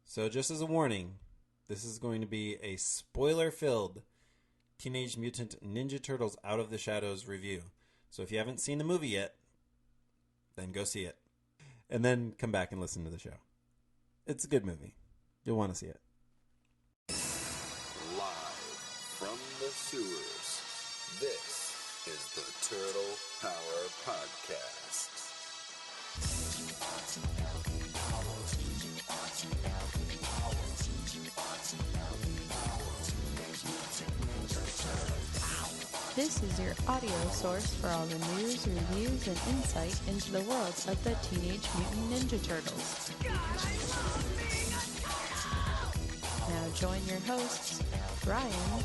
So just as a warning, this is going to be a spoiler-filled Teenage Mutant Ninja Turtles Out of the Shadows review. So if you haven't seen the movie yet, then go see it. And then come back and listen to the show. It's a good movie. You'll want to see it. Live from the sewers, this is the Turtle Power Podcast. This is your audio source for all the news, reviews, and insight into the world of the Teenage Mutant Ninja Turtles. Now join your hosts, Ryan,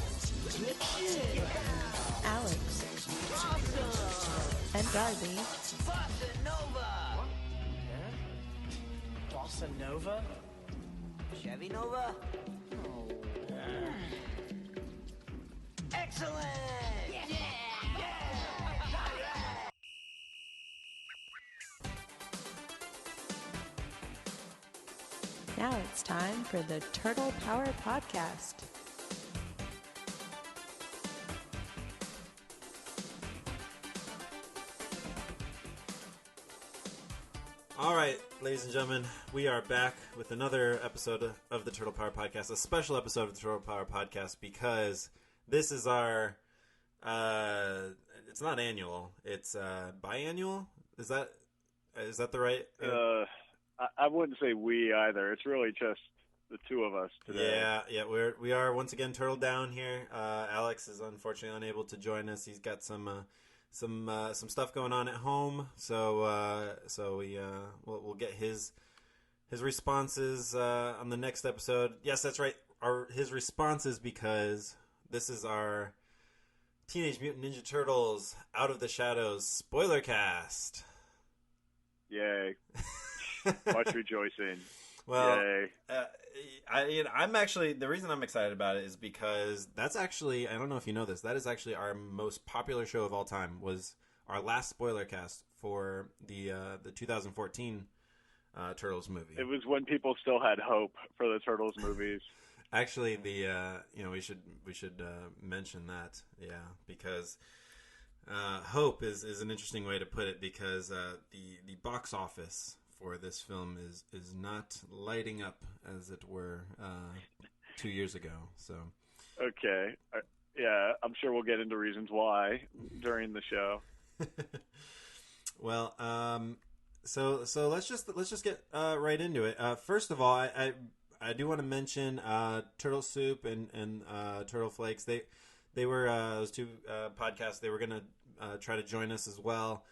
Alex, and Darby. Bossa Nova! Yeah? Bossa Nova? Chevy Nova? Excellent! Now it's time for the Turtle Power Podcast. All right, ladies and gentlemen, we are back with another episode of the Turtle Power Podcast, a special episode of the Turtle Power Podcast, because this is our, it's not annual, it's biannual? Is that the right? I wouldn't say we either. It's really just the two of us today. Yeah, we are once again Turtle Down here. Alex is unfortunately unable to join us. He's got some stuff going on at home, so we'll get his responses on the next episode. Yes, that's right. His responses, because this is our Teenage Mutant Ninja Turtles Out of the Shadows SpoilerCast. Yay! Much rejoicing. Well, yay. I'm actually, the reason I'm excited about it is because that's actually, I don't know if you know this, that is actually our most popular show of all time. Was our last spoiler cast for the 2014 Turtles movie. It was when people still had hope for the Turtles movies. Actually, we should mention that, because hope is an interesting way to put it, because the box office for this film is not lighting up, as it were, 2 years ago. So, okay, yeah, I'm sure we'll get into reasons why during the show. Well, so let's just get right into it. First of all, I do want to mention Turtle Soup and Turtle Flakes. They were those two podcasts. They were going to try to join us as well.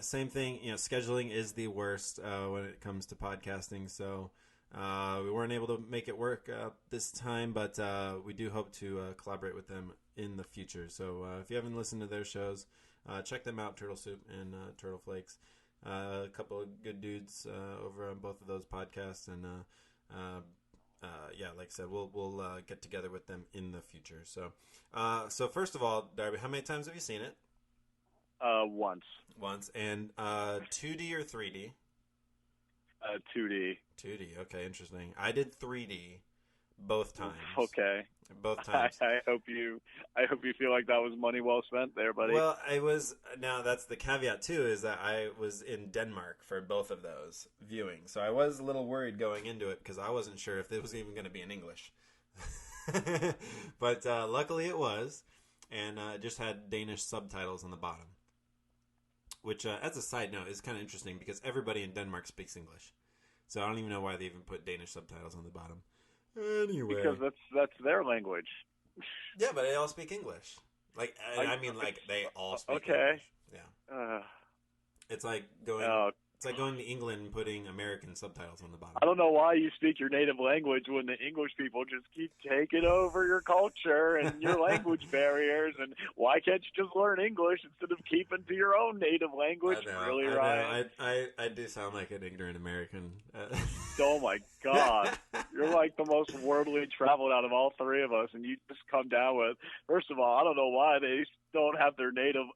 Same thing, scheduling is the worst when it comes to podcasting, so we weren't able to make it work this time, but we do hope to collaborate with them in the future. So if you haven't listened to their shows, check them out, Turtle Soup and Turtle Flakes. A couple of good dudes over on both of those podcasts, and like I said, we'll get together with them in the future. So first of all, Darby, how many times have you seen it? Once. And 2D or 3D? 2D. 2D, okay, interesting. I did 3D both times. Okay. Both times. I hope you feel like that was money well spent there, buddy. Well, now that's the caveat too, is that I was in Denmark for both of those viewings. So I was a little worried going into it, because I wasn't sure if it was even going to be in English. But luckily it was, and it just had Danish subtitles on the bottom. Which, as a side note, is kind of interesting, because everybody in Denmark speaks English. So I don't even know why they even put Danish subtitles on the bottom. Anyway. Because that's their language. Yeah, but they all speak English. They all speak okay. English. Yeah. It's like going to England and putting American subtitles on the bottom. I don't know why you speak your native language when the English people just keep taking over your culture and your language barriers, and why can't you just learn English instead of keeping to your own native language? Really, Ryan? I do sound like an ignorant American. Oh my God. You're like the most worldly traveled out of all three of us, and you just come down with. First of all, I don't know why they don't have their native.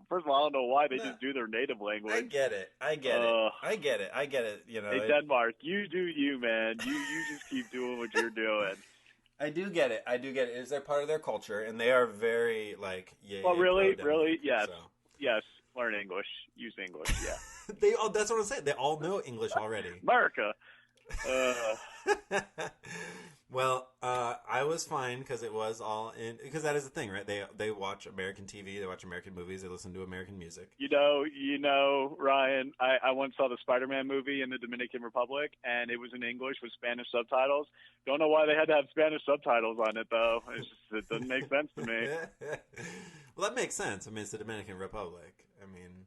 First of all, I don't know why they just do their native language. I get it. I get it. You know, hey, Denmark, you do you, man. You just keep doing what you're doing. I do get it. It's their part of their culture, and they are very like Well, really, pro-Denmark, yes, so. yes. Learn English. Use English. Yeah. That's what I'm saying. They all know English already. America. Well, I was fine because it was all in. Because that is the thing, right? They watch American TV, they watch American movies, they listen to American music. You know, Ryan. I once saw the Spider-Man movie in the Dominican Republic, and it was in English with Spanish subtitles. Don't know why they had to have Spanish subtitles on it, though. It doesn't make sense to me. Well, that makes sense. I mean, it's the Dominican Republic. I mean,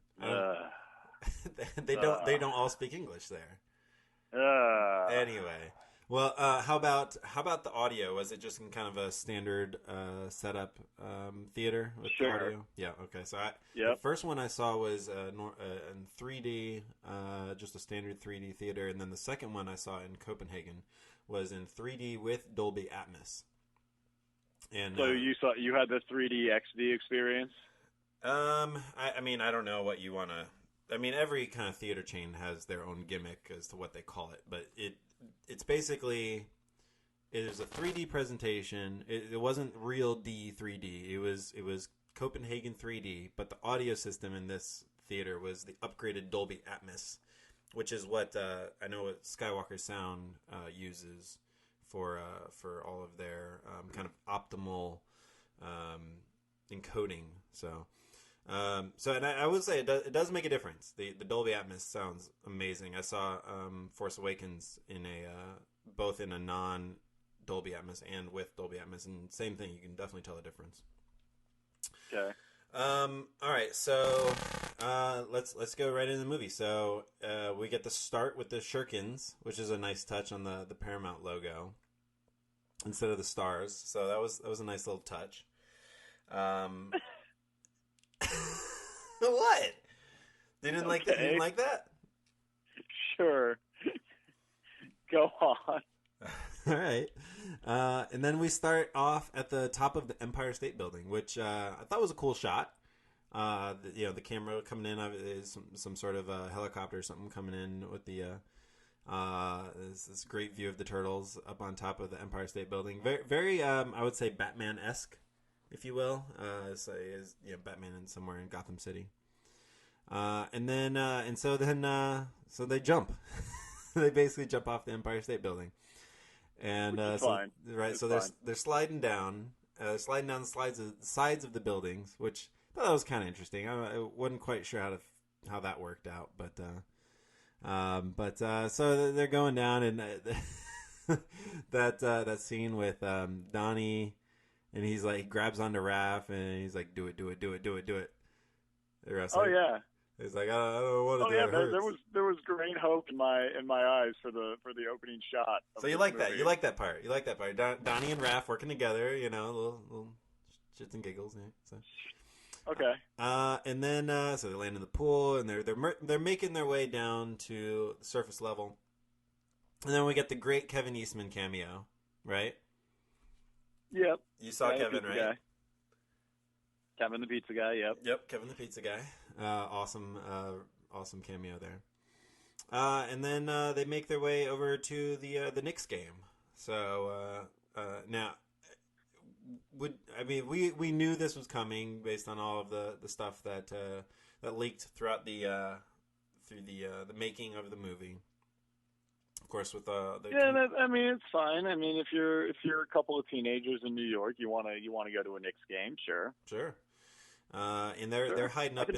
they don't all speak English there. Anyway. Well, how about the audio? Was it just in kind of a standard setup theater with the audio? Yeah. Okay. So the first one I saw was in 3D, just a standard 3D theater, and then the second one I saw in Copenhagen was in 3D with Dolby Atmos. And so you had the 3D XD experience? I mean, I don't know what you want to. I mean, every kind of theater chain has their own gimmick as to what they call it, but it's basically, it is a 3D presentation. It wasn't real 3D. It was Copenhagen 3D, but the audio system in this theater was the upgraded Dolby Atmos, which is what I know what Skywalker Sound uses for all of their kind of optimal encoding. So and I would say it does make a difference. The Dolby Atmos sounds amazing. I saw Force Awakens in both in a non Dolby Atmos and with Dolby Atmos, and same thing. You can definitely tell the difference. Okay. All right. So let's go right into the movie. So we get to start with the shurikens, which is a nice touch on the Paramount logo instead of the stars. So that was a nice little touch. What? They didn't like that? You didn't like that? Sure. Go on. All right. And then we start off at the top of the Empire State Building, which I thought was a cool shot. The camera coming in is some sort of a helicopter or something coming in with the this great view of the turtles up on top of the Empire State Building. Very, very I would say Batman-esque, if you will. So Batman somewhere in Gotham City. So they jump. They basically jump off the Empire State Building. And fine. Right, so they're sliding down. Sliding down the sides of the buildings, which I thought that was kind of interesting. I wasn't quite sure how that worked out, but so they're going down, and that scene with Donnie, and he's like, he grabs onto Raph, and he's like, do it. Oh yeah. He's like, I don't want to do it. There was great hope in my eyes for the opening shot. So you like that? You like that part? Donnie and Raph working together, little shits and giggles. Yeah, so. Okay. And then so they land in the pool, and they're making their way down to the surface level, and then we get the great Kevin Eastman cameo, right? Yep. You saw Kevin, right? Guy. Kevin the pizza guy. Yep, Kevin the pizza guy. Awesome cameo there. And then they make their way over to the Knicks game. So now, we knew this was coming based on all of the stuff that leaked throughout the making of the movie. Of course, with it's fine. I mean, if you're a couple of teenagers in New York, you want to go to a Knicks game, sure. And they're hiding up and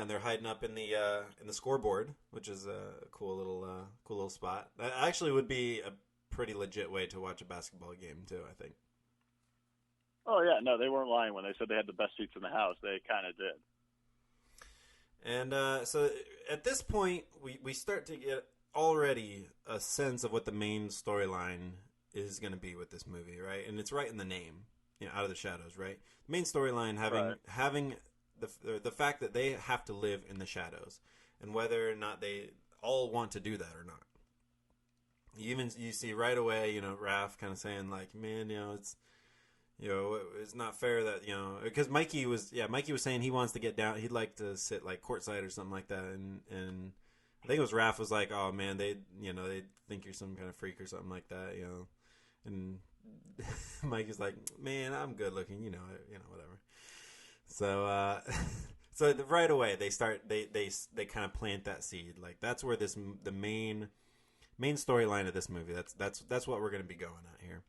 they're hiding up in the scoreboard, which is a cool little spot. That actually would be a pretty legit way to watch a basketball game too, I think. Oh yeah, no, they weren't lying when they said they had the best seats in the house. They kind of did. And so at this point, we start to get already a sense of what the main storyline is going to be with this movie, right? And it's right in the name, Out of the Shadows, right? The main storyline having the fact that they have to live in the shadows, and whether or not they all want to do that or not. you see right away, Raph kind of saying like, man, it's not fair that, because Mikey was saying he wants to get down. He'd like to sit like courtside or something like that. And I think it was Raph was like, oh man, they think you're some kind of freak or something like that, and Mikey's like, man, I'm good looking, whatever. So, so right away they kind of plant that seed. Like that's where the main storyline of this movie. That's what we're going to be going at here.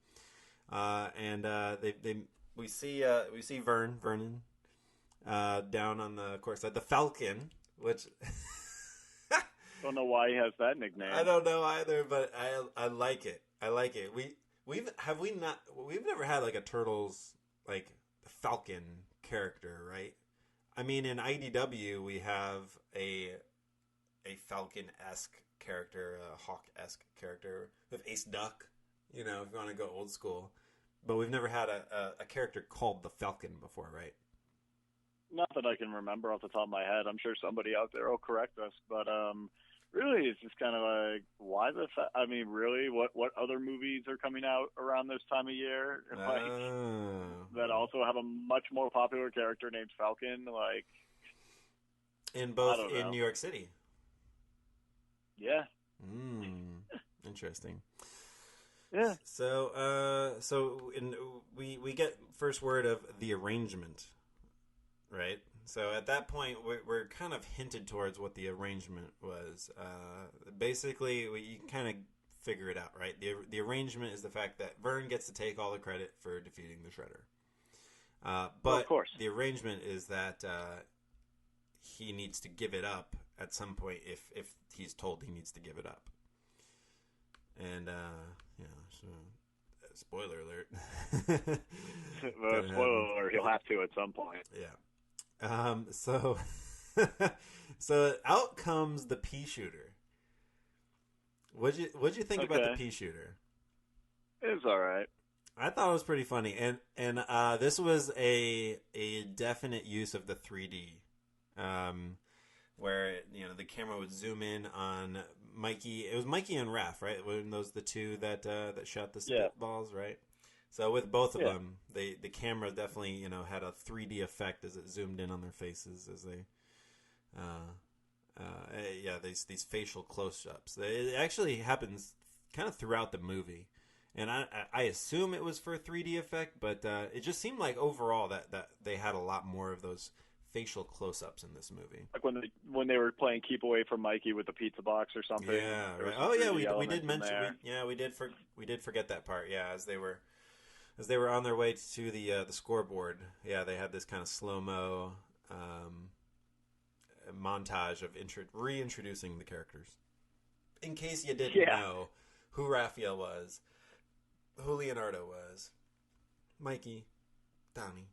We see Vernon down on the court side. The Falcon, which Don't know why he has that nickname. I don't know either, but I like it. I like it. We've never had like a Turtles like Falcon character, right? I mean, in IDW we have a Falcon-esque character, a Hawk-esque character with Ace Duck. If you want to go old school. But we've never had a character called the Falcon before, right? Not that I can remember off the top of my head. I'm sure somebody out there will correct us. But really, it's just kind of like, why I mean, really, what other movies are coming out around this time of year? That also have a much more popular character named Falcon? Like, in New York City. Yeah. Interesting. Yeah. So, we get first word of the arrangement, right? So at that point, we're kind of hinted towards what the arrangement was. Basically, you kind of figure it out, right? The arrangement is the fact that Vern gets to take all the credit for defeating the Shredder. But of course, the arrangement is that he needs to give it up at some point if he's told he needs to give it up. And so spoiler alert. Spoiler alert, he'll have to at some point. Yeah. So out comes the pea shooter. What'd you think about the pea shooter? It was all right. I thought it was pretty funny, and this was a definite use of the 3D, where the camera would zoom in on Mikey. It was Mikey and Raph, right? Weren't those the two that shot the spitballs, right? So with both of them, the camera definitely had a 3D effect as it zoomed in on their faces as they, these facial close-ups. It actually happens kind of throughout the movie. And I assume it was for a 3D effect, but it just seemed like overall that they had a lot more of those facial close-ups in this movie. Like when they were playing Keep Away from Mikey with the pizza box or something. Yeah, right. Oh yeah, we did mention. We did forget that part. Yeah, as they were on their way to the scoreboard. Yeah, they had this kind of slow-mo montage of reintroducing the characters. In case you didn't know who Raphael was, who Leonardo was, Mikey, Donnie.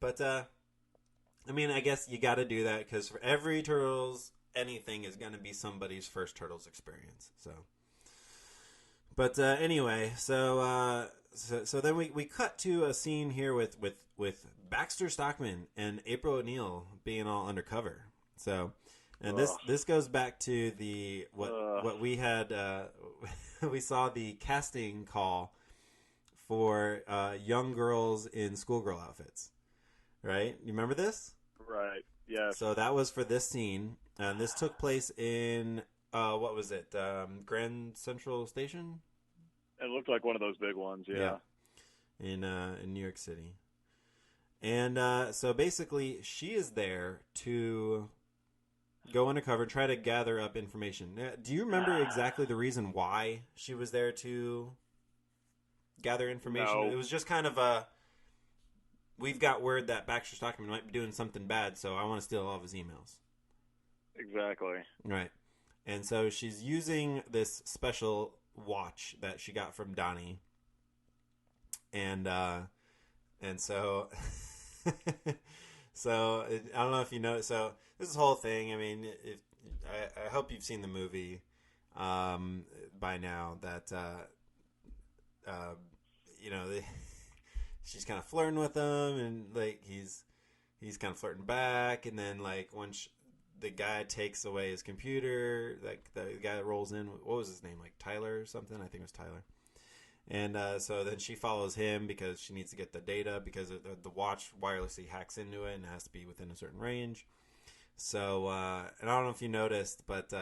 But I mean, I guess you got to do that because for every Turtles, anything is going to be somebody's first Turtles experience. So, but anyway, so then we cut to a scene here with Baxter Stockman and April O'Neil being all undercover. So, and this goes back to what we had. We saw the casting call for young girls in schoolgirl outfits. Right? You remember this? Right. Yeah. So that was for this scene, and this took place in what was it? Grand Central Station. It looked like one of those big ones. Yeah. In New York City, and so basically, she is there to go undercover, try to gather up information. Now, do you remember exactly the reason why she was there to gather information? No. It was just kind of a. We've got word that Baxter Stockman might be doing something bad, so I want to steal all of his emails. Exactly. Right. And so she's using this special watch that she got from Donnie. And so... so, I don't know if you know... So, this whole thing, I mean, I hope you've seen the movie by now that, she's kind of flirting with him, and like he's kind of flirting back, and then like the guy takes away his computer. Like the guy that rolls in, what was his name? Like Tyler or something? I think it was Tyler. And so then she follows him because she needs to get the data because the watch wirelessly hacks into it and it has to be within a certain range. So, and I don't know if you noticed, but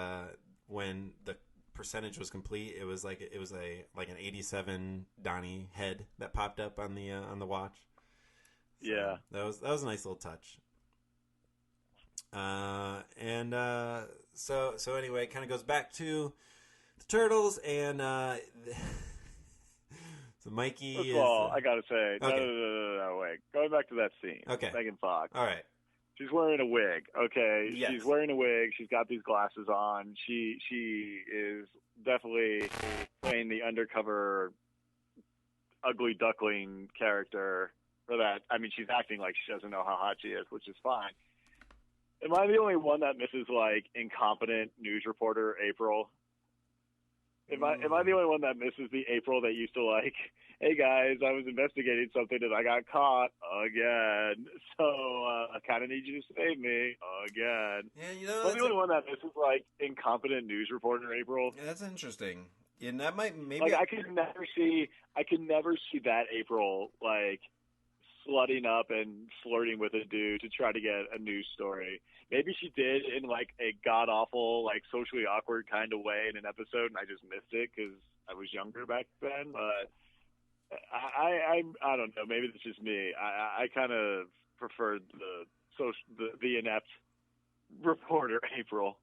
when the percentage was complete, it was like an 87 Donnie head that popped up on the watch. So yeah, that was a nice little touch. So anyway, it kind of goes back to the Turtles and so Mikey First is. of all, I gotta say, okay. no, wait. Going back to that scene, Okay. Megan Fox. All right. She's wearing a wig. Okay, Yes. she's wearing a wig. She's got these glasses on. She is definitely playing the undercover ugly duckling character for that. I mean, she's acting like she doesn't know how hot she is, which is fine. Am I the only one that misses like incompetent news reporter April? Am I the only one that misses the April that used to like, hey guys, I was investigating something and I got caught again, so I kind of need you to save me again. Yeah, you know, I'm the only one that misses like incompetent news reporter April. that's interesting. And that might maybe Like I could never see that April like slutting up and flirting with a dude to try to get a news story. Maybe she did in like a god awful, like socially awkward kind of way in an episode, and I just missed it because I was younger back then. But I don't know. Maybe it's just me. I kind of preferred the inept reporter April.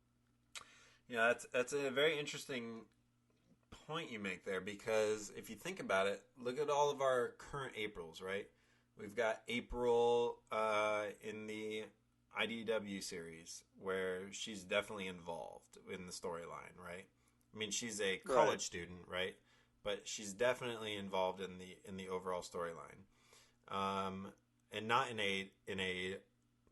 Yeah, that's a very interesting point you make there because if you think about it, look at all of our current Aprils, right? We've got April in the IDW series where she's definitely involved in the storyline, right? I mean, she's a college student, right? But she's definitely involved in the overall storyline, and not in a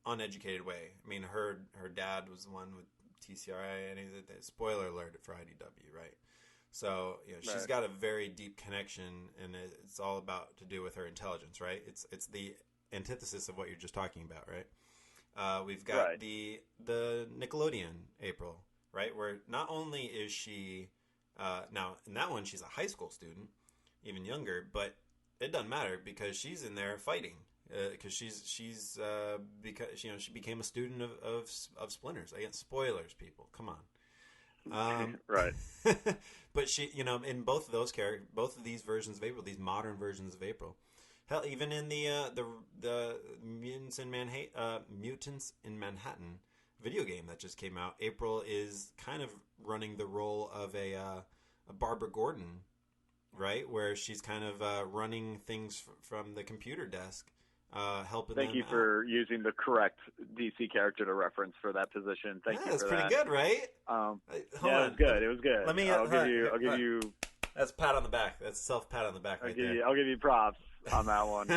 uneducated way. I mean, her dad was the one with TCRI, and spoiler alert for IDW, right? So she's got a very deep connection, and it's all about to do with her intelligence, right? It's the antithesis of what you're just talking about, right? We've got the Nickelodeon April, right? Where not only is she now in that one she's a high school student, even younger, but it doesn't matter because she's in there fighting because she's because she became a student of Splinters. Again, spoilers, people, come on. Right. But she, in both of those characters, both of these versions of April, these modern versions of April, hell, even in the Mutants in Manhattan video game that just came out, April is kind of running the role of a Barbara Gordon, right? Where she's kind of running things from the computer desk. Helping Thank them you out. for using the correct DC character to reference for that position. Thank you that's for pretty that. good, right? Hold on. It was good. It was good. Let me. I'll give you. That's pat on the back. That's self pat on the back right there. I'll give you props on that one.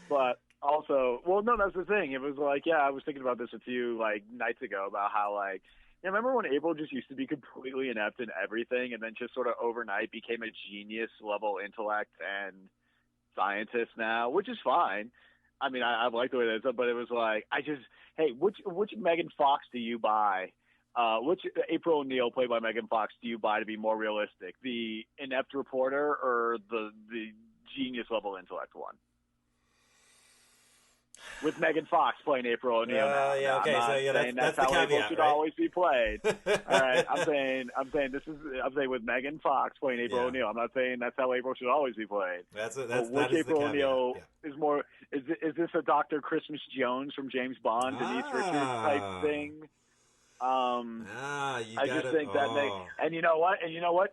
But also, well, no, that's the thing. It was like, I was thinking about this a few like nights ago about how like. Remember when April just used to be completely inept in everything, and then just sort of overnight became a genius level intellect and scientist now, which is fine. I mean, I like the way that it's up, but it was like, which Megan Fox do you buy? Which April O'Neil, played by Megan Fox, do you buy to be more realistic? The inept reporter or the genius level intellect one? With Megan Fox playing April O'Neil now. Yeah, okay, that's the how caveat, April should right? always be played. All right, I'm saying with Megan Fox playing April O'Neil. I'm not saying that's how April should always be played. That is April the O'Neil caveat. is more. Is this a Dr. Christmas Jones from James Bond, Denise Richards type thing? I just think that and you know what?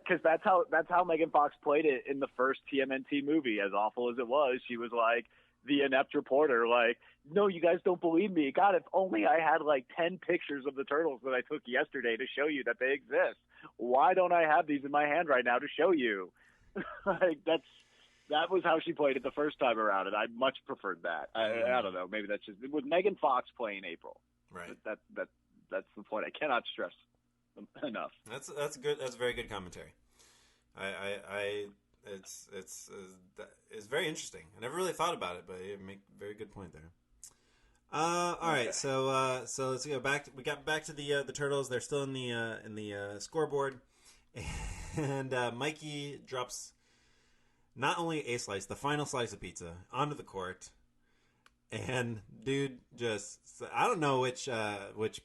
Because that's how Megan Fox played it in the first TMNT movie. As awful as it was, she was like the inept reporter, like, no, you guys don't believe me. God, if only I had like 10 pictures of the turtles that I took yesterday to show you that they exist. Why don't I have these in my hand right now to show you? Like that was how she played it the first time around, and I much preferred that. I don't know. Maybe that's just with Megan Fox playing April. Right. That's the point. I cannot stress enough. That's good. That's very good commentary. It's very interesting. I never really thought about it, but you make a very good point there. All right, so let's go back. We got back to the turtles. They're still in the scoreboard, and Mikey drops not only a slice, the final slice of pizza onto the court, and dude just I don't know which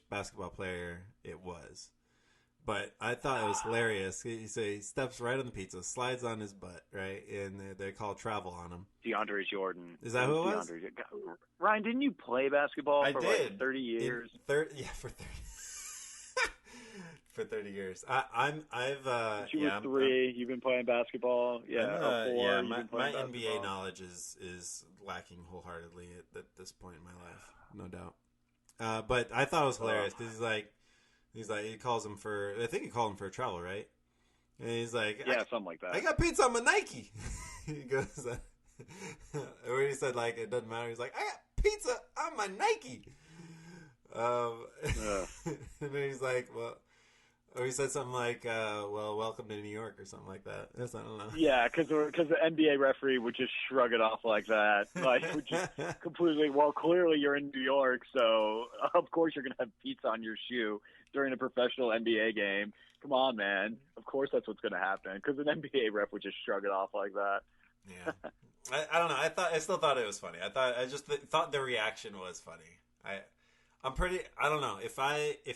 basketball player it was, but I thought it was hilarious. He steps right on the pizza, slides on his butt, right, and they call travel on him. DeAndre Jordan. Is that who it was? Ryan, didn't you play basketball I for did. like 30 years? For 30. For 30 years. I've You were 3. You've been playing basketball. Yeah, 4. Yeah, You've my been playing NBA basketball. knowledge is lacking wholeheartedly at this point in my life, no doubt. But I thought it was hilarious because he's like he calls him for, I think he called him for a travel, right? And he's like, Yeah, something like that. I got pizza on my Nike. He goes, or he said like it doesn't matter. He's like, I got pizza on my Nike. And then he's like, well. Or he said something like, well, welcome to New York or something like that. I don't know. Yeah, because the NBA referee would just shrug it off like that. Like, would just completely, well, clearly you're in New York, so of course you're going to have pizza on your shoe during a professional NBA game. Come on, man. Of course that's what's going to happen. Because an NBA ref would just shrug it off like that. Yeah. I don't know. I still thought it was funny. I just thought the reaction was funny. I don't know. If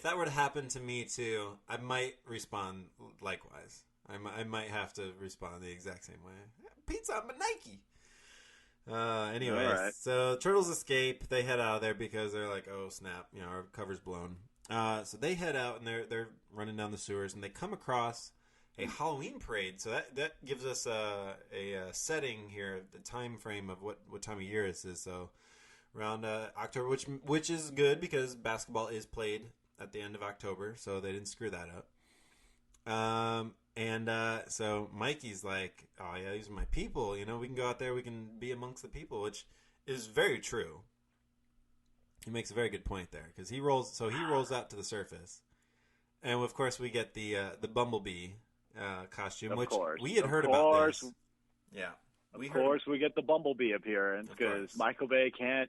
that were to happen to me too, I might respond likewise. I might have to respond the exact same way. Pizza on my Nike. Anyways, right. So Turtles escape. They head out of there because they're like, oh snap, our cover's blown. So they head out and they're running down the sewers and they come across a Halloween parade. So that gives us a setting here, the time frame of what time of year this is. So around October, which is good because basketball is played at the end of October, so they didn't screw that up. So Mikey's like, oh yeah, these are my people. We can go out there, we can be amongst the people, which is very true. He makes a very good point there because he rolls out to the surface, and of course we get the Bumblebee costume, which we had heard about this. Yeah. Of course, we get the Bumblebee appearance because Michael Bay can't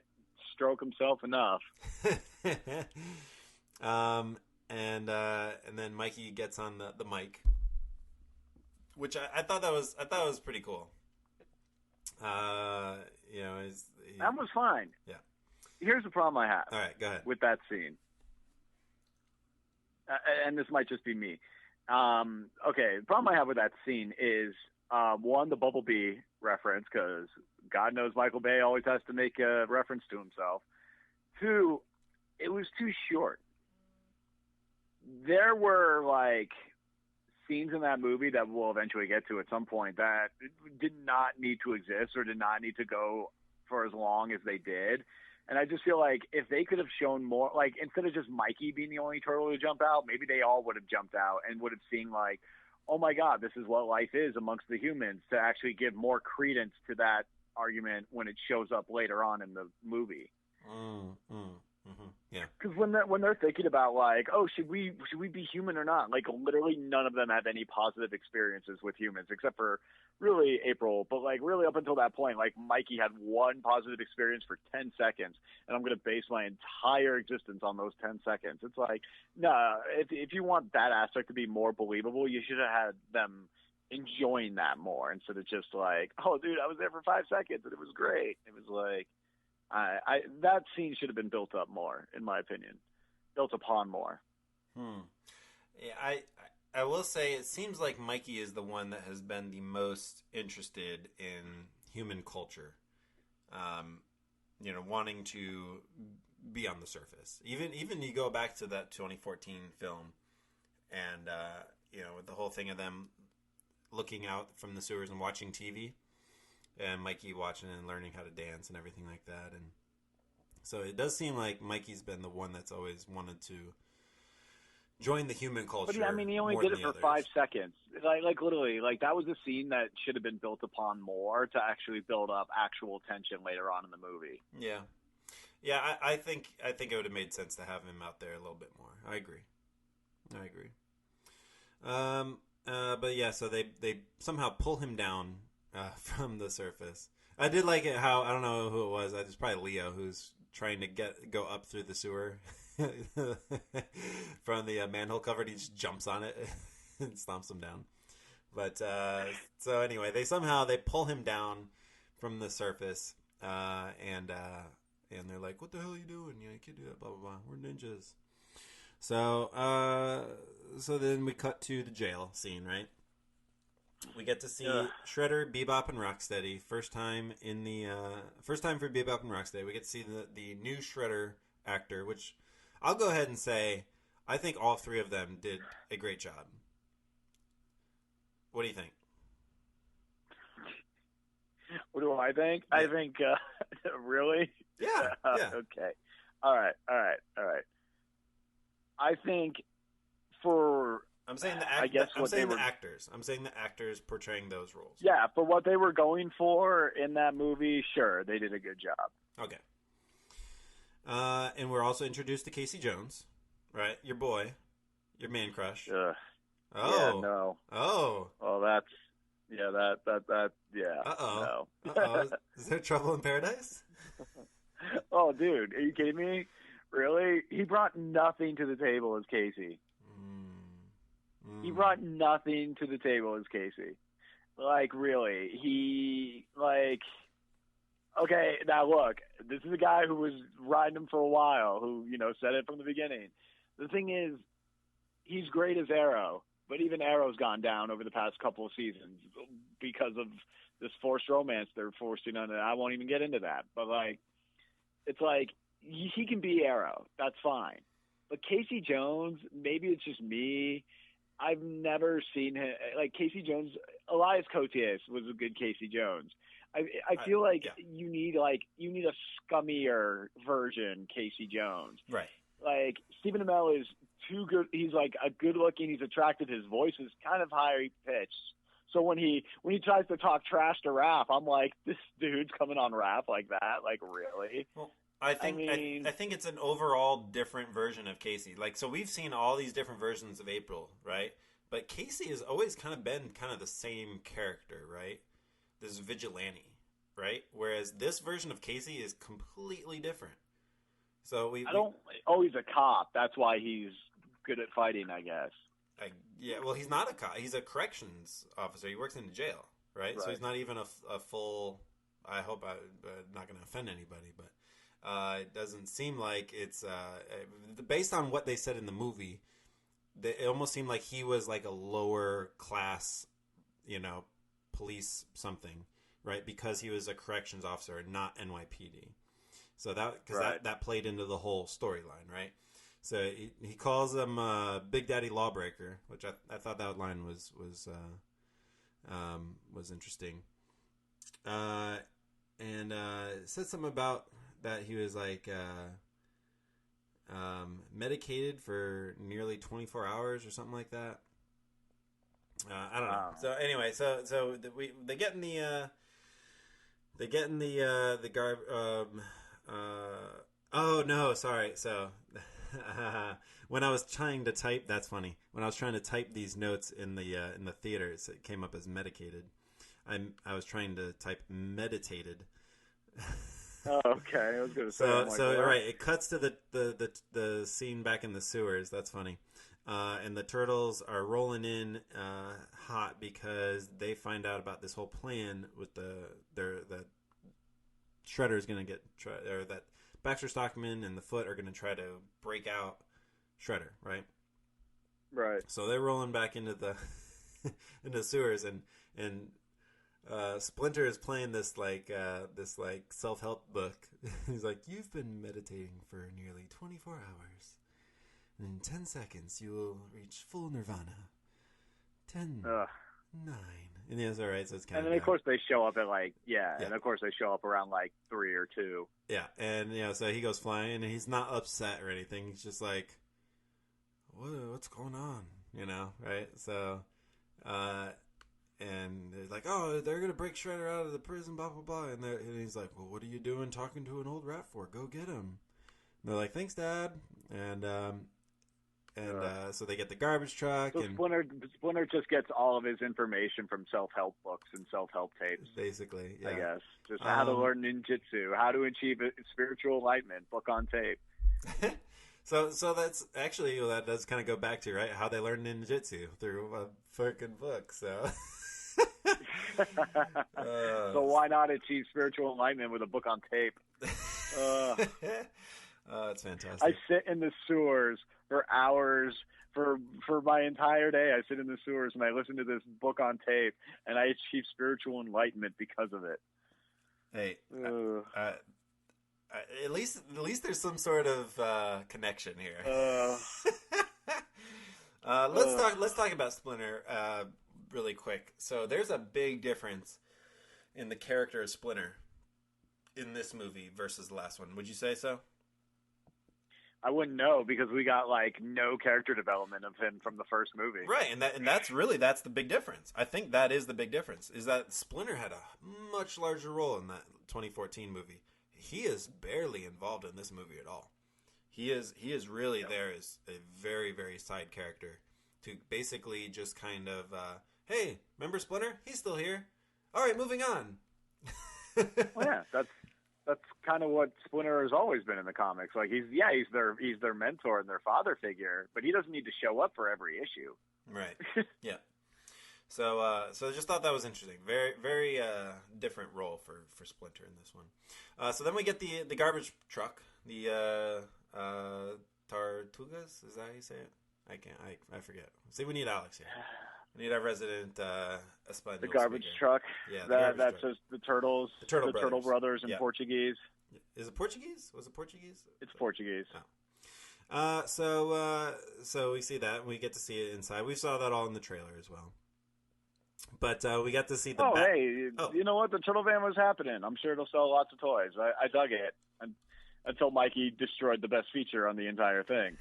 stroke himself enough. And then Mikey gets on the mic, which I thought that was pretty cool. That was fine. Yeah. Here's the problem I have. All right, go ahead. With that scene, and this might just be me. Okay, the problem I have with that scene is. One, the Bumblebee reference, because God knows Michael Bay always has to make a reference to himself. 2, it was too short. There were, scenes in that movie that we'll eventually get to at some point that did not need to exist or did not need to go for as long as they did. And I just feel like if they could have shown more, instead of just Mikey being the only turtle to jump out, maybe they all would have jumped out and would have seen, oh my God, this is what life is amongst the humans, to actually give more credence to that argument when it shows up later on in the movie. Yeah. Because when they're thinking about should we be human or not? Literally none of them have any positive experiences with humans except for really April. But really up until that point, Mikey had one positive experience for 10 seconds, and I'm going to base my entire existence on those 10 seconds. It's nah. If you want that aspect to be more believable, you should have had them enjoying that more instead of just oh dude, I was there for 5 seconds and it was great. It was that scene should have been built up more, in my opinion. Built upon more. Yeah, I will say it seems like Mikey is the one that has been the most interested in human culture. Wanting to be on the surface. Even you go back to that 2014 film and with the whole thing of them looking out from the sewers and watching TV. And Mikey watching and learning how to dance and everything like that. And so it does seem like Mikey's been the one that's always wanted to join the human culture. But he only did it for 5 seconds. Literally, that was a scene that should have been built upon more to actually build up actual tension later on in the movie. Yeah. Yeah, I think it would have made sense to have him out there a little bit more. I agree. But yeah, so they somehow pull him down from the surface. I did like it how, I don't know who it was, it's probably Leo who's trying to go up through the sewer from the manhole cover. And he just jumps on it and stomps him down. But so anyway, they pull him down from the surface, and they're like, "What the hell are you doing? You can't do that. Blah blah blah. We're ninjas." So then we cut to the jail scene, right? We get to see Shredder, Bebop, and Rocksteady. First time for Bebop and Rocksteady. We get to see the new Shredder actor, which I'll go ahead and say I think all three of them did a great job. What do you think? What do I think? Yeah. I think, really? Yeah. Okay. All right. I think I'm saying the actors. I'm saying the actors portraying those roles. Yeah, for what they were going for in that movie, sure, they did a good job. Okay. And we're also introduced to Casey Jones, right? Your boy, your man crush. Oh. Yeah, no. Oh. Oh, that's... Yeah, that, yeah. Uh-oh. No. Uh-oh. Is there trouble in paradise? Oh, dude, are you kidding me? Really? He brought nothing to the table as Casey. He brought nothing to the table as Casey. Like, really. Okay, now look, this is a guy who was riding him for a while, who, said it from the beginning. The thing is, he's great as Arrow, but even Arrow's gone down over the past couple of seasons because of this forced romance they're forcing on it. I won't even get into that. But, it's like, he can be Arrow. That's fine. But Casey Jones, maybe it's just me. I've never seen him like Casey Jones. Elias Koteas was a good Casey Jones. I feel like you need a scummier version Casey Jones. Right. Like Stephen Amell is too good. He's like a good looking. He's attractive. His voice is kind of high pitched. So when he tries to talk trash to Raph, I'm like, this dude's coming on Raph like that. Like really? Well, I think it's an overall different version of Casey. Like, so we've seen all these different versions of April, right? But Casey has always kind of been kind of the same character, right? This vigilante, right? Whereas this version of Casey is completely different. So he's a cop. That's why he's good at fighting, I guess. Well, he's not a cop. He's a corrections officer. He works in the jail, right? So he's not even a full. I hope I'm not going to offend anybody, but. It doesn't seem like it's based on what they said in the movie. It almost seemed like he was like a lower class, police something, right? Because he was a corrections officer and not NYPD. So that played into the whole storyline, right? So he calls him Big Daddy Lawbreaker, which I thought that line was interesting. And it said something about that he was like medicated for nearly 24 hours or something like that. I don't know. So anyway, they get in the guard. Oh no, sorry. So when I was trying to type, that's funny. When I was trying to type these notes in the theater, it came up as medicated. I was trying to type meditated. Oh, okay, I was going to say. So right, it cuts to the scene back in the sewers. That's funny, and the turtles are rolling in hot because they find out about this whole plan with that Shredder is going to or that Baxter Stockman and the Foot are going to try to break out Shredder, right? Right. So they're rolling back into the sewers and. Splinter is playing this self-help book. He's like, you've been meditating for nearly 24 hours. And in 10 seconds, you will reach full nirvana. 10, 9. And yeah, it's all right. So it's kind of. And then, of course, they show up at and of course, they show up around 3 or 2. Yeah. And, so he goes flying and he's not upset or anything. He's just like, what's going on? Right? So, and they're like, oh, they're going to break Shredder out of the prison, blah, blah, blah. And he's like, well, what are you doing talking to an old rat for? Go get him. And they're like, thanks, Dad. And and so they get the garbage truck. So and Splinter just gets all of his information from self-help books and self-help tapes. Basically, yeah. I guess just how to learn ninjutsu, how to achieve spiritual enlightenment, book on tape. So that's actually that does kind of go back to how they learn ninjutsu through a freaking book. So. So why not achieve spiritual enlightenment with a book on tape? It's fantastic. I sit in the sewers for hours for my entire day. I sit in the sewers and I listen to this book on tape, and I achieve spiritual enlightenment because of it. Hey, at least there's some sort of connection here. Let's talk about Splinter really quick. So there's a big difference in the character of Splinter in this movie versus the last one. Would you say so? I wouldn't know because we got no character development of him from the first movie. Right, and that's the big difference. I think that is the big difference, is that Splinter had a much larger role in that 2014 movie. He is barely involved in this movie at all. He is really there as a very, very side character to basically just kind of, hey, remember Splinter? He's still here. All right, moving on. Well, yeah, that's kind of what Splinter has always been in the comics. He's their mentor and their father figure, but he doesn't need to show up for every issue. Right. Yeah. So I just thought that was interesting. Very, very different role for Splinter in this one. So then we get the garbage truck, the Tortugas. Is that how you say it? I forget. See, we need Alex here. We need our resident Espanol The garbage speaker. truck. Yeah, that's truck. just the turtles. The Turtle Turtle Brothers. Brothers in Yeah. Portuguese. Is it Portuguese? Was it Portuguese? It's Portuguese. Oh. So we see that, and we get to see it inside. We saw that all in the trailer as well. But we got to see the. You know what? The Turtle Van was happening. I'm sure it'll sell lots of toys. I dug it until Mikey destroyed the best feature on the entire thing.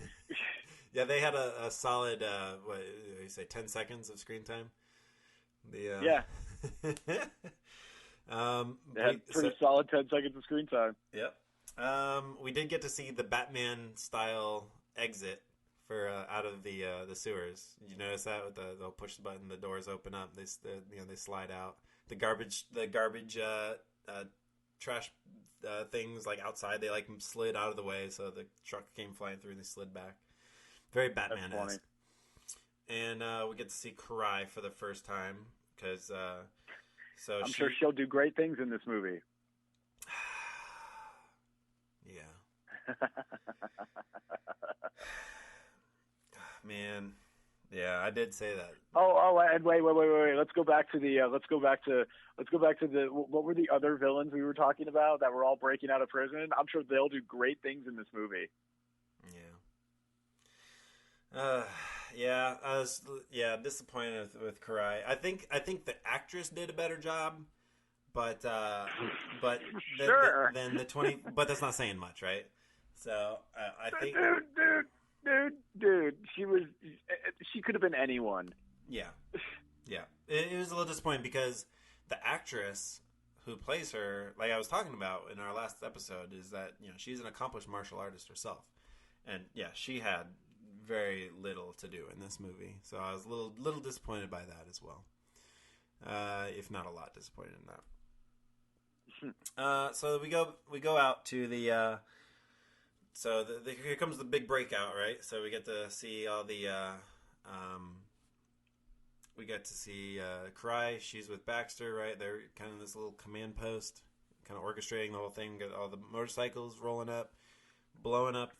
Yeah, they had a solid, what do you say, 10 seconds of screen time? Yeah. They had pretty solid 10 seconds of screen time. Yep. We did get to see the Batman-style exit for out of the sewers. Did you notice that? They'll push the button, the doors open up, they slide out. The garbage trash things outside, they slid out of the way, so the truck came flying through and they slid back. Very Batman-esque. And we get to see Karai for the first time because I'm sure she'll do great things in this movie. Yeah. Man. Yeah, I did say that. And wait. Let's go back to what were the other villains we were talking about that were all breaking out of prison? I'm sure they'll do great things in this movie. Yeah. I was disappointed with Karai. I think the actress did a better job, but sure. then the 20. But that's not saying much, right? So I think. Dude, she could have been anyone. Yeah. It was a little disappointing because the actress who plays her, like I was talking about in our last episode, is that she's an accomplished martial artist herself, and she had very little to do in this movie, so I was a little disappointed by that as well, if not a lot disappointed in that. So we go out to the. So here comes the big breakout, right? So we get to see all the. We get to see Karai. She's with Baxter, right? They're kind of this little command post, kind of orchestrating the whole thing. Got all the motorcycles rolling up, blowing up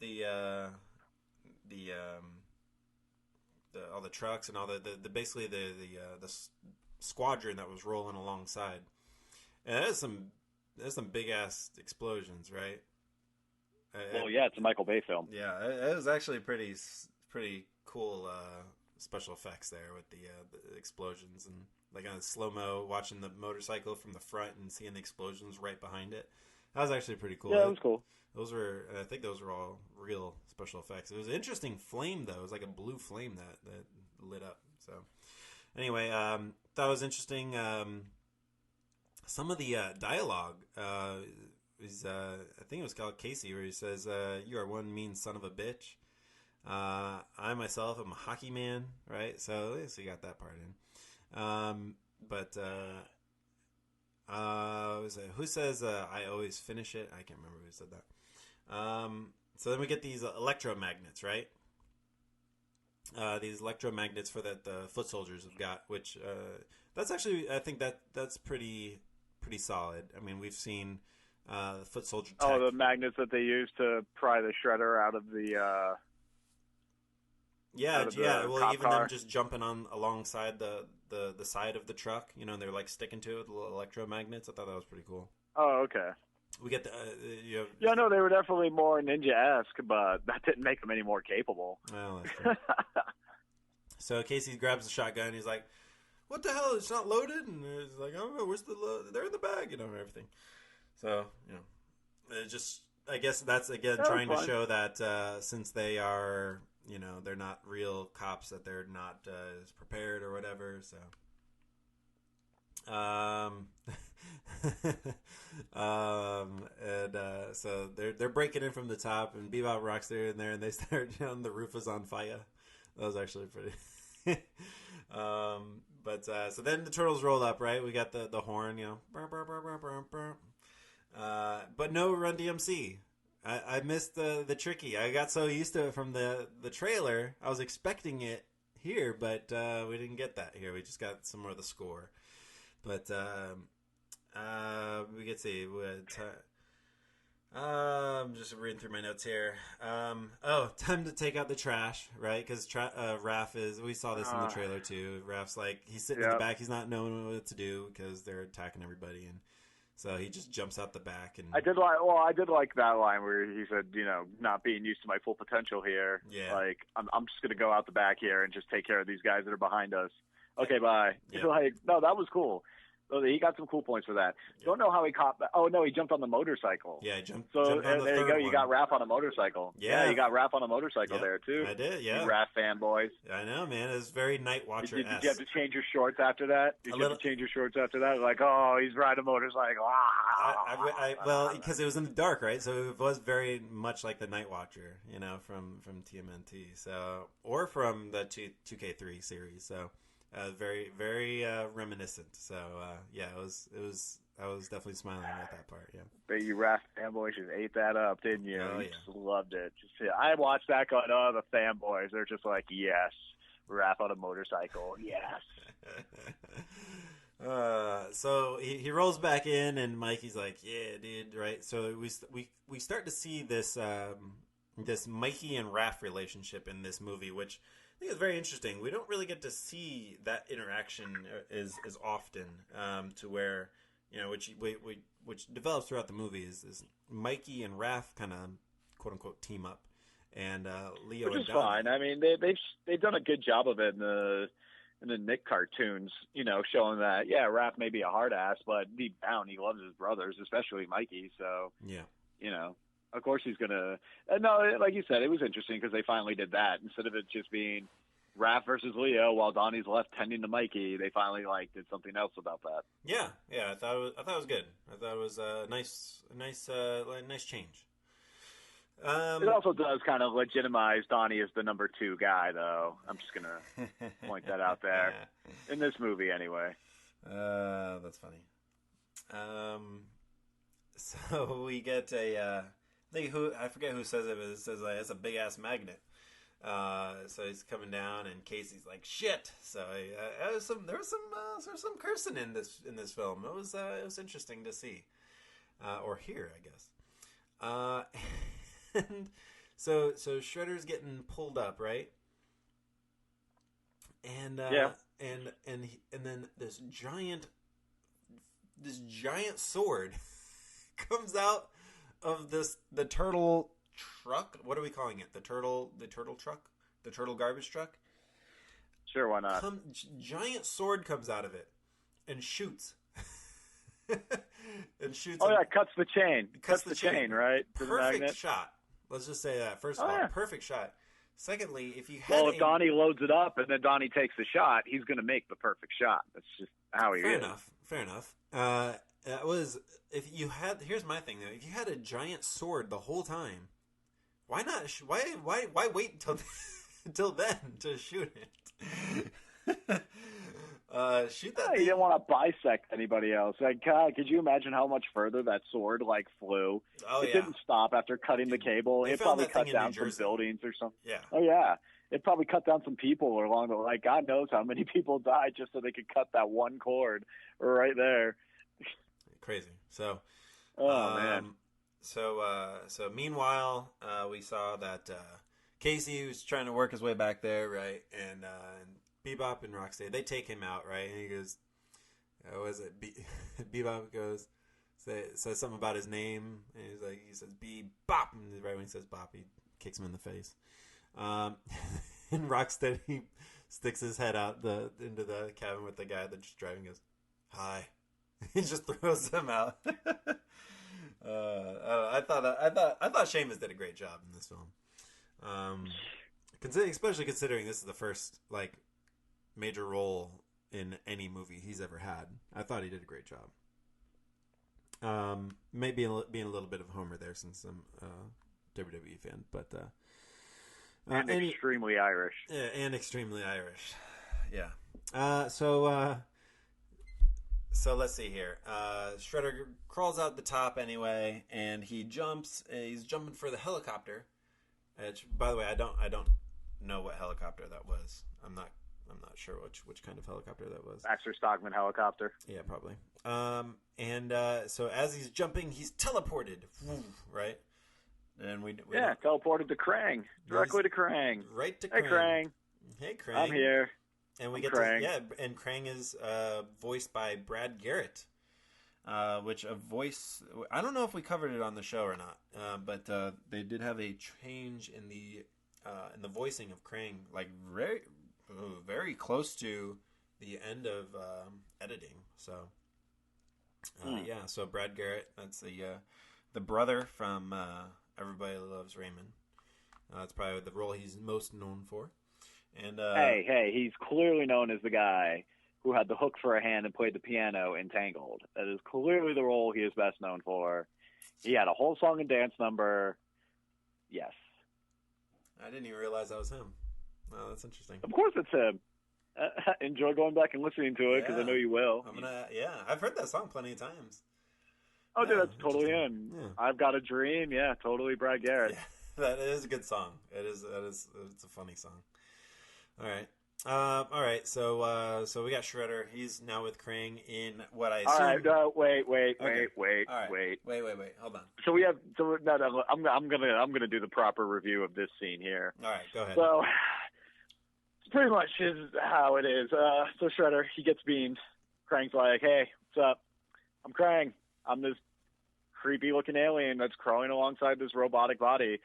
all the trucks and all the basically the squadron that was rolling alongside. And there's some big ass explosions, right? Yeah, it's a Michael Bay film. Yeah, it was actually pretty cool special effects there with the explosions and on slow-mo, watching the motorcycle from the front and seeing the explosions right behind it. That was actually pretty cool. Yeah, it was cool. I think those were all real special effects. It was an interesting flame, though. It was like a blue flame that lit up. So, anyway, that was interesting. Some of the dialogue is, I think it was called Casey, where he says, "You are one mean son of a bitch." I myself am a hockey man, right? So at least we got that part in. Who says I always finish it? I can't remember who said that. So then we get these electromagnets, right? These electromagnets for that the foot soldiers have got, which that's actually, I think that's pretty solid. I mean, we've seen foot soldier tech. Oh, the magnets that they use to pry the shredder out of the Well, even car. them just jumping on alongside the side of the truck, they're like sticking to it with little electromagnets. I thought that was pretty cool. Oh, okay. We get the Yeah, no, they were definitely more ninja-esque, but that didn't make them any more capable. Well, that's true. So Casey grabs the shotgun. He's like, "What the hell? It's not loaded." And he's like, "I don't know. Where's the load? They're in the bag, and everything." So it just, I guess that's again trying to show that since they are, they're not real cops, that they're not as prepared or whatever. So. So they're breaking in from the top, and Bebop and Rocksteady are in there, and they start, the roof is on fire. That was actually pretty. So then the turtles roll up, right? We got the horn, burr, burr, burr, burr, burr, burr. But no Run DMC. I missed the tricky. I got so used to it from the trailer. I was expecting it here, but we didn't get that here. We just got some more of the score. But we get to see. I'm just reading through my notes here. Time to take out the trash, right? Because Raph is. We saw this in the trailer too. Raph's like, he's sitting in the back. He's not knowing what to do because they're attacking everybody, and so he just jumps out the back. And I did like that line where he said, not being used to my full potential here. Yeah. Like I'm just gonna go out the back here and just take care of these guys that are behind us. Okay, bye. Yep. Like, no, that was cool. So he got some cool points for that. Yep. Don't know how he caught that. Oh, no, he jumped on the motorcycle. Yeah, he jumped. So jumped on the there you go. one. You got Raph on a motorcycle. Yeah. You got Raph on a motorcycle there, too. I did, yeah. You Raph fanboys. I know, man. It was very Night Watcher. Did you have to change your shorts after that? Did you have to change your shorts after that? Like, oh, he's riding a motorcycle. Well, because it was in the dark, right? So it was very much like the Night Watcher, from TMNT. So, or from the 2K3 series. So. Very, very reminiscent. So it was. I was definitely smiling at that part. Yeah. But you Raph fanboys just ate that up, didn't you? Oh, you yeah. just loved it. I watched that going, oh, the fanboys. They're just like, yes, Raph on a motorcycle, yes. So he rolls back in, and Mikey's like, yeah, dude, right? So we start to see this this Mikey and Raph relationship in this movie, which I think is very interesting. We don't really get to see that interaction as often, to where, which develops throughout the movie is Mikey and Raph kind of quote unquote team up, and Leo which and is Donnie. fine. I mean, they've done a good job of it in the Nick cartoons, showing that Raph may be a hard ass, but deep down he loves his brothers, especially Mikey. So of course he's gonna. No, like you said, it was interesting because they finally did that instead of it just being Raph versus Leo while Donnie's left tending to Mikey. They finally did something else about that. Yeah. I thought it was good. I thought it was a nice change. It also does kind of legitimize Donnie as the number 2 guy, though. I'm just gonna point that out there in this movie, anyway. That's funny. So we get I forget who says it, but it says it's a big ass magnet. So he's coming down, and Casey's like, "Shit!" So there was some cursing in this film. It was interesting to see, or hear, I guess. And so Shredder's getting pulled up, right? And and then this giant sword comes out of the turtle truck. What are we calling it? The turtle truck? The turtle garbage truck? Sure, why not? Giant sword comes out of it and shoots. Cuts the chain. Cuts the chain, right? Perfect shot. Let's just say that. First of all, perfect shot. Secondly, if you had if Donnie loads it up and then Donnie takes the shot, he's going to make the perfect shot. That's just how he is. Fair enough. Here's my thing though. If you had a giant sword the whole time, why not? Why wait until then to shoot it? Shoot that He thing. didn't want to bisect anybody else. Like, God, could you imagine how much further that sword flew? Oh, It yeah. didn't stop after cutting the cable. They It found probably that thing cut in down New some Jersey. buildings or something. Yeah. Oh yeah, it probably cut down some people along the way. God knows how many people died just so they could cut that one cord right there. Crazy. So. Man. So meanwhile, we saw that Casey was trying to work his way back there, right? And Bebop and Rocksteady, they take him out, right? And he goes, what is it? Bebop goes, says something about his name, and he says Bebop, and right when he says Bop, he kicks him in the face. And Rocksteady sticks his head out into the cabin with the guy that's just driving. Goes, hi. He just throws him out. I thought Seamus did a great job in this film. Especially considering this is the first major role in any movie he's ever had. I thought he did a great job. Maybe being a little bit of a homer there since I'm a WWE fan, but And extremely Irish. Yeah, and extremely Irish. Yeah. So let's see here. Shredder crawls out the top anyway, and he jumps. He's jumping for the helicopter. Which, by the way, I don't know what helicopter that was. I'm not sure which kind of helicopter that was. Baxter Stockman helicopter. Yeah, probably. So as he's jumping, he's teleported. Right. And we teleported to Krang. Directly to Krang. Right to Krang. Hey, Krang. Hey, Krang. I'm here. And we I'm get Krang. and Krang is voiced by Brad Garrett, which a voice. I don't know if we covered it on the show or not, but they did have a change in the voicing of Krang, very close to the end of editing. So yeah, so Brad Garrett, that's the brother from Everybody Loves Raymond. That's probably the role he's most known for. And hey, he's clearly known as the guy who had the hook for a hand and played the piano in Tangled. That is clearly the role he is best known for. He had a whole song and dance number. Yes. I didn't even realize that was him. Oh, that's interesting. Of course it's him. Enjoy going back and listening to it, because I know you will. I've heard that song plenty of times. Oh, dude, that's totally him. Yeah. I've Got a Dream. Yeah, totally Brad Garrett. Yeah, that is a good song. It's a funny song. All right. So we got Shredder. He's now with Krang in what I assume. All right. Wait. All right. Wait. Hold on. So we have. So no. I'm gonna do the proper review of this scene here. All right. Go ahead. So pretty much is how it is. So Shredder, he gets beamed. Krang's like, "Hey, what's up? I'm Krang. I'm this creepy looking alien that's crawling alongside this robotic body.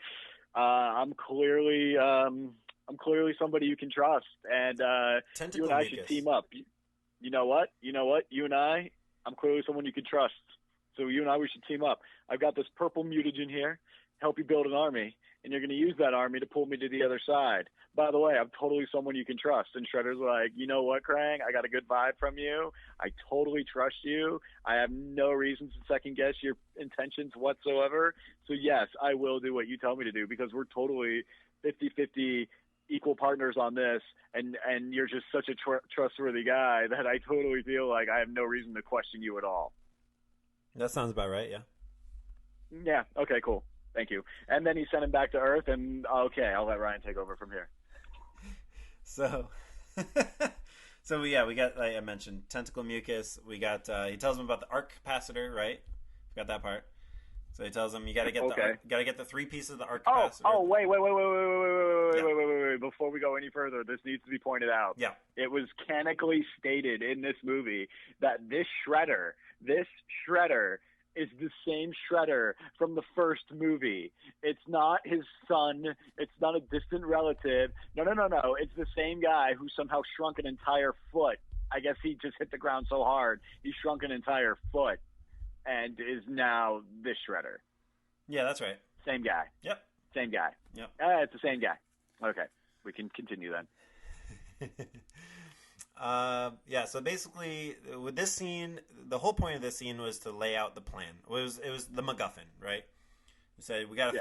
I'm clearly somebody you can trust, and you and I should team up. You know what? You and I'm clearly someone you can trust. So you and I, we should team up. I've got this purple mutagen here, help you build an army, and you're going to use that army to pull me to the other side. By the way, I'm totally someone you can trust." And Shredder's like, "You know what, Krang? I got a good vibe from you. I totally trust you. I have no reason to second guess your intentions whatsoever. So yes, I will do what you tell me to do, because we're totally 50-50 equal partners on this, and you're just such a trustworthy guy that I totally feel like I have no reason to question you at all." That sounds about right, yeah. Yeah, okay, cool. Thank you. And then he sent him back to Earth, and okay, I'll let Ryan take over from here. So we got, like I mentioned, tentacle mucus. We got, he tells him about the arc capacitor, right? Got that part. So he tells him you got to get the 3 pieces of the arc capacitor. Oh, wait. Before we go any further, this needs to be pointed out. Yeah. It was canonically stated in this movie that this Shredder is the same Shredder from the first movie. It's not his son. It's not a distant relative. No. It's the same guy who somehow shrunk an entire foot. I guess he just hit the ground so hard, he shrunk an entire foot and is now this Shredder. Yeah, that's right. Same guy. Yep. Same guy. Yep. It's the same guy. Okay. We can continue then. So basically, with this scene, the whole point of this scene was to lay out the plan. It was the MacGuffin, right? We said you got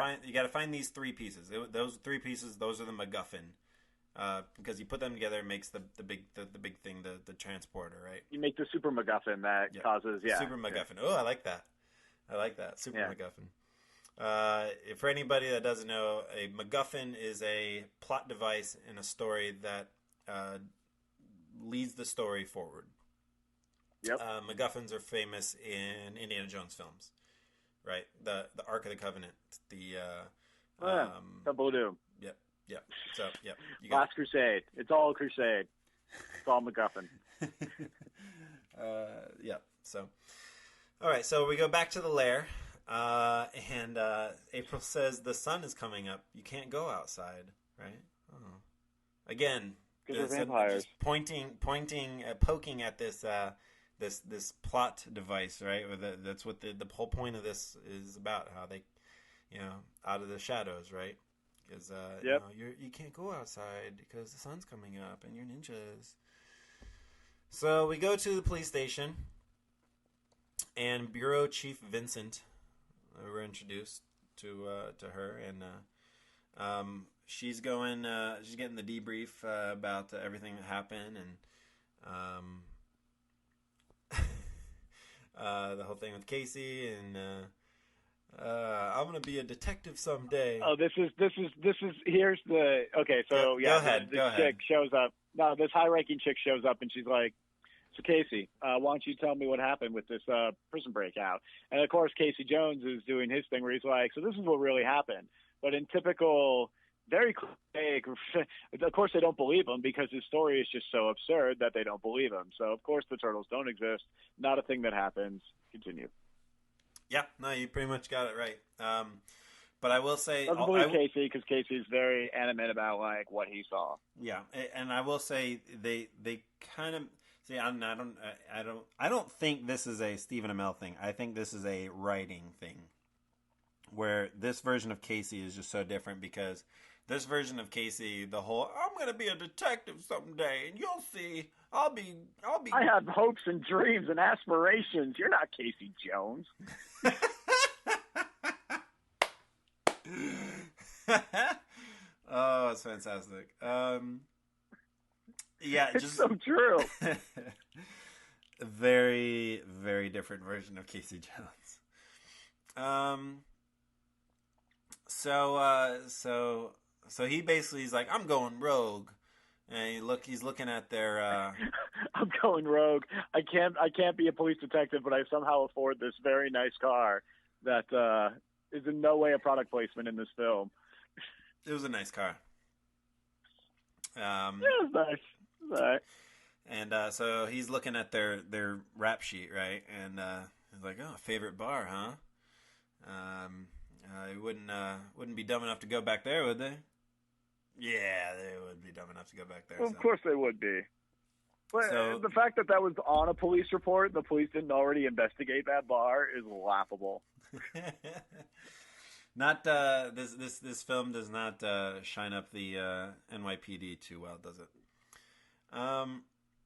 to find these three pieces. Those three pieces, those are the MacGuffin. Because you put them together, it makes the big thing, the transporter, right? You make the super MacGuffin that causes, super MacGuffin. Oh, I like that. Super MacGuffin. For anybody that doesn't know, a MacGuffin is a plot device in a story that leads the story forward. Yep. MacGuffins are famous in Indiana Jones films, right? The Ark of the Covenant, the Temple of Doom. Yep. So, yep. Last Crusade. It's all a crusade. It's all MacGuffin. Yep. So, all right. So we go back to the lair, and April says the sun is coming up. You can't go outside, right? Oh. Again, because they're vampires. Just poking at this this plot device, right? That's what the whole point of this is about. How they, out of the shadows, right? Because you can't go outside because the sun's coming up and you're ninjas. So we go to the police station, and Bureau Chief Vincent, we're introduced to her, and she's getting the debrief about everything that happened, and the whole thing with Casey, and I'm gonna be a detective someday. Oh, here's the okay. So go ahead. Chick shows up. No, this high-ranking chick shows up, and she's like, "So Casey, why don't you tell me what happened with this prison breakout?" And of course, Casey Jones is doing his thing where he's like, "So this is what really happened." But in typical, very quick, of course they don't believe him because his story is just so absurd that they don't believe him. So of course the turtles don't exist. Not a thing that happens. Continue. Yeah, no, you pretty much got it right. But I will say, doesn't believe Casey because Casey's very animate about like what he saw. Yeah, and I will say they kind of see. I don't think this is a Stephen Amell thing. I think this is a writing thing, where this version of Casey is just so different because this version of Casey, the whole "I'm gonna be a detective someday and you'll see, I'll be." I have hopes and dreams and aspirations. You're not Casey Jones. Oh, it's fantastic. Yeah, it's just so true. Very, very different version of Casey Jones. So he basically is like, I'm going rogue, and he's looking at their. I'm going rogue. I can't be a police detective, but I somehow afford this very nice car that is in no way a product placement in this film. It was a nice car. Yeah, it was nice. It was all right. And so he's looking at their rap sheet, right? And he's like, "Oh, favorite bar, huh? They wouldn't be dumb enough to go back there, would they?" Yeah, they would be dumb enough to go back there. Well, of course they would be. But the fact that was on a police report, the police didn't already investigate that bar, is laughable. Not this film does not shine up the NYPD too well, does it?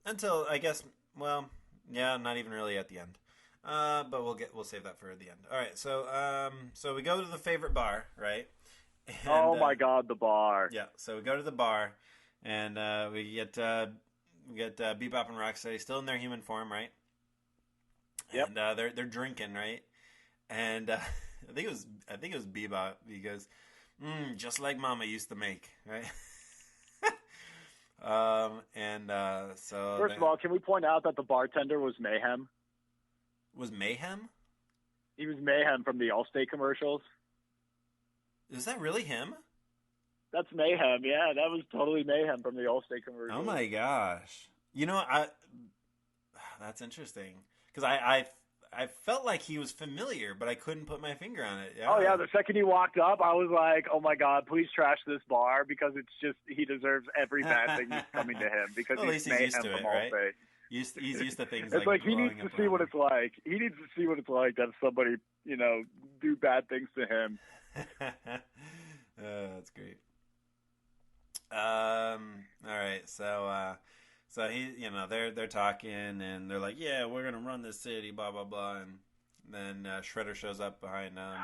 Until I guess, well, yeah, not even really at the end. But we'll save that for the end. All right, so we go to the favorite bar, right? And, oh my God, the bar! Yeah, so we go to the bar, and we get Bebop and Rocksteady still in their human form, right? Yep. And they're drinking, right? And I think it was Bebop because just like Mama used to make, right? So first of all, can we point out that the bartender was Mayhem? Was Mayhem? He was Mayhem from the Allstate commercials. Is that really him? That's Mayhem. Yeah, that was totally Mayhem from the Allstate commercials. Oh my gosh! That's interesting because I felt like he was familiar, but I couldn't put my finger on it. Yeah. Oh yeah, the second he walked up, I was like, "Oh my God, please trash this bar because it's just he deserves every bad thing that's coming to him because well, he's Mayhem used to from it, Allstate." Right? He's used to things it's like he needs to see what it's like. He needs to see what it's like to have somebody, do bad things to him. That's great. All right, so he, they're talking and they're like, "Yeah, we're gonna run this city, blah blah blah," and then Shredder shows up behind them,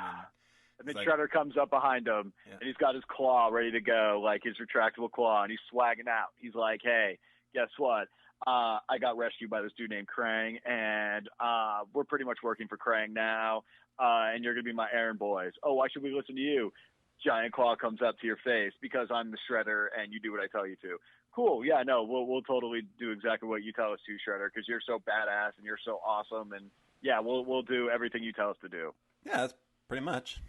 And then It's like- Shredder comes up behind him, Yeah. and he's got his claw ready to go, like his retractable claw, and he's swagging out. He's like, hey, guess what? I got rescued by this dude named Krang, and we're pretty much working for Krang now, and you're going to be my errand boys. Oh, why should we listen to you? Giant claw comes up to your face because I'm the Shredder, and you do what I tell you to. Cool, yeah, no, we'll totally do exactly what you tell us to, Shredder, because you're so badass and you're so awesome, and yeah, we'll do everything you tell us to do. Yeah, that's pretty much.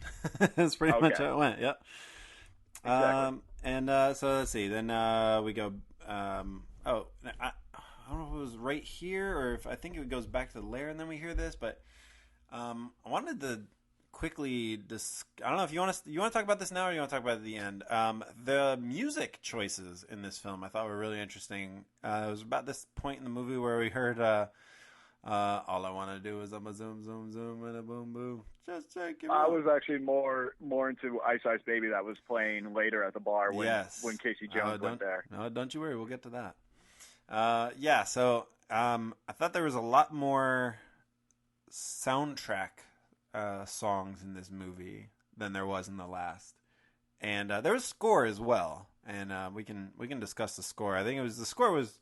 That's pretty much how it went. Yep. Exactly. So let's see. Then we go. I don't know if it was right here or if I think it goes back to the lair and then we hear this, but I wanted to quickly I don't know if you want to talk about this now or you want to talk about it at the end. The music choices in this film I thought were really interesting. It was about this point in the movie where we heard all I want to do is I'm a zoom zoom zoom and a boom boom. Just check it I out. was actually more into Ice Ice Baby that was playing later at the bar when Casey Jones went there. No, don't you worry, we'll get to that. So I thought there was a lot more soundtrack songs in this movie than there was in the last, and there was score as well, and we can discuss the score. I think the score was,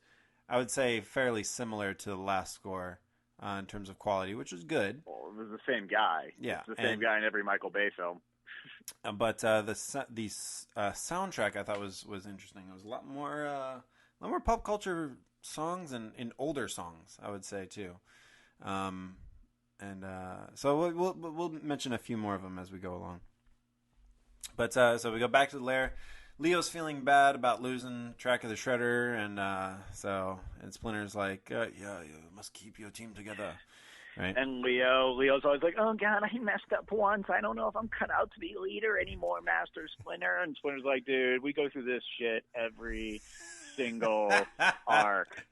I would say, fairly similar to the last score in terms of quality, which was good. Well, it was the same guy. Yeah, it's the same guy in every Michael Bay film. But the soundtrack I thought was interesting. It was a lot more pop culture songs and older songs, I would say too. So we'll mention a few more of them as we go along. But so we go back to the lair. Leo's feeling bad about losing track of the Shredder, and Splinter's like, yeah, you must keep your team together, right? And Leo's always like, oh God, I messed up once. I don't know if I'm cut out to be leader anymore, Master Splinter. And Splinter's like, dude, we go through this shit every single arc.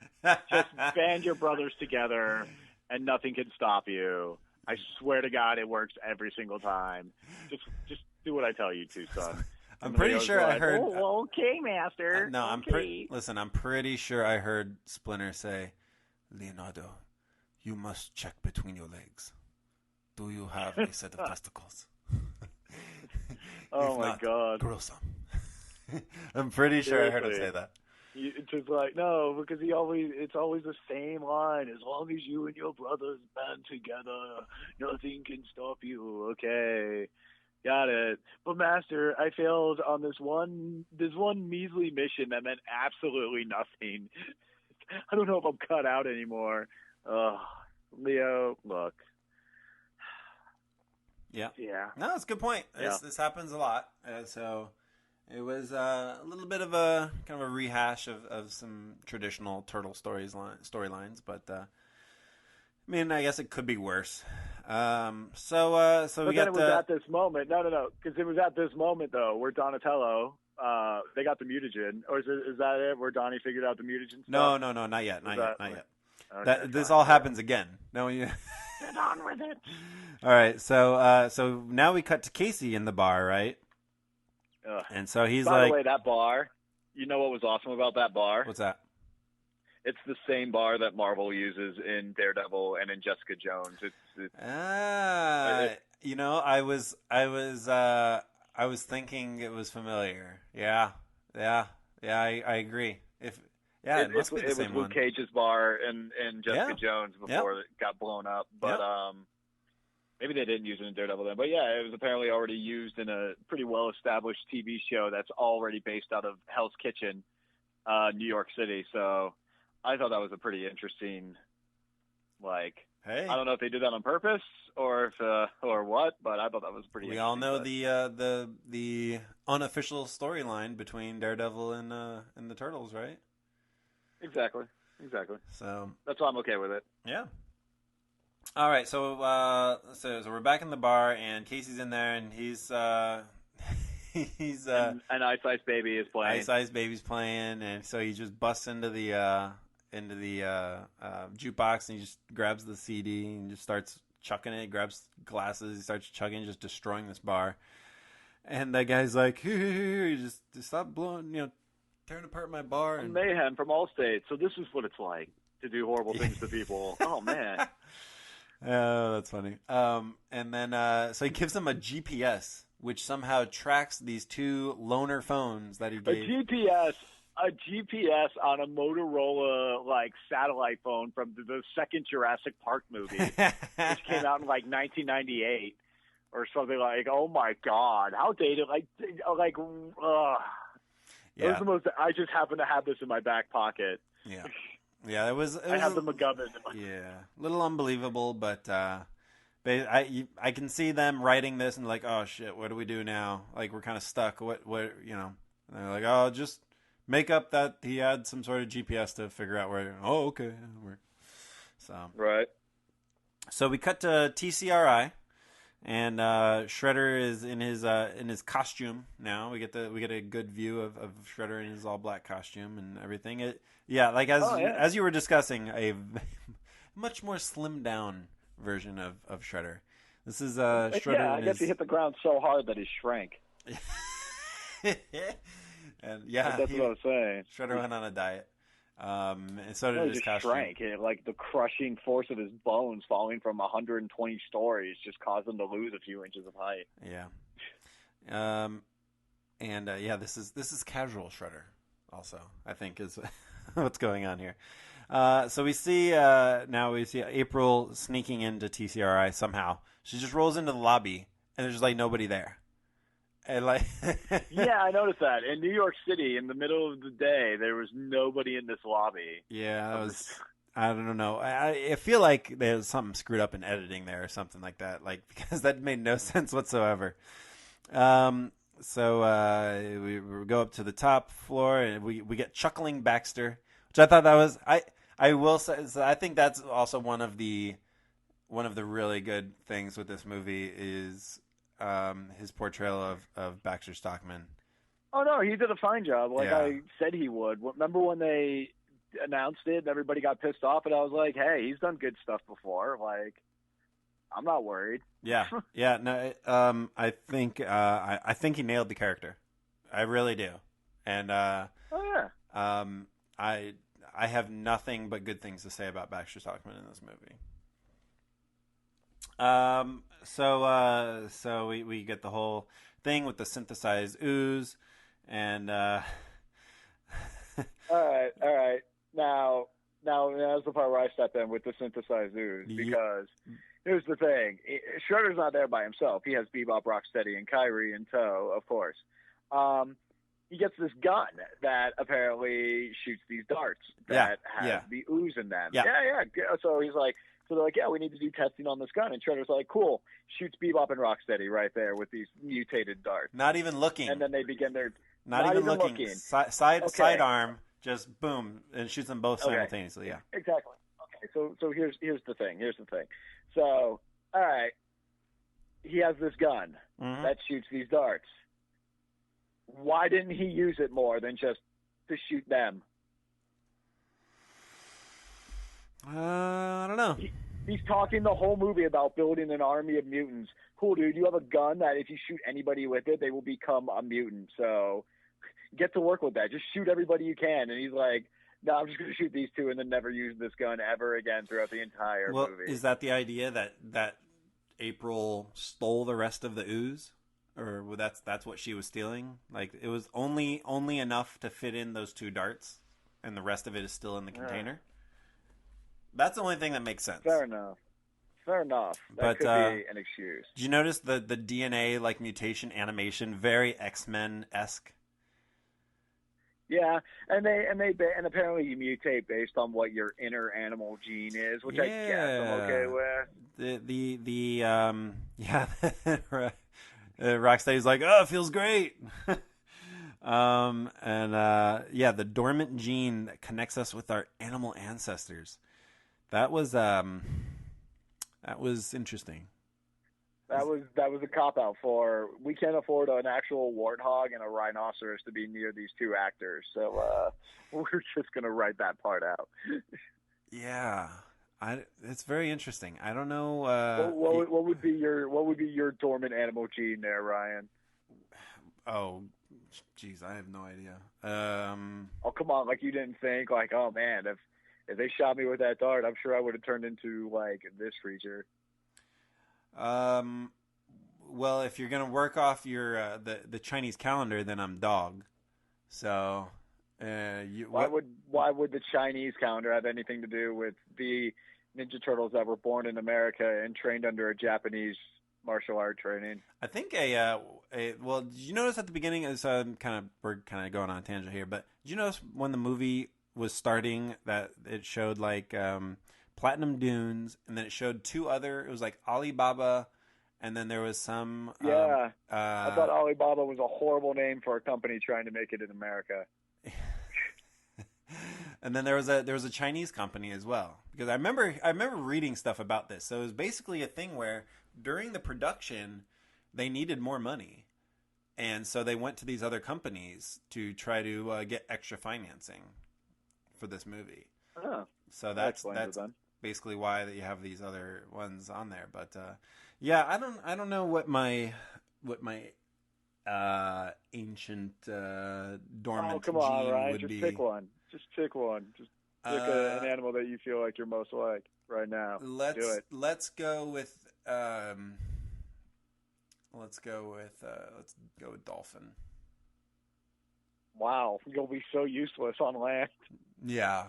Just band your brothers together, and nothing can stop you. I swear to God, it works every single time. Just do what I tell you to, son. I'm pretty sure I heard. Oh, well, okay, Master. No, okay. I'm pretty sure I heard Splinter say, Leonardo, you must check between your legs. Do you have a set of testicles? Oh If my not, God. grow some. I'm pretty sure I heard him say that. It's just like, no, because it's always the same line. As long as you and your brothers band together, nothing can stop you. Okay. Got it. But Master, I failed on this one measly mission that meant absolutely nothing. I don't know if I'm cut out anymore. Leo, look. Yeah. Yeah. No, that's a good point. Yeah. This happens a lot. So it was a little bit of a kind of a rehash of some traditional Turtle storylines, but I mean, I guess it could be worse. So we got it was at this moment. No, because it was at this moment though where Donatello, they got the mutagen, or is that it? Where Donnie figured out the mutagen stuff? No, not yet. Okay, This fine. all happens again. No, you. Get on with it. All right, so now we cut to Casey in the bar, right? Ugh. And so he's By like, the way, that bar. You know what was awesome about that bar? "What's that?" It's the same bar that Marvel uses in Daredevil and in Jessica Jones. It's I was thinking it was familiar. Yeah, I agree. It must be the same It was one. Luke Cage's bar in Jessica Jones before it got blown up. But maybe they didn't use it in Daredevil then. But yeah, it was apparently already used in a pretty well-established TV show that's already based out of Hell's Kitchen, New York City. So I thought that was a pretty interesting, Hey, I don't know if they did that on purpose or if or what, but I thought that was pretty. we all know but... the unofficial storyline between Daredevil and the Turtles, right? Exactly. So That's why I'm okay with it. yeah. All right, so we're back in the bar, and Casey's in there, and he's and Ice Ice Baby is playing. Ice Ice Baby's playing, and so he just busts into the jukebox, and he just grabs the CD and just starts chucking it. Grabs glasses, he starts chugging, just destroying this bar. And that guy's like, "Here, just stop blowing, tearing apart my bar." And Mayhem from Allstate. So this is what it's like to do horrible things to people. Oh man. Oh, that's funny. And then so he gives him a GPS, which somehow tracks these two loaner phones that he gave. A GPS on a Motorola like satellite phone from the second Jurassic Park movie, which came out in like 1998 or something. Like, oh my god, how dated! It was the most. I just happen to have this in my back pocket. Yeah, yeah, it was. I have the MacGuffin. Yeah, a little unbelievable, but I can see them writing this and like, oh shit, what do we do now? Like, we're kind of stuck. What you know? And they're like, oh, just make up that he had some sort of GPS to figure out where. Oh, okay. So right. So we cut to TCRI, and Shredder is in his costume now. We get a good view of Shredder in his all black costume and everything. As you were discussing, a much more slimmed down version of Shredder. This is Shredder. Yeah, I guess he hit the ground so hard that he shrank. And yeah, that's what I was saying. Shredder went on a diet. And so did his just costume. shrank. Like the crushing force of his bones falling from 120 stories just caused him to lose a few inches of height. Yeah. This is casual Shredder. Also, I think is what's going on here. So we see April sneaking into TCRI somehow. She just rolls into the lobby and there's like nobody there. And like yeah, I noticed that. In New York City, in the middle of the day, there was nobody in this lobby. Yeah, I don't know. I feel like there's something screwed up in editing there or something like that. Like, because that made no sense whatsoever. So we go up to the top floor and we get Chuckling Baxter, which I thought that was I will say, so I think that's also one of the really good things with this movie is his portrayal of Baxter Stockman. Oh no, he did a fine job. Like Yeah. I said he would. Remember when they announced it and everybody got pissed off, and I was like, hey, he's done good stuff before. Like, I'm not worried. Yeah, yeah. No, I think he nailed the character. I really do. And Oh yeah. I have nothing but good things to say about Baxter Stockman in this movie. So we get the whole thing with the synthesized ooze, and All right. Now that's the part where I step in with the synthesized ooze, because here's the thing: Shredder's not there by himself. He has Bebop, Rocksteady, and Kyrie in tow, of course. He gets this gun that apparently shoots these darts that have the ooze in them. Yeah. So he's like. So they're like, yeah, we need to do testing on this gun. And Shredder's like, cool. Shoots Bebop and Rocksteady right there with these mutated darts. Not even looking. And then they begin their... Not even looking. Sidearm, just boom, and shoots them both simultaneously, yeah. Exactly. Okay, so here's the thing. So, all right, he has this gun that shoots these darts. Why didn't he use it more than just to shoot them? I don't know. He's talking the whole movie about building an army of mutants. Cool, dude. You have a gun that if you shoot anybody with it, they will become a mutant. So get to work with that. Just shoot everybody you can. And he's like, no, I'm just going to shoot these two and then never use this gun ever again throughout the entire movie. Is that the idea that April stole the rest of the ooze? Or that's what she was stealing? Like, it was only enough to fit in those two darts, and the rest of it is still in the container? That's the only thing that makes sense. Fair enough. That could be an excuse. Did you notice the DNA like mutation animation, very X-Men-esque? Yeah, and apparently you mutate based on what your inner animal gene is, which I guess I'm okay with. Rocksteady's like, oh, it feels great. The dormant gene that connects us with our animal ancestors. That was interesting. That was a cop out for we can't afford an actual warthog and a rhinoceros to be near these two actors, so we're just gonna write that part out. Yeah, it's very interesting. I don't know. What would be your dormant animal gene there, Ryan? Oh, geez, I have no idea. Oh, come on! Like you didn't think, like, oh man, if they shot me with that dart, I'm sure I would have turned into like this creature. Well, if you're gonna work off your the Chinese calendar, then I'm dog. So, why would the Chinese calendar have anything to do with the Ninja Turtles that were born in America and trained under a Japanese martial art training? I think well, did you notice at the beginning? We're kind of going on a tangent here, but did you notice when the movie was starting that it showed like Platinum Dunes, and then it showed two other. It was like Alibaba. And then there was some. Yeah, I thought Alibaba was a horrible name for a company trying to make it in America. And then there was a Chinese company as well, because I remember reading stuff about this. So it was basically a thing where during the production they needed more money, and so they went to these other companies to try to get extra financing for this movie. Oh, so that's basically why that you have these other ones on there. But yeah, I don't know what my ancient dormant come on, gene Ryan, would just be. pick one. Just pick one. Just pick an animal that you feel like you're most like right now. Do it. Let's go with dolphin. Wow, you'll be so useless on land. Yeah.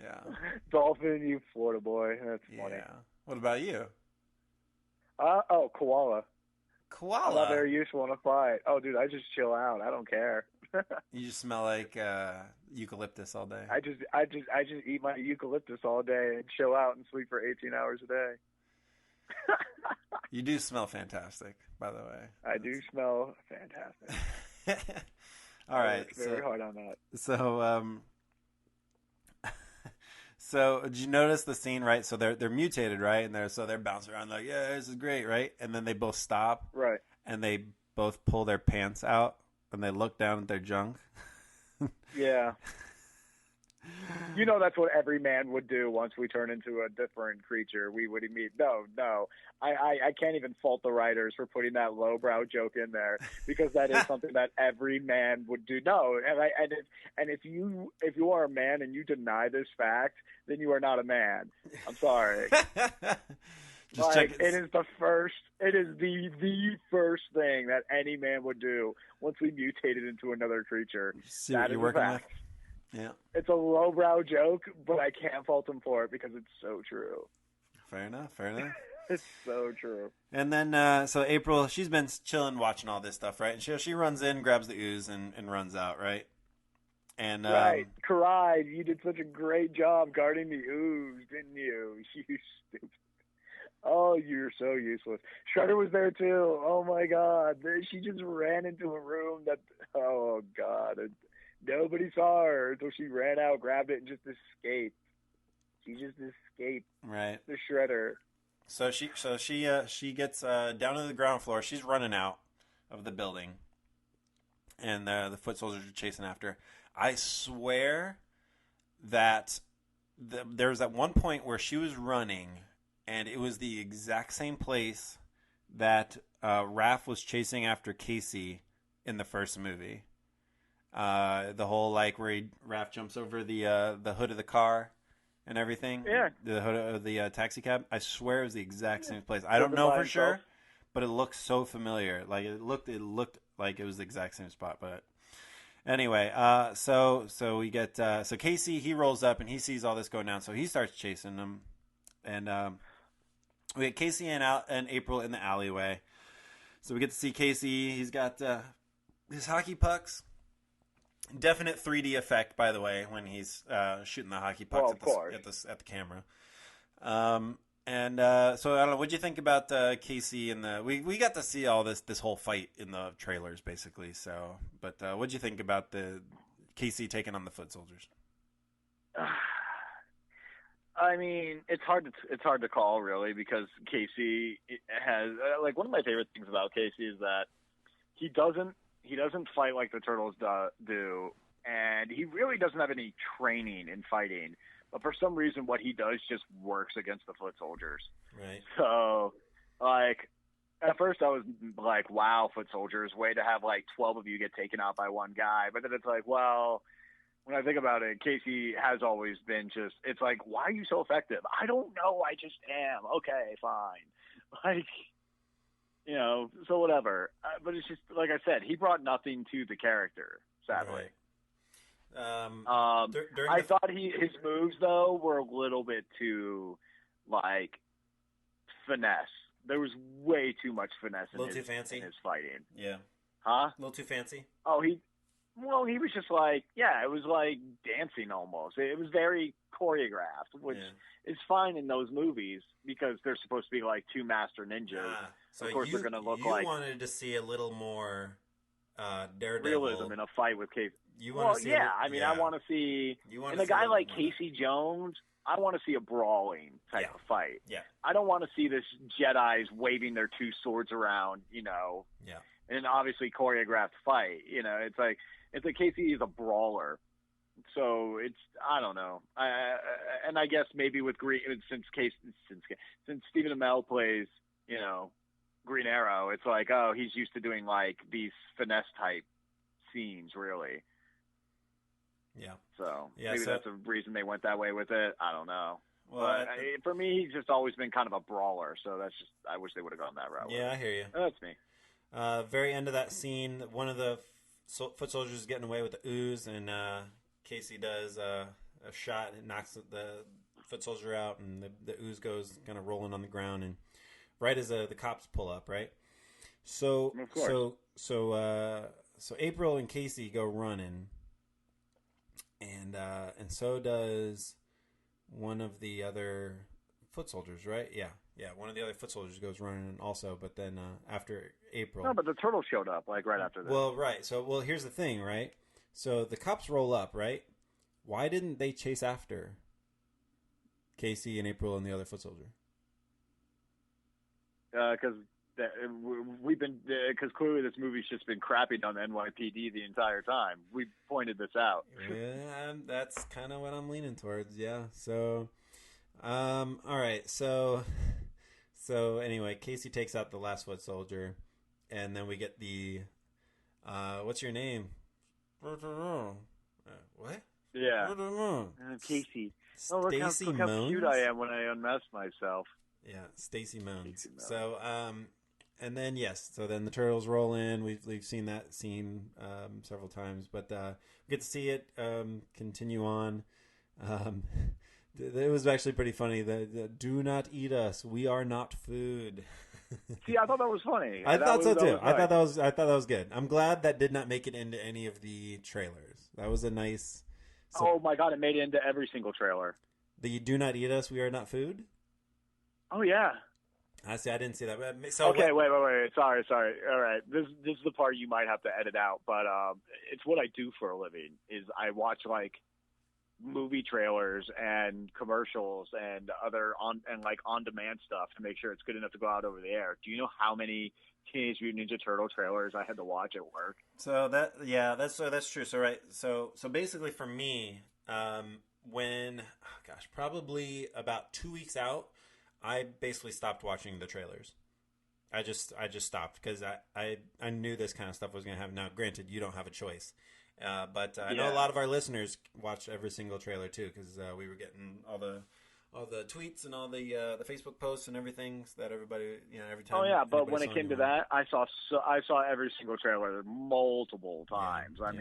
Yeah. Dolphin, you Florida boy. That's funny. Yeah. What about you? Koala. Koala. I'm not very useful in a fight. Oh, dude, I just chill out. I don't care. You just smell like eucalyptus all day. I just eat my eucalyptus all day and chill out and sleep for 18 hours a day. You do smell fantastic, by the way. I do smell fantastic. All right. Very hard on that. So did you notice the scene, right? So they're mutated, right? And they're bouncing around like, yeah, this is great, right? And then they both stop. Right. And they both pull their pants out and they look down at their junk. Yeah. You know that's what every man would do once we turn into a different creature. We would immediately no. I can't even fault the writers for putting that lowbrow joke in there, because that is something that every man would do. No, and if you are a man and you deny this fact, then you are not a man. I'm sorry. It is the first thing that any man would do once we mutated into another creature. See what you're working with? Yeah. It's a lowbrow joke, but I can't fault him for it because it's so true. Fair enough. It's so true. And then, so April, she's been chilling watching all this stuff, right? And she runs in, grabs the ooze, and runs out, right? And right. Cried. You did such a great job guarding the ooze, didn't you? You stupid. Oh, you're so useless. Shredder was there, too. Oh, my God. She just ran into a room that... Oh, God. Nobody saw her until she ran out, grabbed it, and just escaped. She just escaped. Right. The Shredder. So she gets down to the ground floor. She's running out of the building, and the foot soldiers are chasing after her. I swear that there was at one point where she was running, and it was the exact same place that Raph was chasing after Casey in the first movie. The whole where Raph jumps over the hood of the car and everything. Yeah. The hood of the taxi cab. I swear it was the exact same place. I don't know for sure, but it looked so familiar. Like it looked like it was the exact same spot. But anyway, so we get so Casey, he rolls up and he sees all this going down, so he starts chasing them, and we get Casey and April in the alleyway. So we get to see Casey. He's got his hockey pucks. Definite 3D effect, by the way, when he's shooting the hockey pucks at the camera. So I don't know. What'd you think about Casey and we got to see all this whole fight in the trailers, basically. So, but what'd you think about the Casey taking on the foot soldiers? I mean, it's hard to call really, because Casey has one of my favorite things about Casey is that he doesn't fight like the Turtles do, and he really doesn't have any training in fighting. But for some reason, what he does just works against the foot soldiers. Right. So, at first I was like, wow, foot soldiers, way to have 12 of you get taken out by one guy. But then it's well, when I think about it, Casey has always been just, it's like, why are you so effective? I don't know. I just am. Okay, fine. Like, you know, so whatever. But it's just, like I said, he brought nothing to the character, sadly. Right. I thought his moves, though, were a little bit too, like, finesse. There was way too much finesse in his fighting. Yeah. Huh? A little too fancy? Oh, he was just like, yeah, it was like dancing almost. It was very choreographed, which is fine in those movies because they're supposed to be like two master ninjas. So of course, they're going to look like... You wanted to see a little more Daredevil. Realism in a fight with Casey. I want to see... And a guy like Casey Jones, I want to see a brawling type of fight. Yeah. I don't want to see this Jedis waving their two swords around, you know. Yeah. In an obviously choreographed fight. You know, it's like Casey is a brawler. So it's, I don't know. And I guess maybe with Green, since Stephen Amell plays, you know, Green Arrow, it's like, oh, he's used to doing like these finesse type scenes, really. Yeah. So maybe that's a reason they went that way with it. I don't know. Well, but for me, he's just always been kind of a brawler. So that's just, I wish they would have gone that route. Yeah, I hear you. That's me. Very end of that scene, one of the foot soldiers is getting away with the ooze, and Casey does a shot and knocks the foot soldier out, and the ooze goes kind of rolling on the ground, and right as the cops pull up, right? So April and Casey go running, and so does one of the other foot soldiers, right? Yeah, one of the other foot soldiers goes running also, but then after April... No, but the turtle showed up, like, right after that. Well, right. So, here's the thing, right? So, the cops roll up, right? Why didn't they chase after Casey and April and the other foot soldier? Because clearly this movie's just been crapping on the NYPD the entire time. We pointed this out. Yeah, that's kind of what I'm leaning towards, yeah. So... all right, so anyway, Casey takes out the last foot soldier, and then we get the what's your name? What? Yeah, Casey. Stacy look how cute I am when I unmask myself. Yeah, Stacy Moans. So and then so then the turtles roll in. We've seen that scene several times, but we get to see it continue on. It was actually pretty funny. The "Do not eat us. We are not food." See, I thought that was funny. I thought so too. I thought that was good. I'm glad that did not make it into any of the trailers. That was a nice. Oh my god! It made it into every single trailer. The "Do not eat us. We are not food." Oh yeah. I didn't see that. Wait. Sorry. All right. This is the part you might have to edit out, but it's what I do for a living. Is I watch like movie trailers and commercials and other on-demand stuff to make sure it's good enough to go out over the air. Do you know how many Teenage Mutant Ninja Turtle trailers I had to watch at work? So that's true. So right. So basically for me, probably about 2 weeks out, I basically stopped watching the trailers. I just stopped because I knew this kind of stuff was going to happen. Now, granted, you don't have a choice. But I know a lot of our listeners watched every single trailer too, because we were getting all the tweets and all the Facebook posts and everything that everybody, every time. Oh yeah, but when it came to that, I saw every single trailer multiple times. I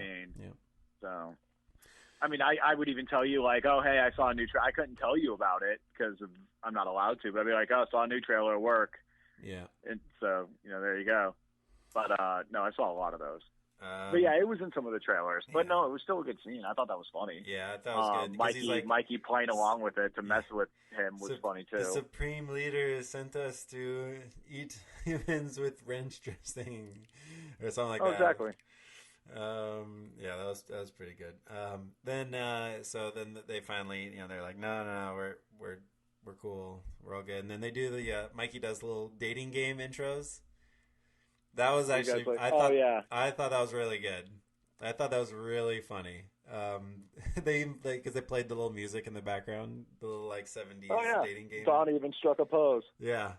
would even tell you like, oh hey, I saw a new trailer. I couldn't tell you about it because I'm not allowed to, but I'd be like, oh, I saw a new trailer at work. Yeah. And so there you go. But no, I saw a lot of those. But yeah, it was in some of the trailers. But no, it was still a good scene. I thought that was funny. Yeah, I thought it was good. Mikey playing along with it to mess with him was funny too. The Supreme Leader sent us to eat humans with ranch dressing, or something like that. Exactly. Yeah, that was pretty good. Then they finally, they're like, no, we're cool, we're all good. And then they do Mikey does the little dating game intros. That was actually, I thought that was really good. I thought that was really funny. Because they played the little music in the background, the little 70s dating game. Don even struck a pose. Yeah.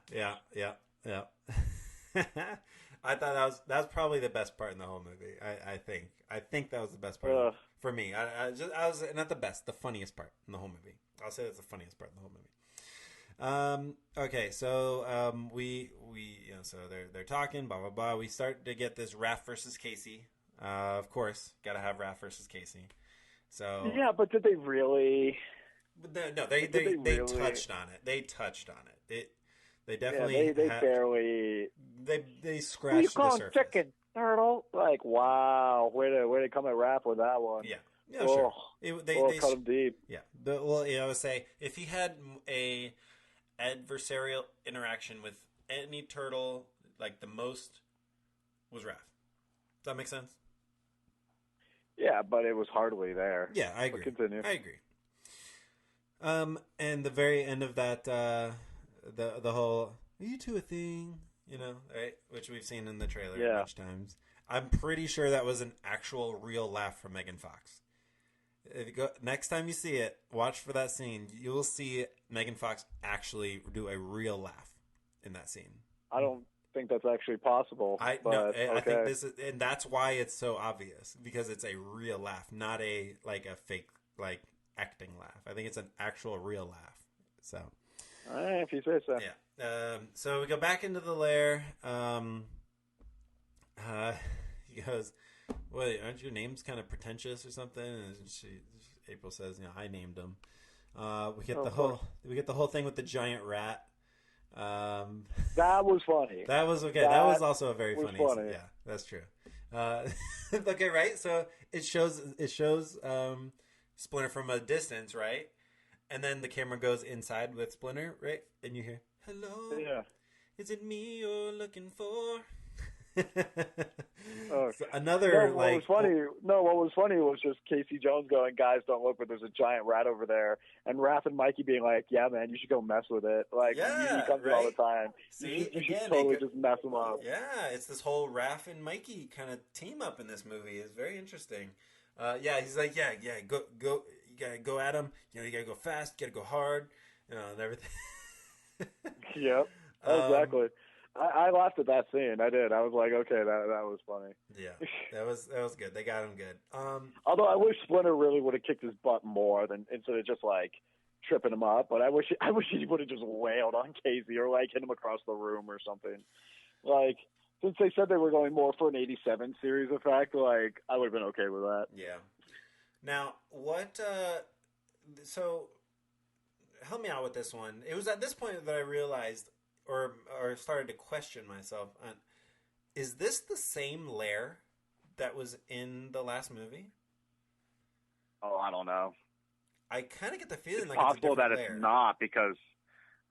I thought that was probably the best part in the whole movie. I think that was the best part for me. I was not the best, the funniest part in the whole movie. I'll say that's the funniest part in the whole movie. Okay, so so they're talking, blah blah blah. We start to get this Raph versus Casey. Of course, got to have Raph versus Casey. So yeah, but did they really? No, they touched on it. They touched on it. They definitely they barely they scratched the surface. Chicken turtle, like wow, way to come at Raph with that one. Yeah, sure. They cut him deep. Yeah, but well, I would say if he had a adversarial interaction with any turtle, like the most was Raph. Does that make sense? Yeah, but it was hardly there. Yeah, I agree. But continue. I agree. And the very end of that, the whole "Are you two a thing?" Right, which we've seen in the trailer a bunch of times. I'm pretty sure that was an actual real laugh from Megan Fox. If you next time you see it, watch for that scene. You will see Megan Fox actually do a real laugh in that scene. I don't think that's actually possible. I think this is, and that's why it's so obvious, because it's a real laugh, not a fake acting laugh. I think it's an actual real laugh. So, if you say so. Yeah. So we go back into the lair. He goes, "What? Aren't your names kind of pretentious or something?" And April says, I named them. We get the whole thing with the giant rat. That was funny. That was okay. That was also a very funny. Yeah, that's true. Okay, right? So it shows Splinter from a distance, right? And then the camera goes inside with Splinter, right? And you hear, "Hello, is it me you're looking for?" So another what was funny was just Casey Jones going, "Guys, don't look, but there's a giant rat over there," and Raph and Mikey being like, "Yeah, man, you should go mess with it." Like, he comes in all the time. See, you should totally just mess him up. Yeah, it's this whole Raph and Mikey kind of team up in this movie. It's very interesting. He's like, go, you gotta go at him. You gotta go fast, you gotta go hard, and everything. Yep, exactly. I laughed at that scene. I did. I was like, okay, that was funny. Yeah, that was good. They got him good. Although I wish Splinter really would have kicked his butt more instead of just like tripping him up. But I wish he would have just wailed on Casey or like hit him across the room or something. Like, since they said they were going more for an 87 series effect, like I would have been okay with that. Yeah. Now, what? So, help me out with this one. It was at this point that I realized, or started to question myself on, is this the same lair that was in the last movie? Oh, I don't know. I kind of get the feeling it's like possible it's a that lair. it's not because,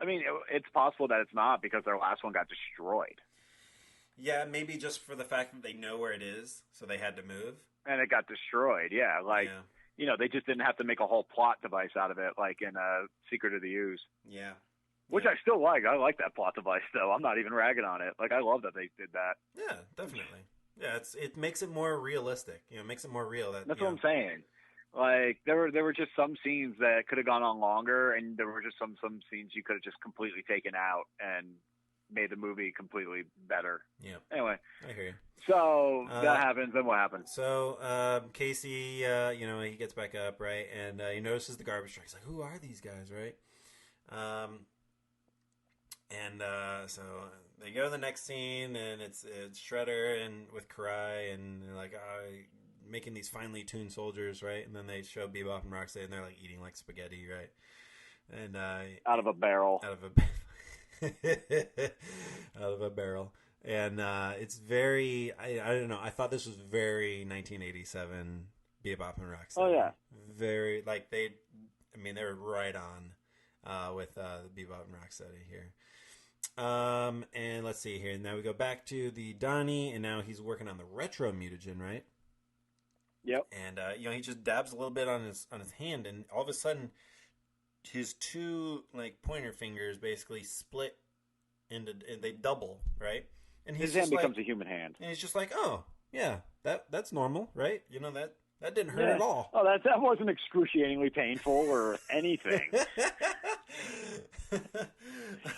it's possible that it's not because their last one got destroyed. Yeah, maybe just for the fact that they know where it is, so they had to move. And it got destroyed, yeah. They just didn't have to make a whole plot device out of it, like in Secret of the Ooze. Yeah. Which I still like. I like that plot device, though. I'm not even ragging on it. Like, I love that they did that. Yeah, definitely. Yeah, it makes it more realistic. It makes it more real. That's what I'm saying. Like, there were just some scenes that could have gone on longer, and there were just some scenes you could have just completely taken out and made the movie completely better. Yeah. Anyway. I hear you. So, that happens, then what happens? So, Casey, he gets back up, right? And he notices the garbage truck. He's like, who are these guys, right? So they go to the next scene, and it's Shredder and with Karai, and they're like, making these finely tuned soldiers, right? And then they show Bebop and Rocksteady, and they're like eating like spaghetti, right? And out of a barrel. Out of a barrel. And it's very, I don't know, I thought this was very 1987 Bebop and Rocksteady. Oh, yeah. Very, like, they were right on with Bebop and Rocksteady here. And let's see here. Now we go back to the Donnie, and now he's working on the retro mutagen, right? Yep. And he just dabs a little bit on his hand, and all of a sudden, his two pointer fingers basically split into, and they double, right? And his hand becomes a human hand. And he's just like, oh yeah, that's normal, right? That didn't hurt at all. Oh, that wasn't excruciatingly painful or anything.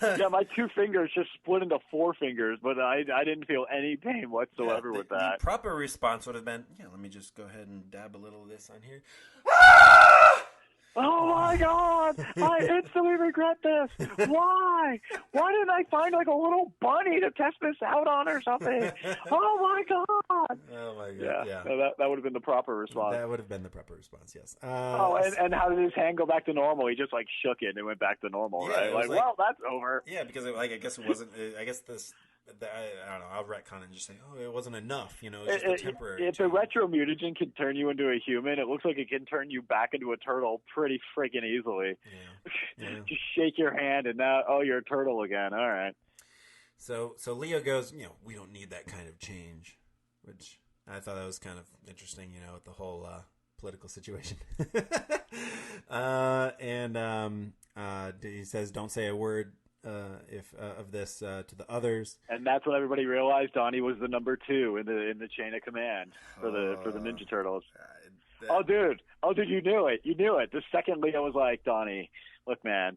Yeah, my 2 fingers just split into 4 fingers, but I didn't feel any pain whatsoever with that. The proper response would have been, let me just go ahead and dab a little of this on here. Oh my God! I instantly regret this. Why? Why didn't I find like a little bunny to test this out on or something? Oh my God! Oh my God! Yeah. No, that would have been the proper response. That would have been the proper response. Yes. And how did his hand go back to normal? He just like shook it and it went back to normal, right? Like, well, that's over. Yeah, because I guess it wasn't. I guess this. I don't know. I'll retcon and just say, it wasn't enough. It's just a temporary. If the retro mutagen can turn you into a human, it looks like it can turn you back into a turtle pretty freaking easily. Yeah. Just shake your hand and now, you're a turtle again. All right. So Leo goes, we don't need that kind of change, which I thought that was kind of interesting, with the whole political situation. And he says, don't say a word of this to the others, and that's when everybody realized Donnie was the number 2 in the chain of command for the Ninja Turtles. Dude, you knew it. The second Leo was like, Donnie, look, man,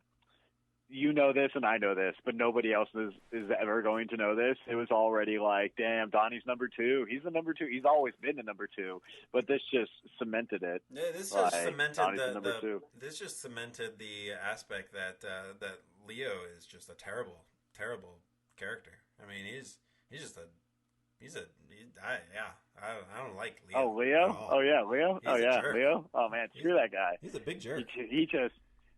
you know this and I know this, but nobody else is ever going to know this. It was already like, damn, Donnie's number 2. He's the number 2. He's always been the number 2, but this just cemented it. Yeah, this just cemented This just cemented the aspect that Leo is just a terrible, terrible character. I mean, I don't like Leo. Oh, Leo? Oh yeah, Leo. Leo. Oh man, screw that guy. He's a big jerk.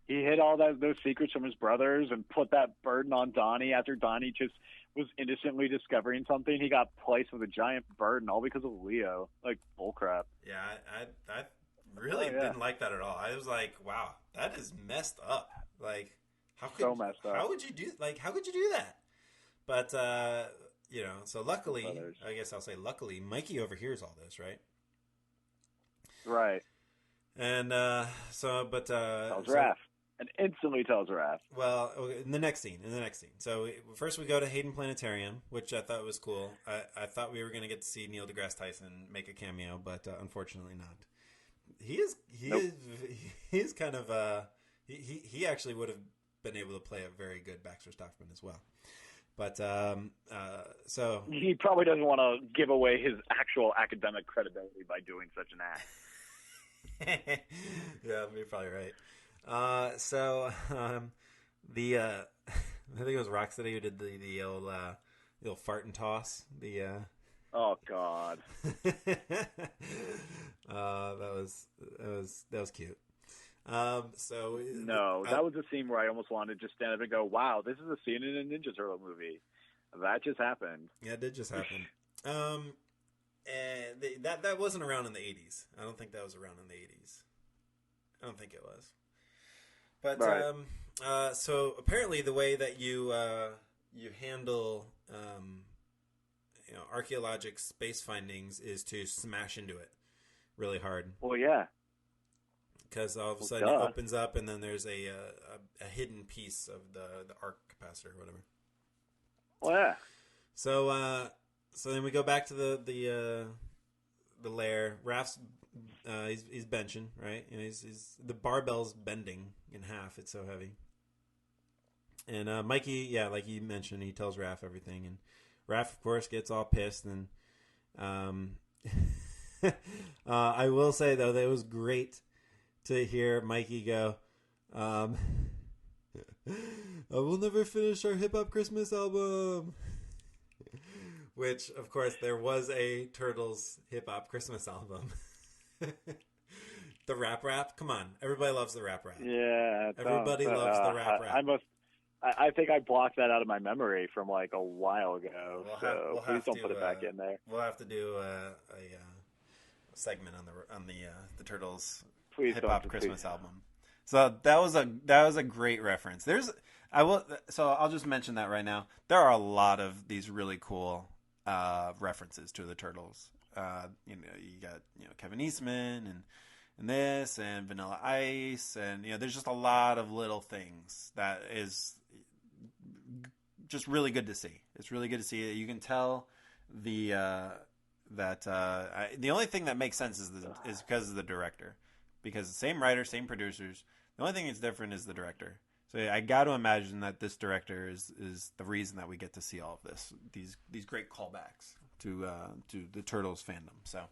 He hid all those secrets from his brothers and put that burden on Donnie after Donnie just was innocently discovering something. He got placed with a giant burden all because of Leo. Like, bullcrap. Yeah, I really didn't like that at all. I was like, wow, that is messed up. Like, messed up. How would you do that? But, so luckily, I guess I'll say luckily, Mikey overhears all this, right? Right. And, tells Raph. And instantly tells Raph. Well, in the next scene. So first we go to Hayden Planetarium, which I thought was cool. I thought we were going to get to see Neil deGrasse Tyson make a cameo, but unfortunately not. He is kind of he actually would have been able to play a very good Baxter Stockman as well. But so he probably doesn't want to give away his actual academic credibility by doing such an act. Yeah, you're probably right. I think it was Rocksteady who did the old fart and toss. Oh God. That was cute. That was a scene where I almost wanted to just stand up and go, "Wow, this is a scene in a Ninja Turtle movie." That just happened. Yeah, it did just happen. And that wasn't around in the 80s. I don't think that was around in the 80s. I don't think it was. But right. So apparently the way that you handle archaeologic space findings is to smash into it really hard. Well, yeah. Because all of a sudden it opens up and then there's a hidden piece of the arc capacitor or whatever. Well, yeah. So then we go back to the lair. Raph's he's benching, right? He's the barbell's bending in half. It's so heavy. And Mikey, yeah, like you mentioned, he tells Raph everything, and Raph, of course, gets all pissed. And I will say though that it was great to hear Mikey go, "I will never finish our hip hop Christmas album." Which, of course, there was a Turtles hip-hop Christmas album. The rap. Come on. Everybody loves the rap. Yeah. Everybody loves the rap. I think I blocked that out of my memory from like a while ago. Please don't put it back in there. We'll have to do a segment on the Turtles hip-hop Christmas album. So that was a great reference. I'll just mention that right now. There are a lot of these really cool references to the Turtles. You got Kevin Eastman and this and Vanilla Ice, and there's just a lot of little things that is just really good to see. It's really good to see. You can tell the only thing that makes sense is because of the director, because the same writer, same producers. The only thing that's different is the director. So I got to imagine that this director is the reason that we get to see all of this. These great callbacks to the Turtles fandom. So.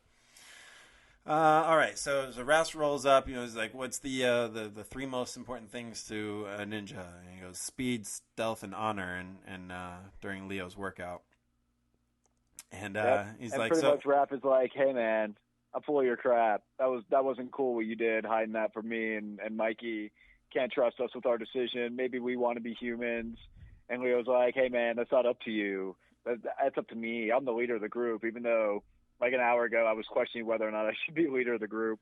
All right, so Ras rolls up. He's like, "What's the three most important things to a ninja?" And he goes, "Speed, stealth, and honor." And during Leo's workout, and he's and like, pretty "So much Raph is like, hey man, I'm full of your crap. That wasn't cool what you did, hiding that from me and Mikey. Can't trust us with our decision. Maybe we want to be humans." And Leo's like, hey man, that's not up to you. That's up to me. I'm the leader of the group, even though. Like an hour ago, I was questioning whether or not I should be leader of the group.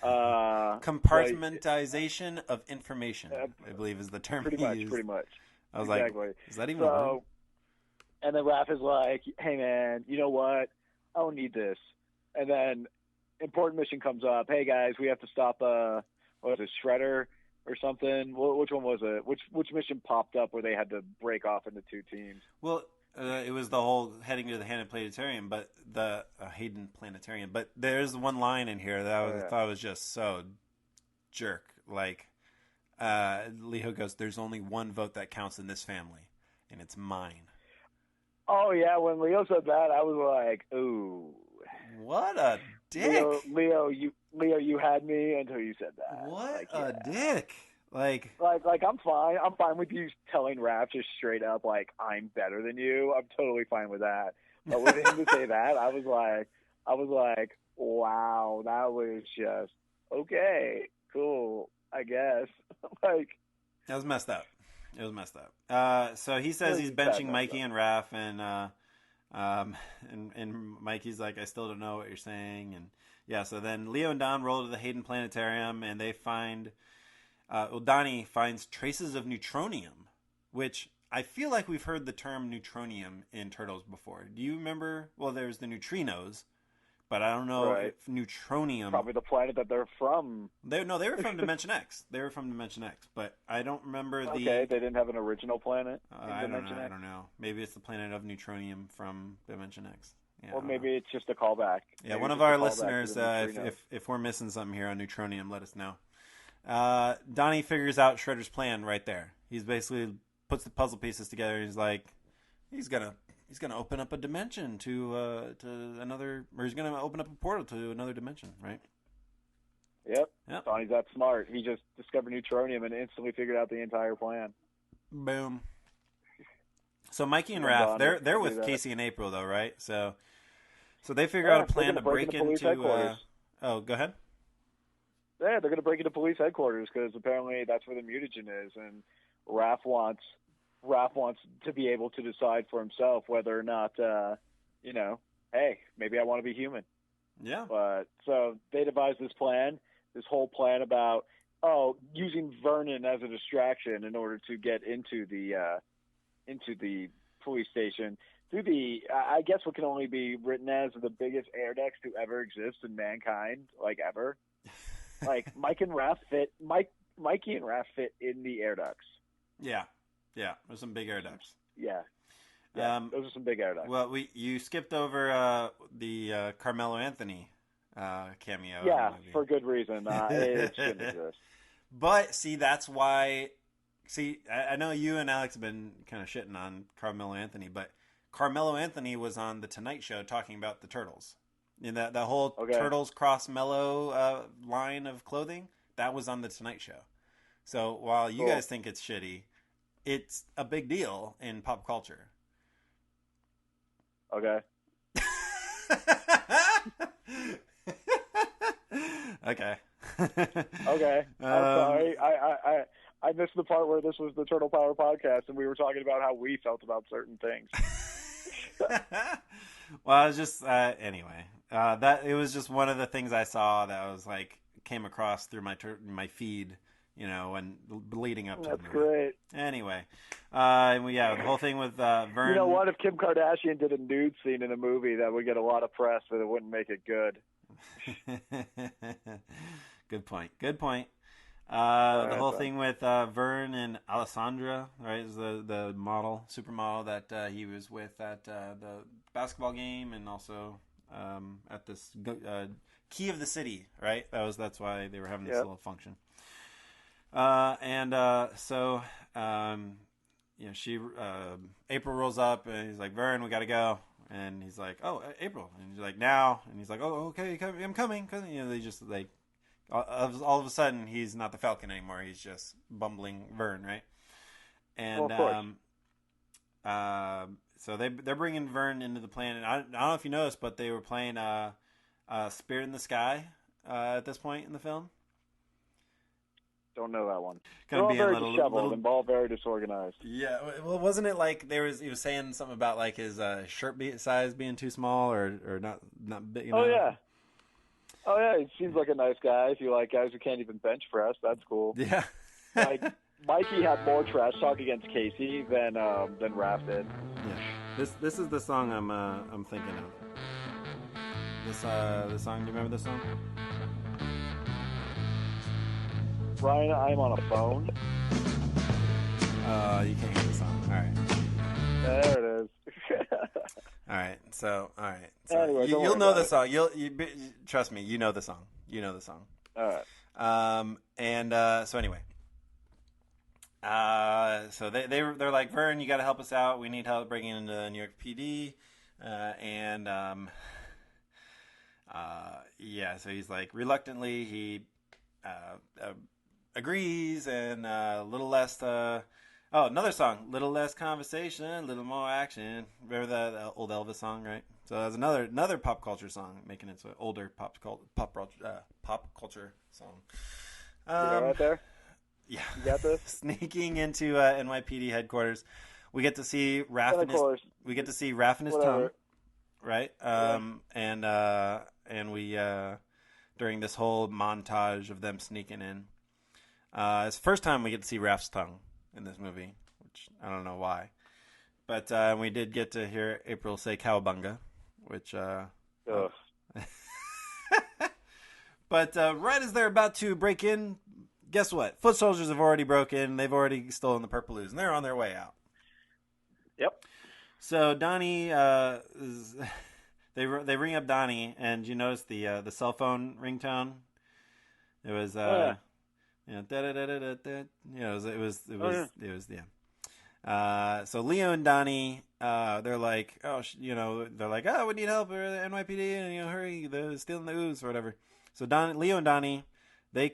Compartmentalization of information, I believe, is the term pretty he much, used. Pretty much. I was exactly. like, is that even a word? And then Raph is like, hey, man, you know what? I don't need this. And then important mission comes up. Hey, guys, we have to stop, what was it, Shredder or something? Which one was it? Which mission popped up where they had to break off into two teams? Well, it was the whole heading to the Hayden Planetarium, but Hayden Planetarium. But there's one line in here that I thought was just so jerk. Like, Leo goes, "There's only one vote that counts in this family, and it's mine." Oh yeah, when Leo said that, I was like, "Ooh, what a dick!" Leo, you had me until you said that. What a dick! Like I'm fine. I'm fine with you telling Raph just straight up, like, I'm better than you. I'm totally fine with that. But with him to say that, I was like, wow, that was just okay, cool, I guess. Like, that was messed up. It was messed up. So he says he's benching Mikey and Raph, and Mikey's like, I still don't know what you're saying, and yeah. So then Leo and Don roll to the Hayden Planetarium, and they find. Donnie finds traces of neutronium, which I feel like we've heard the term neutronium in Turtles before. Do you remember? Well, there's the neutrinos, but I don't know if neutronium. Probably the planet that they're from. They were from Dimension X. They were from Dimension X, but I don't remember the. Okay, they didn't have an original planet. I don't know. Maybe it's the planet of neutronium from Dimension X. Yeah, or maybe it's just a callback. Yeah, maybe one of our listeners, if we're missing something here on neutronium, let us know. Donnie figures out Shredder's plan right there. He's basically puts the puzzle pieces together. He's like, he's gonna open up a dimension to another, or he's gonna open up a portal to another dimension, right? Yep. Donnie's that smart. He just discovered neutronium and instantly figured out the entire plan. Boom. So Mikey and Raph, they're with Casey and April though, right? So they figure out a plan to break into. Oh, go ahead. Yeah, they're going to break into police headquarters because apparently that's where the mutagen is, and Raph wants to be able to decide for himself whether or not, hey, maybe I want to be human. Yeah. But so they devised this whole plan about using Vernon as a distraction in order to get into the police station through I guess what can only be written as the biggest air ducts to ever exist in mankind, like ever. Like Mikey and Raph fit in the air ducts. Yeah. There's some big air ducts. Yeah. Those are some big air ducts. Well, you skipped over the Carmelo Anthony cameo. Yeah, for good reason. It shouldn't exist. But see, that's why. See, I know you and Alex have been kind of shitting on Carmelo Anthony, but Carmelo Anthony was on the Tonight Show talking about the Turtles. And that whole Turtles cross Mellow line of clothing, that was on the Tonight Show. So while you guys think it's shitty, it's a big deal in pop culture. Okay. Okay. Okay. I'm sorry. I missed the part where this was the Turtle Power Podcast and we were talking about how we felt about certain things. Well, I was just anyway. That it was just one of the things I saw that was like came across through my feed, and leading up to That's the movie. Great. Anyway, the whole thing with Vern. You know what? If Kim Kardashian did a nude scene in a movie, that would get a lot of press, but it wouldn't make it good. Good point. The whole thing with Vern and Alessandra, right, is the model, supermodel that he was with at the basketball game and also at this key of the city, right? That's why they were having this little function. So she April rolls up and he's like, Vern, we gotta go. And he's like, oh, April. And he's like, now. And he's like, oh, okay, I'm coming. They just like, all of a sudden, he's not the Falcon anymore. He's just bumbling Vern, right? And well, of course. so they're bringing Vern into the planet. I don't know if you noticed, but they were playing Spirit in the Sky at this point in the film. Don't know that one. They're all very disheveled and all very disorganized. Yeah, well, wasn't it like he was saying something about like his shirt size being too small or not big enough? Oh yeah, he seems like a nice guy. If you like guys who can't even bench press, that's cool. Yeah. Like Mikey had more trash talk against Casey than Raph did. Yeah. This is the song I'm thinking of. This song. Do you remember this song? Ryan, I'm on a phone. You can't hear the song. All right. There it is. All right. So anyway, you'll know the song. You trust me. You know the song. All right. So anyway. So they're like, Vern, you got to help us out. We need help breaking into the New York PD. So he's like, reluctantly, he agrees, and a little less. Another song, little less conversation, little more action. Remember the old Elvis song, right? So that's another pop culture song, making it so older pop culture song. You got right there. Yeah, you got this. Sneaking into NYPD headquarters, we get to see Raph and his tongue, right? And we during this whole montage of them sneaking in, it's the first time we get to see Raph's tongue in this movie, which I don't know why, but we did get to hear April say "cowabunga," which. But right as they're about to break in, guess what? Foot soldiers have already broken. They've already stolen the Purpaloos, and they're on their way out. Yep. So Donnie, they ring up Donnie, and you notice the cell phone ringtone. It was da da da da da. It was. So Leo and Donnie, they're like, oh, we need help, or the NYPD, and hurry, they're stealing the ooze or whatever. So Leo and Donnie, they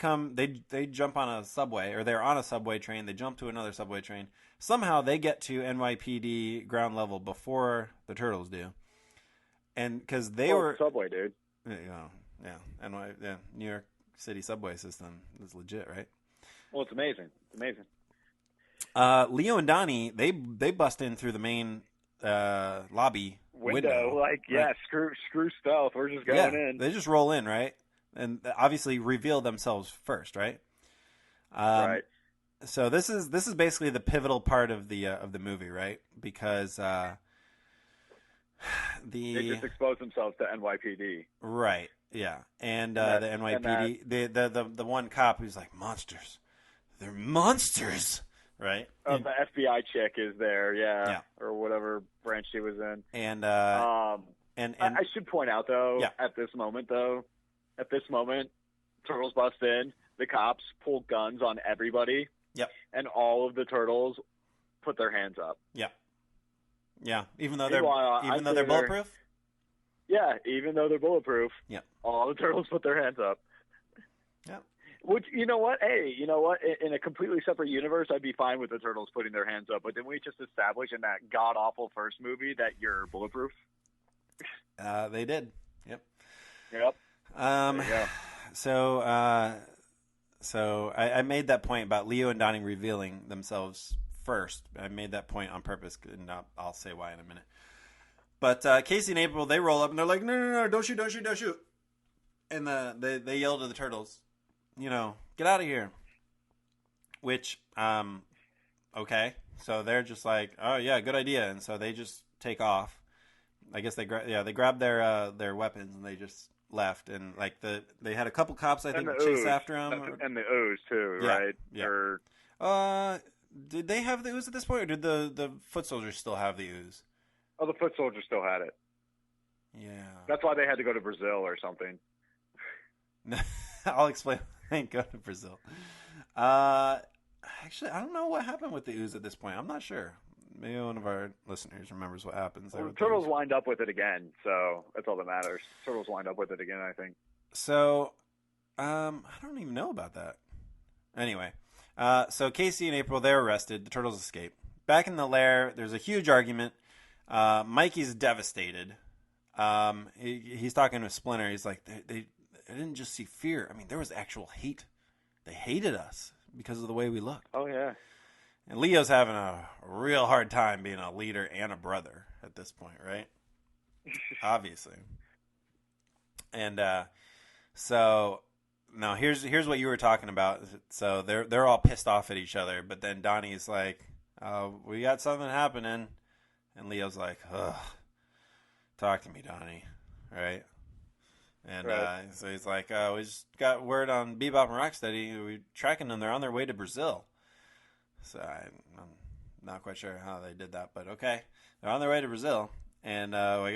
jump on a subway, or they're on a subway train. They jump to another subway train. Somehow they get to NYPD ground level before the Turtles do, and because they were subway, dude. New York City subway system is legit, right? Well, it's amazing. It's amazing. Leo and Donnie, they bust in through the main lobby window. Like, right? Screw stealth. We're just going in. They just roll in, right? And obviously reveal themselves first, right? Right. So this is basically the pivotal part of the movie, right? Because they just expose themselves to NYPD. Right. Yeah. And the NYPD, the one cop who's like, monsters. They're monsters. Right. The FBI chick is there, yeah, or whatever branch she was in. And I should point out though, at this moment, Turtles bust in. The cops pull guns on everybody. Yep. And all of the Turtles put their hands up. Yeah. Yeah. Even though they're bulletproof. Yeah, even though they're bulletproof. Yep. All the Turtles put their hands up. Yep. Which, you know what? Hey, you know what? In a completely separate universe, I'd be fine with the Turtles putting their hands up. But didn't we just establish in that god-awful first movie that you're bulletproof? They did. Yep. Yep. There you go. So I made that point about Leo and Donnie revealing themselves first. I made that point on purpose, and I'll say why in a minute. But Casey and April, they roll up, and they're like, no, don't shoot. And they yell to the Turtles, get out of here. Which, okay. So they're just like, oh, yeah, good idea. And so they just take off. I guess they grabbed their weapons, and they just left. And like they had a couple cops, I think, chase after them. And the ooze, too, right? Yeah. Did they have the ooze at this point, or did the foot soldiers still have the ooze? Oh, the foot soldiers still had it. Yeah. That's why they had to go to Brazil or something. I'll explain. They didn't go to Brazil. Actually, I don't know what happened with the ooze at this point. I'm not sure. Maybe one of our listeners remembers what happens there. Well, With Turtles the ooze. wind up with it again, so that's all that matters. Turtles wind up with it again, I think. So, I don't even know about that. Anyway, so Casey and April, they're arrested. The turtles escape. Back in the lair, there's a huge argument. Mikey's devastated. He's talking to Splinter. He's like, they didn't just see fear. I mean, there was actual hate. They hated us because of the way we looked. Oh, yeah. And Leo's having a real hard time being a leader and a brother at this point, right? Obviously. And so now here's what you were talking about. So they're all pissed off at each other, but then Donnie's like, "We got something happening," and Leo's like, "Ugh, talk to me, Donnie," right? And Right. so he's like, "We just got word on Bebop and Rocksteady. We're tracking them. They're on their way to Brazil." So I'm not quite sure how they did that, but okay, they're on their way to Brazil. And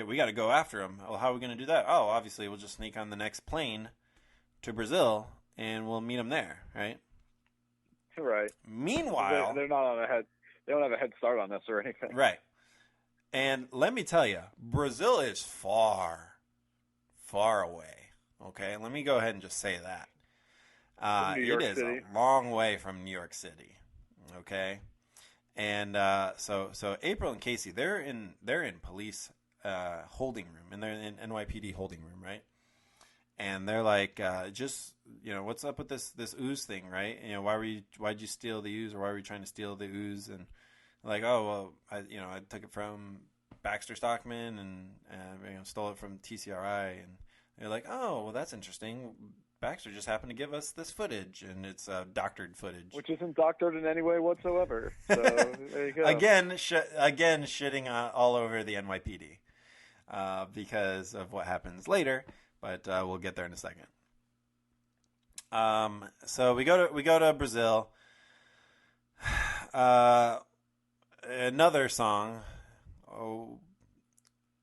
we got to go after them. Well, how are we going to do that? Oh, obviously, we'll just sneak on the next plane to Brazil, and we'll meet them there, right? Right. Meanwhile, They're not on a head. They don't have a head start on this or anything. right. And let me tell you, Brazil is far, far away. Okay, let me go ahead and just say that. From New York It is City. a long way from New York City. Okay. And so April and Casey, they're in police holding room, and they're in NYPD holding room, right? And they're like, just what's up with this ooze thing, right? Why'd you steal the ooze, or why were you trying to steal the ooze? And like, oh well, I took it from Baxter Stockman and stole it from TCRI, and they're like, oh well, that's interesting. Baxter just happened to give us this footage, and it's doctored footage, Which isn't doctored in any way whatsoever. So there you go. again shitting all over the NYPD because of what happens later, but we'll get there in a second. So we go to Brazil. Another song. Oh,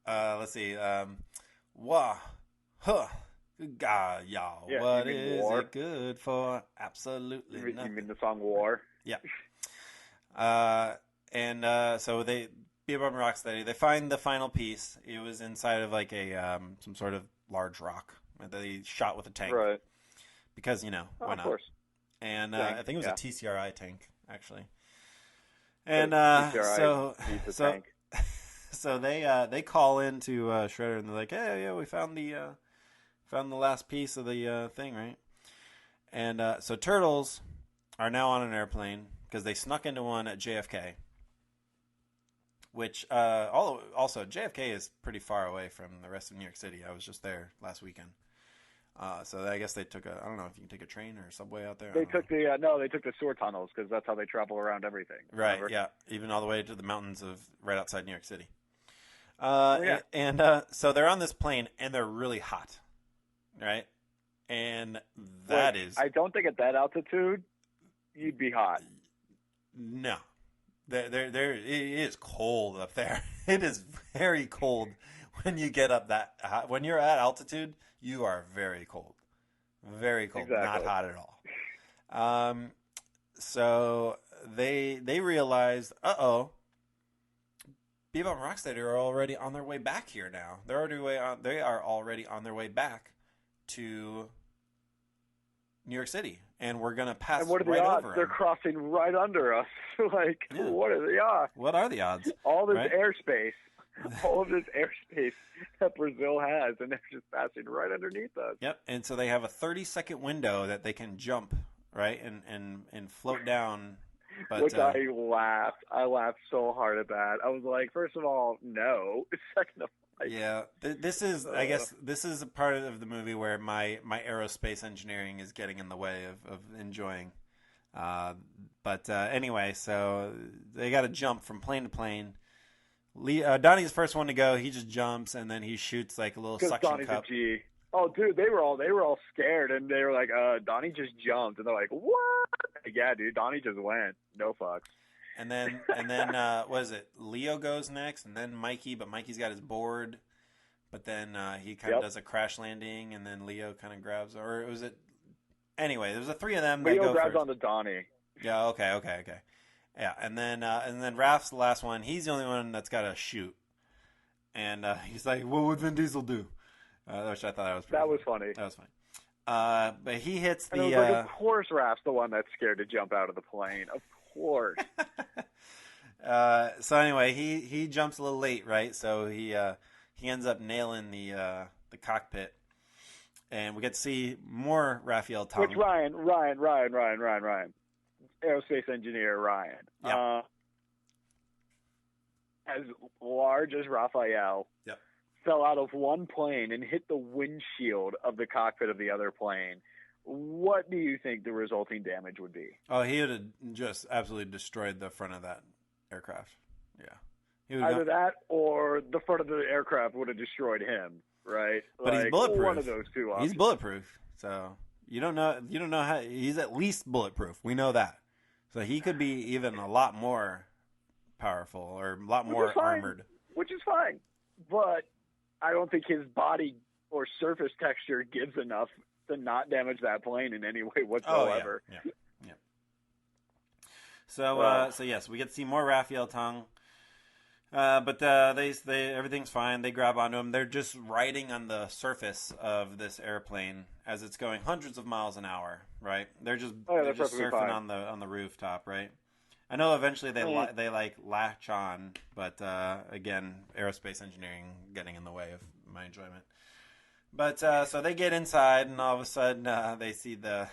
let's see. Wah, huh. God, y'all, Yeah, what you mean is War? it good for? Absolutely You nothing. mean the song War? Yeah. So they Bebop and Rocksteady, they find the final piece. It was inside of like a some sort of large rock that they shot with a tank. Right. Because, why Of not? course. And Tank, I think it was yeah. a TCRI tank, actually. And TCRI beats the tank. so they call into Shredder, and they're like, "Hey, yeah, we found the last piece of the thing, right?" And so Turtles are now on an airplane because they snuck into one at JFK, which also JFK is pretty far away from the rest of New York City. I was just there last weekend. So I guess they took I don't know if you can take a train or a subway out there. They took the they took the sewer tunnels because that's how they travel around everything. Right, remember? yeah, even all the way to the mountains of right outside New York City. Yeah. And so they're on this plane, and they're really hot, right? And that is I don't think at that altitude you'd be hot. no, there it is cold up there. It is very cold when you get up that high. When you're at altitude, you are very cold, exactly. Not hot at all. So they realized, Bebop and Rocksteady are already on their way back here now. They are already on their way back to New York City, and we're gonna pass. And what are the right odds? over They're them. crossing right under us. Like, Yeah. what are the odds? What are the odds? All this right? airspace, all of this airspace that Brazil has, and they're just passing right underneath us. Yep. And so they have a 30-second window that they can jump, right, and float down. But, Which I laughed. I laughed so hard at that. I was like, first of all, no. Second of all, yeah, this is, I guess, this is a part of the movie where my aerospace engineering is getting in the way of enjoying. But anyway, so they got to jump from plane to plane. Donnie's the first one to go. He just jumps, and then he shoots like a little suction Donnie's cup. a G. Oh, dude, they were all scared, and they were like, Donnie just jumped, and they're like, what? Like, yeah, dude, Donnie just went. No fucks. And then what is it? Leo goes next, and then Mikey, but Mikey's got his board. But then he kind of does a crash landing, and then Leo kind of grabs, or was it? anyway, there's the three of them that Leo go grabs first. onto Donnie. Yeah, okay. Yeah, and then Raph's the last one. He's the only one that's got to shoot. And he's like, what would Vin Diesel do? Which I thought that was pretty funny. That was funny. But he hits the... And it was like, of course Raph's the one that's scared to jump out of the plane. Of course. So anyway, he jumps a little late, right? So he ends up nailing the cockpit. And we get to see more Raphael Tom. Which Ryan. Aerospace engineer Ryan. Yeah. As large as Raphael. Yep. Fell out of one plane and hit the windshield of the cockpit of the other plane. What do you think the resulting damage would be? Oh, he would have just absolutely destroyed the front of that aircraft. Yeah. He would Either that or the front of the aircraft would have destroyed him, right? But he's bulletproof. One of those two options. He's bulletproof. So you don't know how he's at least bulletproof. We know that. So he could be even a lot more powerful or a lot more armored. Which is fine. But I don't think his body or surface texture gives enough to not damage that plane in any way whatsoever. Oh, yeah. So yes, we get to see more Raphael Tongue. But they everything's fine. They grab onto him. They're just riding on the surface of this airplane as it's going hundreds of miles an hour, right? They're just surfing fine. on the rooftop, right? I know eventually they like latch on, but again, aerospace engineering getting in the way of my enjoyment. But so they get inside, and all of a sudden they see the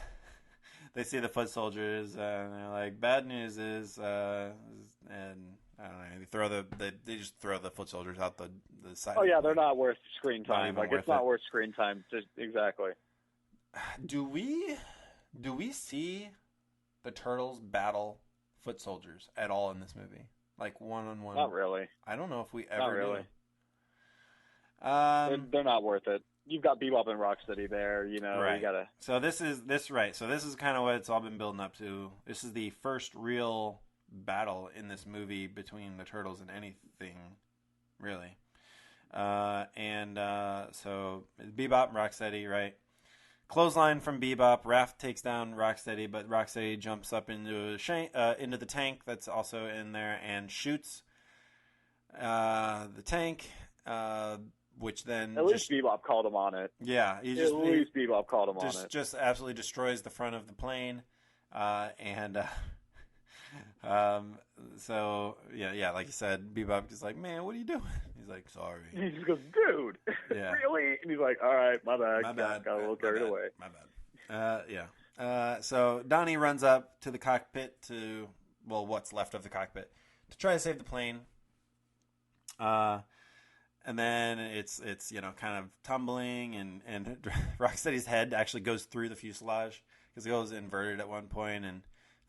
foot soldiers, and they're like, "Bad news is," and I don't know. They just throw the foot soldiers out the side. Oh yeah, they're not worth screen time. Like it's not worth screen time. Just exactly. Do we see the turtles battle foot soldiers at all in this movie? Like one-on-one? Not really. I don't know if we ever Not really. do. They're not worth it. You've got Bebop and Rocksteady there. You know, right. You gotta. So this is kind of what it's all been building up to. This is the first real battle in this movie between the turtles and anything, really. So Bebop and Rocksteady, right? Clothesline from Bebop. Raph takes down Rocksteady, but Rocksteady jumps up into the tank that's also in there and shoots the tank, which then at least Bebop called him on it. Yeah, Bebop called him on it. Just absolutely destroys the front of the plane, so yeah, like you said, Bebop is like, "Man, what are you doing?" He's like, "Sorry." He just goes, "Dude, yeah. Really?" And he's like, "All right, my bad. Got a little carried away." My bad. Yeah. So Donnie runs up to the cockpit what's left of the cockpit to try to save the plane. And then it's kind of tumbling, and Rocksteady's head actually goes through the fuselage because it goes inverted at one point, and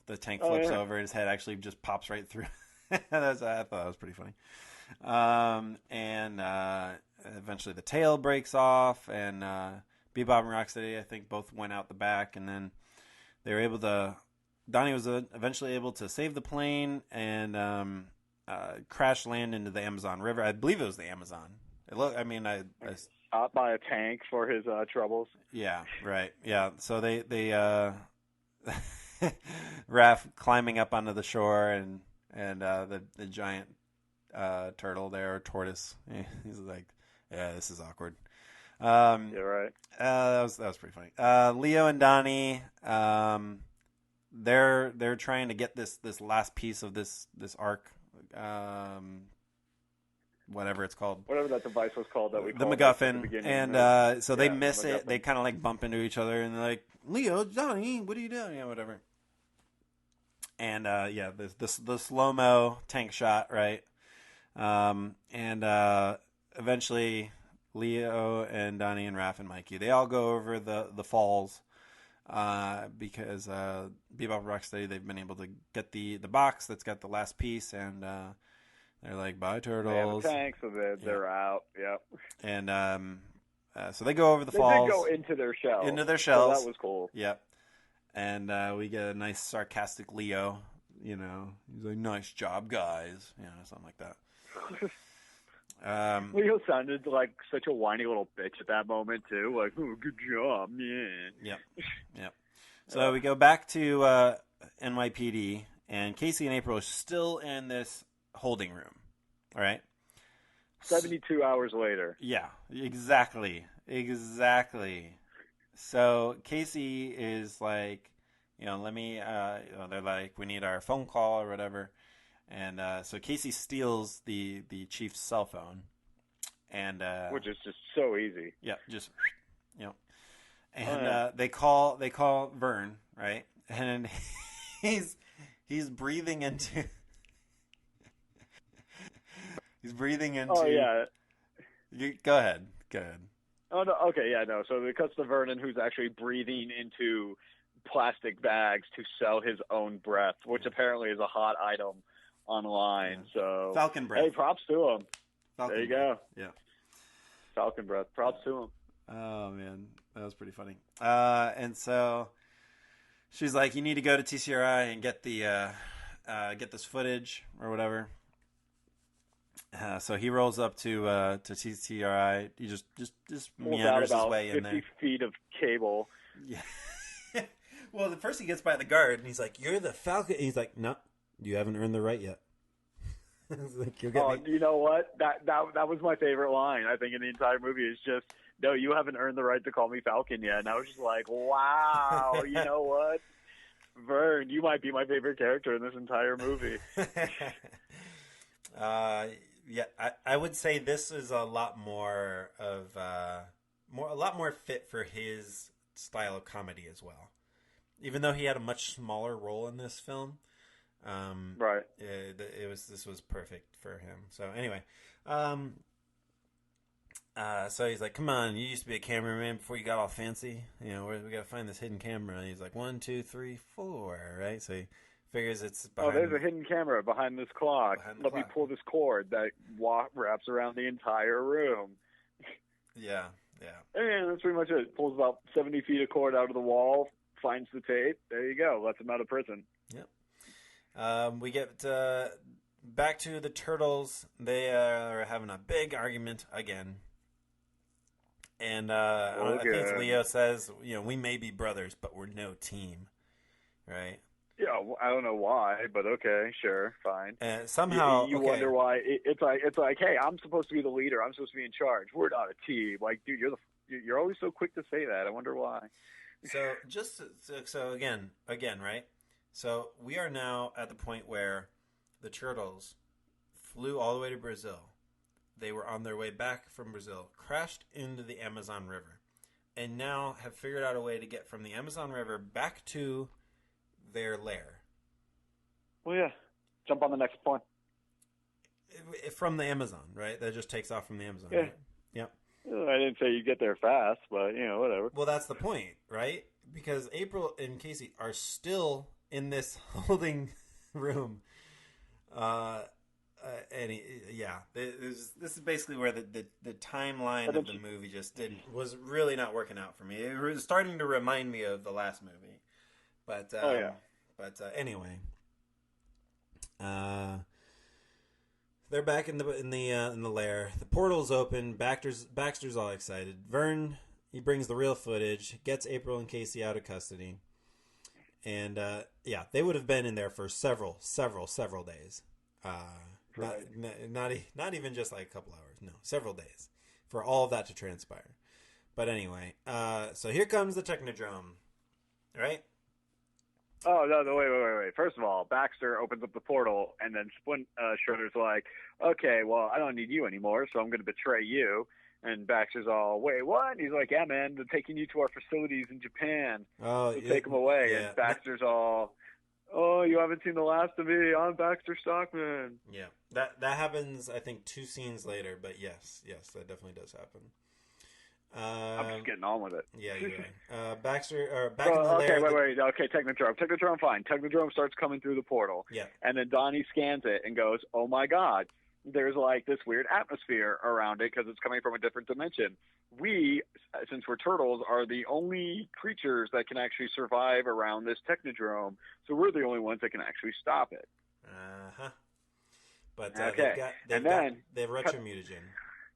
the tank flips over, and his head actually just pops right through. I thought that was pretty funny. And eventually the tail breaks off, and Bebop and Rocksteady, I think, both went out the back, and then they were able to. Donnie was eventually able to save the plane and crash land into the Amazon River. I believe it was the Amazon. Shot by a tank for his troubles. Yeah, right. Yeah, so they Raph climbing up onto the shore, and the giant turtle there, or tortoise. He's like, "Yeah, this is awkward." Yeah, right. That was pretty funny. Leo and Donnie, they're trying to get this last piece of this arc, whatever it's called, whatever that device was called that we the called MacGuffin, and so they miss the it. They kind of like bump into each other, and they're like, "Leo, Donnie, what are you doing?" Yeah, whatever. And the slow-mo tank shot, right? And eventually Leo and Donnie and Raph and Mikey, they all go over the falls because Bebop and Rocksteady, they've been able to get the box that's got the last piece, and they're like, "Bye, turtles." They have a tank, so they're out. Yep. And so they go over the falls. They did go into their shells. Into their shells. So that was cool. Yep. And we get a nice sarcastic Leo. He's like, "Nice job, guys." Something like that. Leo sounded like such a whiny little bitch at that moment too. Like, "Oh, good job, man." Yep. So we go back to NYPD, and Casey and April are still in this holding room. All right. 72 hours later. Yeah, exactly. So Casey is like, let me, they're like, we need our phone call or whatever. And so Casey steals the chief's cell phone. And which is just so easy. Yeah, just, And they call Vern, right? And he's breathing into... He's breathing into... Oh, yeah. Go ahead. Oh, no. Okay, yeah, no. So it cuts to Vernon, who's actually breathing into plastic bags to sell his own breath, which apparently is a hot item online. Yeah. So Falcon breath. Hey, props to him. Falcon there you breath. go. Yeah. Falcon breath. Props to him. Oh, man. That was pretty funny. And so she's like, you need to go to TCRI and get get this footage or whatever. So he rolls up to TCRI. He just meanders his way in there. 50 feet of cable. Yeah. Well, at first he gets by the guard, and he's like, "You're the Falcon." And he's like, "No, you haven't earned the right yet." Like, you know what? That was my favorite line. I think in the entire movie is just, "No, you haven't earned the right to call me Falcon yet." And I was just like, "Wow, you know what, Vern, you might be my favorite character in this entire movie." Yeah, I would say this is a lot more of a lot more fit for his style of comedy as well. Even though he had a much smaller role in this film, right? This was perfect for him. So anyway, so he's like, "Come on, you used to be a cameraman before you got all fancy. We got to find this hidden camera." And he's like, 1, 2, 3, 4, right? So he figures it's behind... there's a hidden camera behind this clock. Let me pull this cord that wraps around the entire room. Yeah. And that's pretty much it. Pulls about 70 feet of cord out of the wall, finds the tape. There you go. Lets him out of prison. Yep. We get back to the Turtles. They are having a big argument again. And I think Leo says, we may be brothers, but we're no team. Right? Yeah, I don't know why, but okay, sure, fine. Somehow, you wonder why. It's like, hey, I'm supposed to be the leader. I'm supposed to be in charge. We're not a team. Like, dude, you're always so quick to say that. I wonder why. So again, right? So we are now at the point where the Turtles flew all the way to Brazil. They were on their way back from Brazil, crashed into the Amazon River, and now have figured out a way to get from the Amazon River back to their lair. Well, yeah. Jump on the next point. From the Amazon, right? That just takes off from the Amazon. Yeah. Right? Yep. I didn't say you get there fast, but, whatever. Well, that's the point, right? Because April and Casey are still in this holding room. This is basically where the timeline of the movie was really not working out for me. It was starting to remind me of the last movie. But anyway, they're back in the lair. The portal's open. Baxter's all excited. Vern, he brings the real footage, gets April and Casey out of custody, and they would have been in there for several days. Right. Not even just like a couple hours. No, several days for all of that to transpire. But anyway, so here comes the Technodrome, right? Oh, no, wait. First of all, Baxter opens up the portal, and then Shredder's like, okay, well, I don't need you anymore, so I'm going to betray you. And Baxter's all, wait, what? And he's like, yeah, man, they're taking you to our facilities in Japan. Oh, so take them away. Yeah. And Baxter's all, oh, you haven't seen the last of me. I'm Baxter Stockman. Yeah, that happens, I think, 2 scenes later, but yes, that definitely does happen. I'm just getting on with it. Yeah, you're right. Baxter, back in the lair. Wait. Okay, Technodrome, fine. Technodrome starts coming through the portal. Yeah. And then Donnie scans it and goes, oh my God, there's like this weird atmosphere around it because it's coming from a different dimension. We, since we're turtles, are the only creatures that can actually survive around this Technodrome, so we're the only ones that can actually stop it. But okay. they have retromutagen.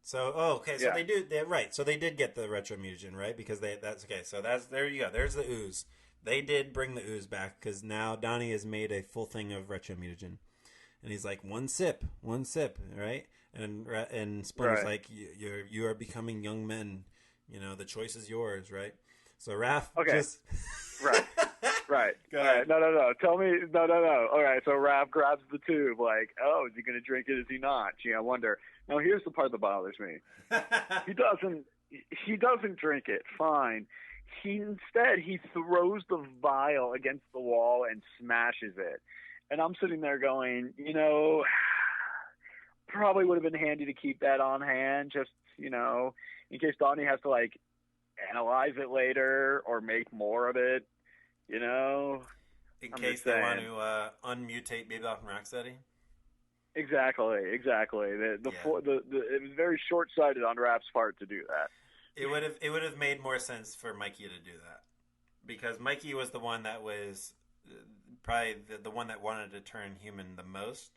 So they do. They're right. So they did get the retromutagen, right? Because that's okay. So there you go. There's the ooze. they did bring the ooze back because now Donnie has made a full thing of retro mutagen, and he's like one sip, right? And Splinter's like, you are becoming young men. You know, the choice is yours, right? So Raph just Right. Go All ahead. right. No. Tell me. No. All right. So Raph grabs the tube. Like, oh, is he going to drink it? Is he not? Gee, I wonder. Now, here's the part that bothers me. He doesn't drink it. Fine. Instead, he throws the vial against the wall and smashes it. And I'm sitting there going, you know, probably would have been handy to keep that on hand, just, you know, in case Donnie has to, like, analyze it later or make more of it. You know, in case they want to unmutate Bebop and Rocksteady. Exactly. It was very short-sighted on Raph's part to do that. It would have made more sense for Mikey to do that, because Mikey was the one that was probably the one that wanted to turn human the most,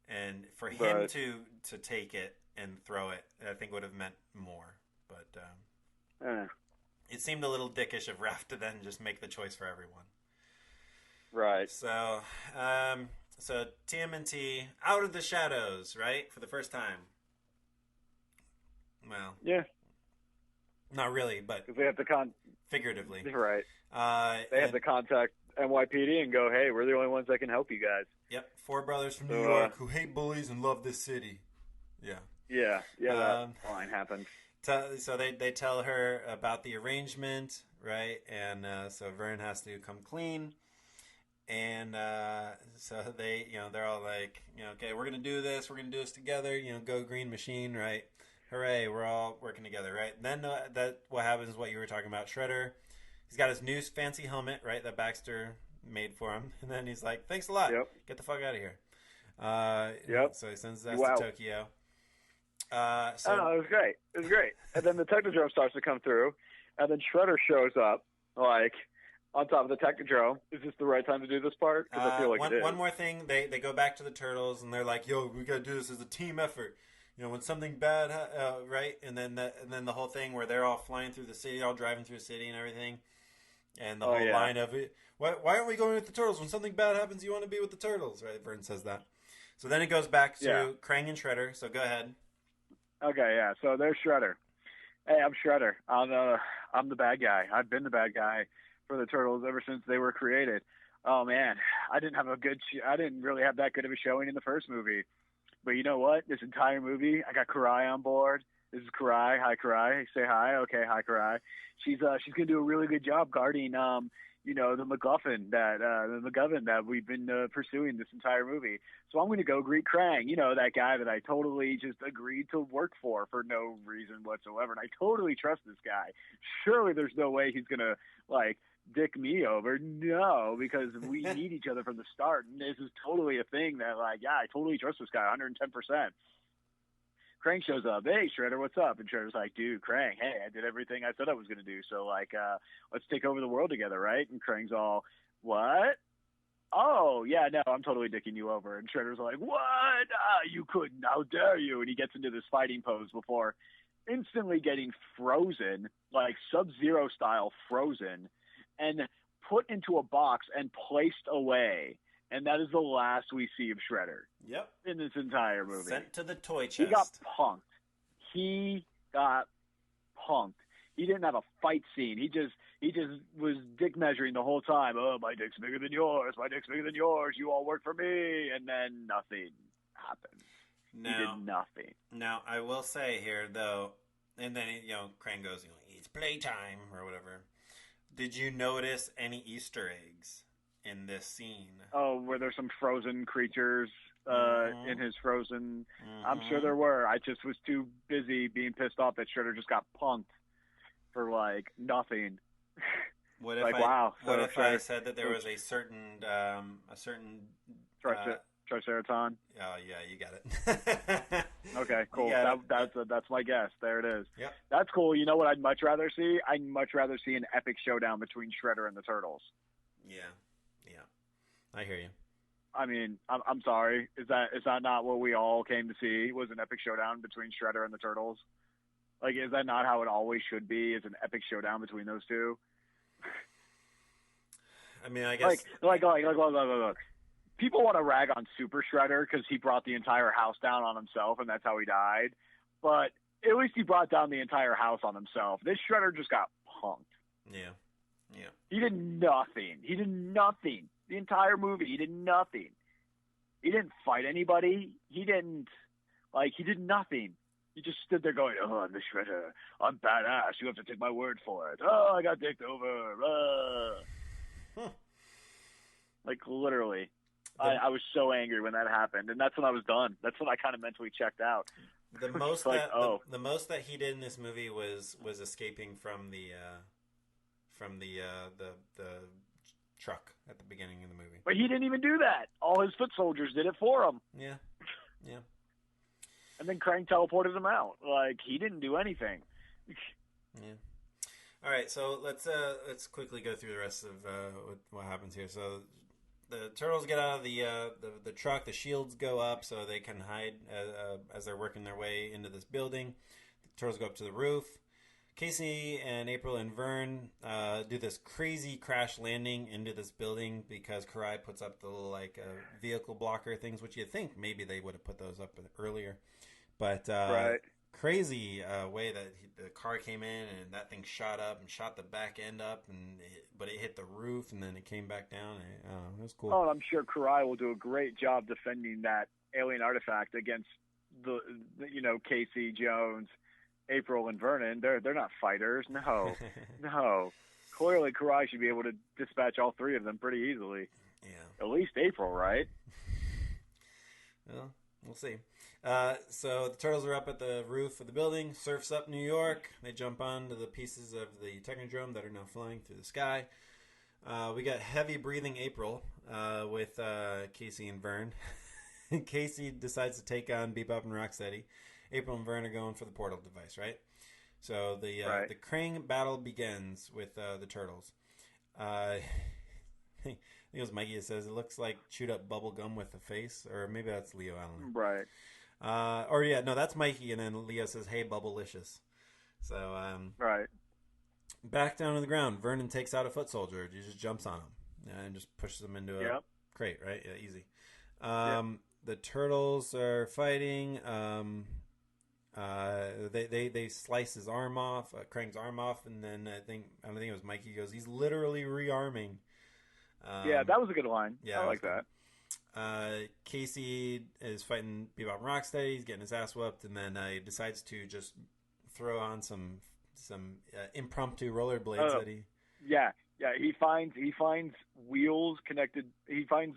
and for him to take it and throw it, I think would have meant more. But it seemed a little dickish of Raph to then just make the choice for everyone. Right. So, so TMNT out of the shadows, right, for the first time. Well, yeah, not really, but because they have to figuratively, right? They have to contact NYPD and go, "Hey, we're the only ones that can help you guys." Yep, 4 brothers from New York who hate bullies and love this city. Yeah. That line happened. So they tell her about the arrangement, right? And so Vern has to come clean. And so they're all like, okay, we're going to do this. We're going to do this together. Go Green Machine, right? Hooray, we're all working together, right? Then what happens is what you were talking about. Shredder, he's got his new fancy helmet, right, that Baxter made for him. And then he's like, thanks a lot. Yep. Get the fuck out of here. So he sends us to Tokyo. It was great. And then the Technodrome starts to come through, and then Shredder shows up, like, on top of the Technodrome. Is this the right time to do this part? Because I feel like it is. One more thing. They go back to the Turtles, and they're like, yo, we got to do this as a team effort. When something bad, right? And then the whole thing where they're all flying through the city, all driving through the city and everything. And the whole line of it, why aren't we going with the Turtles? When something bad happens, you want to be with the Turtles, right? Vern says that. So then it goes back to Krang and Shredder. So go ahead. Okay, yeah. So there's Shredder. Hey, I'm Shredder. I'm the bad guy. I've been the bad guy for the Turtles ever since they were created. Oh man, I didn't really have that good of a showing in the first movie. But you know what? This entire movie, I got Karai on board. This is Karai. Hi, Karai. Say hi. Okay, hi, Karai. She's gonna do a really good job guarding the MacGuffin that we've been pursuing this entire movie. So I'm going to go greet Krang, that guy that I totally just agreed to work for no reason whatsoever. And I totally trust this guy. Surely there's no way he's going to, like, dick me over. No, because we need each other from the start. And this is totally a thing that, like, yeah, I totally trust this guy 110%. Krang shows up. Hey, Shredder, what's up? And Shredder's like, dude, Krang, hey, I did everything I said I was going to do. So, like, let's take over the world together, right? And Krang's all, what? Oh, yeah, no, I'm totally dicking you over. And Shredder's like, what? You couldn't. How dare you? And he gets into this fighting pose before instantly getting frozen, like Sub-Zero style frozen, and put into a box and placed away. And that is the last we see of Shredder. Yep. In this entire movie. Sent to the toy chest. He got punked. He didn't have a fight scene. He just was dick measuring the whole time. Oh, my dick's bigger than yours. My dick's bigger than yours. You all work for me. And then nothing happened. He did nothing. Now, I will say here, though, and then, Krang goes, it's playtime or whatever. Did you notice any Easter eggs in this scene? Oh, were there some frozen creatures in his frozen? I'm sure there were. I just was too busy being pissed off that Shredder just got punked for, like, nothing. What if like, I, wow. What if I said that there was a certain Triceraton? Oh yeah, you got it. Okay, cool. That's my guess. There it is. Yep. That's cool. You know what I'd much rather see? I'd much rather see an epic showdown between Shredder and the Turtles. Yeah. I hear you. I mean, I'm sorry. Is that not what we all came to see? Was an epic showdown between Shredder and the Turtles? Like, is that not how it always should be? Is an epic showdown between those two? I mean, I guess look. People want to rag on Super Shredder because he brought the entire house down on himself, and that's how he died. But at least he brought down the entire house on himself. This Shredder just got punked. Yeah. He did nothing. The entire movie, he did nothing. He didn't fight anybody. He did nothing. He just stood there going, "Oh, I'm the Shredder. I'm badass. You have to take my word for it. Oh, I got dicked over." Like, literally. I was so angry when that happened, and that's when I was done. That's when I kind of mentally checked out. The most like, the most that he did in this movie was escaping from the truck at the beginning of the movie. But he didn't even do that. All his foot soldiers did it for him. Yeah. And then Krang teleported him out. Like, he didn't do anything. Yeah. All right, so let's quickly go through the rest of what happens here. So the turtles get out of the truck. The shields go up so they can hide as they're working their way into this building. The turtles go up to the roof. Casey and April and Vern do this crazy crash landing into this building because Karai puts up the little vehicle blocker things, which you'd think maybe they would have put those up earlier. But right. Crazy way that the car came in and that thing shot up and shot the back end up, but it hit the roof and then it came back down. It was cool. Oh, and I'm sure Karai will do a great job defending that alien artifact against the Casey, Jones, April, and Vernon. They're not fighters. No. Clearly, Karai should be able to dispatch all three of them pretty easily. Yeah. At least April, right? Well, we'll see. So the turtles are up at the roof of the building. Surf's up New York. They jump onto the pieces of the Technodrome that are now flying through the sky. We got heavy breathing April with Casey and Vern. Casey decides to take on Bebop and Rocksteady. April and Vern are going for the portal device, right? So the Krang battle begins with the turtles. I think it was Mikey that says it looks like chewed up bubble gum with a face, or maybe that's Leo. I don't know. Right. That's Mikey, and then Leo says, "Hey, Bubblelicious." So right. Back down to the ground, Vernon takes out a foot soldier. He just jumps on him and just pushes him into a crate. Right? Yeah, easy. The turtles are fighting. They slice his arm off, Krang's arm off, and then I think it was Mikey goes, "He's literally rearming." That was a good line. Yeah, I like that. Casey is fighting Bebop and Rocksteady. He's getting his ass whooped, and then he decides to just throw on some impromptu rollerblades that he. Yeah. He finds wheels connected. He finds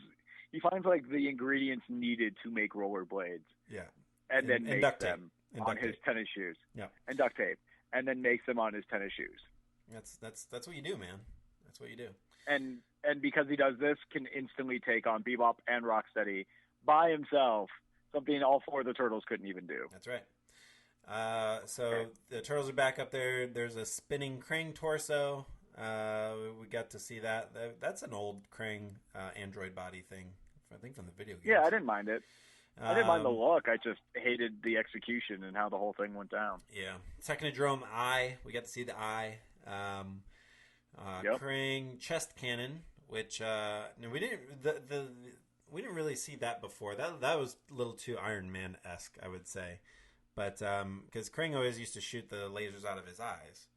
like the ingredients needed to make rollerblades. Yeah. And then makes duct them tape. on his tennis shoes. Yeah. And duct tape. And then makes them on his tennis shoes. That's what you do, man. That's what you do. And because he does this, can instantly take on Bebop and Rocksteady by himself, something all four of the turtles couldn't even do. That's right. The turtles are back up there. There's a spinning Krang torso. We got to see that. That's an old Krang android body thing, I think, from the video games. Yeah, I didn't mind it. I didn't mind the look. I just hated the execution and how the whole thing went down. Yeah. Technodrome eye. We got to see the eye. Krang chest cannon, which we didn't really see that before. That was a little too Iron Man-esque, I would say. But because Krang always used to shoot the lasers out of his eyes,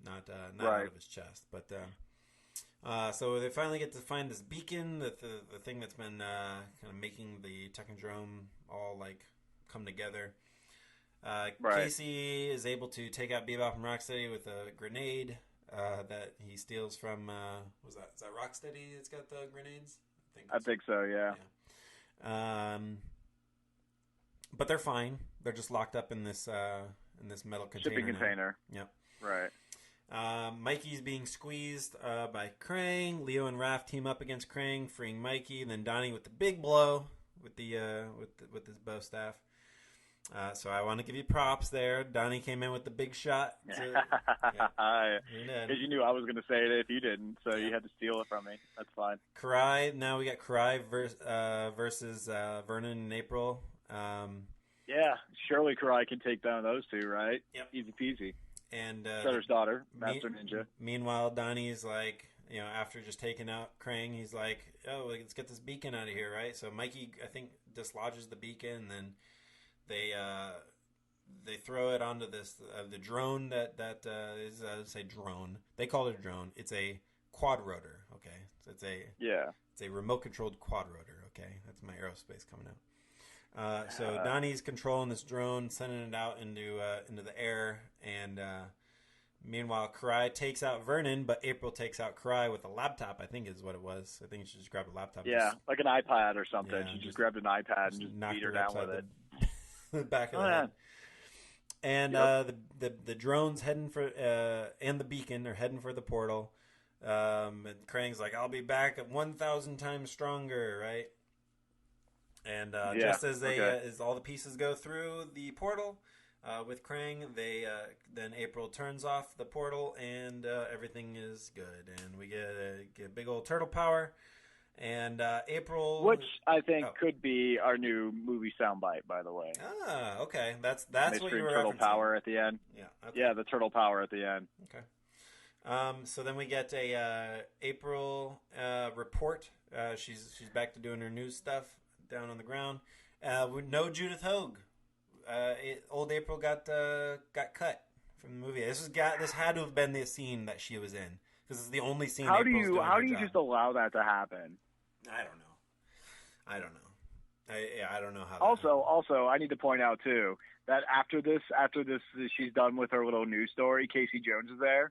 not out of his chest. But so they finally get to find this beacon, the thing that's been kind of making the Technodrome all come together. Casey is able to take out Bebop and Rocksteady with a grenade that he steals from. Is that Rocksteady that's got the grenades? I think so. Yeah. But they're fine. They're just locked up in this metal container. Shipping container. Yep. Right. Mikey's being squeezed by Krang. Leo and Raph team up against Krang, freeing Mikey. And then Donnie with the big blow with his bow staff. So I want to give you props there. Donnie came in with the big shot. Because you knew I was going to say it if you didn't, so you had to steal it from me. That's fine. Karai. Now we got Karai versus Vernon and April. Yeah, surely Karai can take down those two, right? Yep. Easy peasy. And Shredder's daughter, Master Ninja. Meanwhile, Donnie's after just taking out Krang, he's like, "Oh, let's get this beacon out of here, right?" So Mikey, I think, dislodges the beacon, and then they throw it onto this the drone that is say drone. They call it a drone. It's a quad rotor. Okay, so it's a remote controlled quad rotor. Okay, that's my aerospace coming out. So Donnie's controlling this drone, sending it out into the air, and meanwhile, Cry takes out Vernon, but April takes out Cry with a laptop, I think is what it was. I think she just grabbed a laptop. Yeah, like an iPad or something. Yeah, She just grabbed an iPad and just beat her down with it. The back of the head. And the drone's heading for, and the beacon are heading for the portal. And Krang's like, I'll be back at 1,000 times stronger, right? And just as as all the pieces go through the portal, with Krang, then April turns off the portal, and everything is good, and we get big old turtle power, and April, which I think could be our new movie soundbite, by the way. Ah, okay, that's what you were turtle referencing. Power at the end. Yeah, okay. Yeah, the turtle power at the end. Okay. So then we get a April report. She's back to doing her news stuff down on the ground. No Judith Hogue. Old April got cut from the movie. This had to have been the scene that she was in, because it's the only scene. How do you just allow that to happen? I don't know. I don't know how. Also, I need to point out too that after this, she's done with her little news story. Casey Jones is there,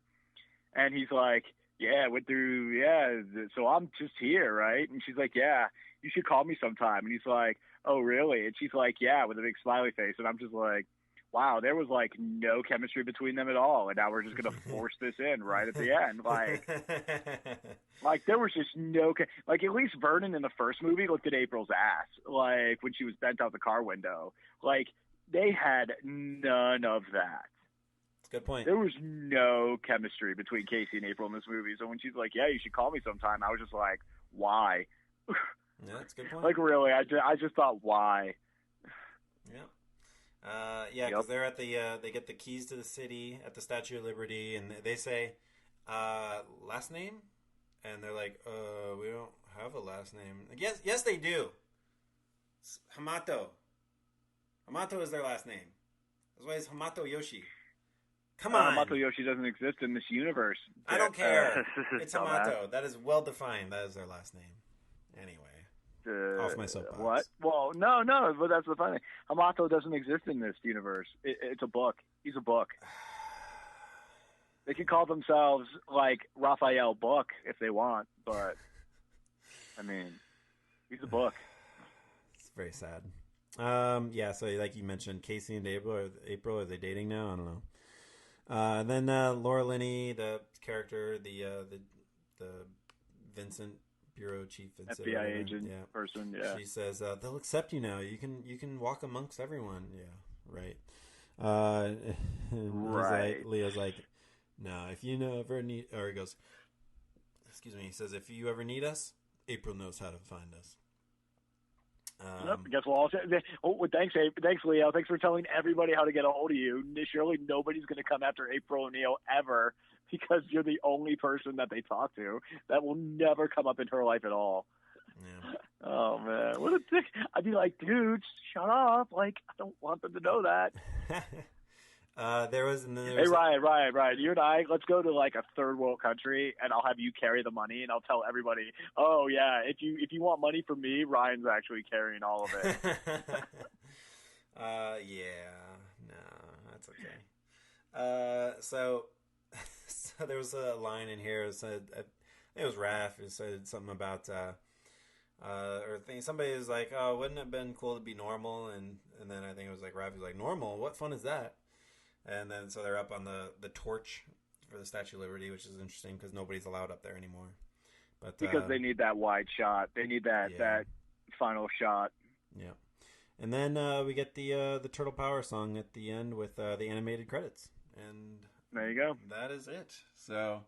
and he's like, "Yeah, went through. Yeah, so I'm just here, right?" And she's like, "Yeah, you should call me sometime." And he's like, "Oh, really?" And she's like, "Yeah," with a big smiley face. And I'm just like, wow, there was like no chemistry between them at all. And now we're just going to force this in right at the end. Like there was just no, like at least Vernon in the first movie looked at April's ass, like when she was bent out the car window. Like they had none of that. That's a good point. There was no chemistry between Casey and April in this movie. So when she's like, "Yeah, you should call me sometime," I was just like, why? Yeah, that's a good point. Like really, I just thought, why? Yeah. Because they're at they get the keys to the city at the Statue of Liberty, and they say, last name? And they're like, we don't have a last name. Like, yes, they do. It's Hamato. Hamato is their last name. That's why it's Hamato Yoshi. Come on. Hamato Yoshi doesn't exist in this universe. I don't care. It's Hamato. That is well defined. That is their last name. Anyway. Off my soapbox. What? Well, no, but that's the funny thing. Hamato doesn't exist in this universe. It's a book. He's a book. They can call themselves like Raphael Book if they want, but I mean, he's a book. It's very sad. Yeah. So, like you mentioned, Casey and April, are they dating now? I don't know. Then Laura Linney, the character, the Vincent. Bureau chief, FBI agent person. Yeah, she says they'll accept you now. You can walk amongst everyone. Yeah, right. Right. Leo's like, no. If you ever need, or he goes, excuse me. He says, if you ever need us, April knows how to find us. Guess we'll all say, thanks, Leo. Thanks for telling everybody how to get a hold of you. Surely nobody's going to come after April O'Neil ever, because you're the only person that they talk to. That will never come up in her life at all. Yeah. Oh, man. What a dick. I'd be like, dude, shut up. Like, I don't want them to know that. Hey, Ryan, you and I, let's go to like a third world country, and I'll have you carry the money, and I'll tell everybody, oh, yeah, if you want money from me, Ryan's actually carrying all of it. Yeah. No, that's okay. So there was a line in here that said, it was Raph, who said something about, somebody was like, oh, wouldn't it have been cool to be normal? And then I think it was like, Raph was like, normal? What fun is that? And then so they're up on the torch for the Statue of Liberty, which is interesting because nobody's allowed up there anymore. But because they need that wide shot. They need that final shot. Yeah. And then we get the Turtle Power song at the end with the animated credits. And there you go. That is it. So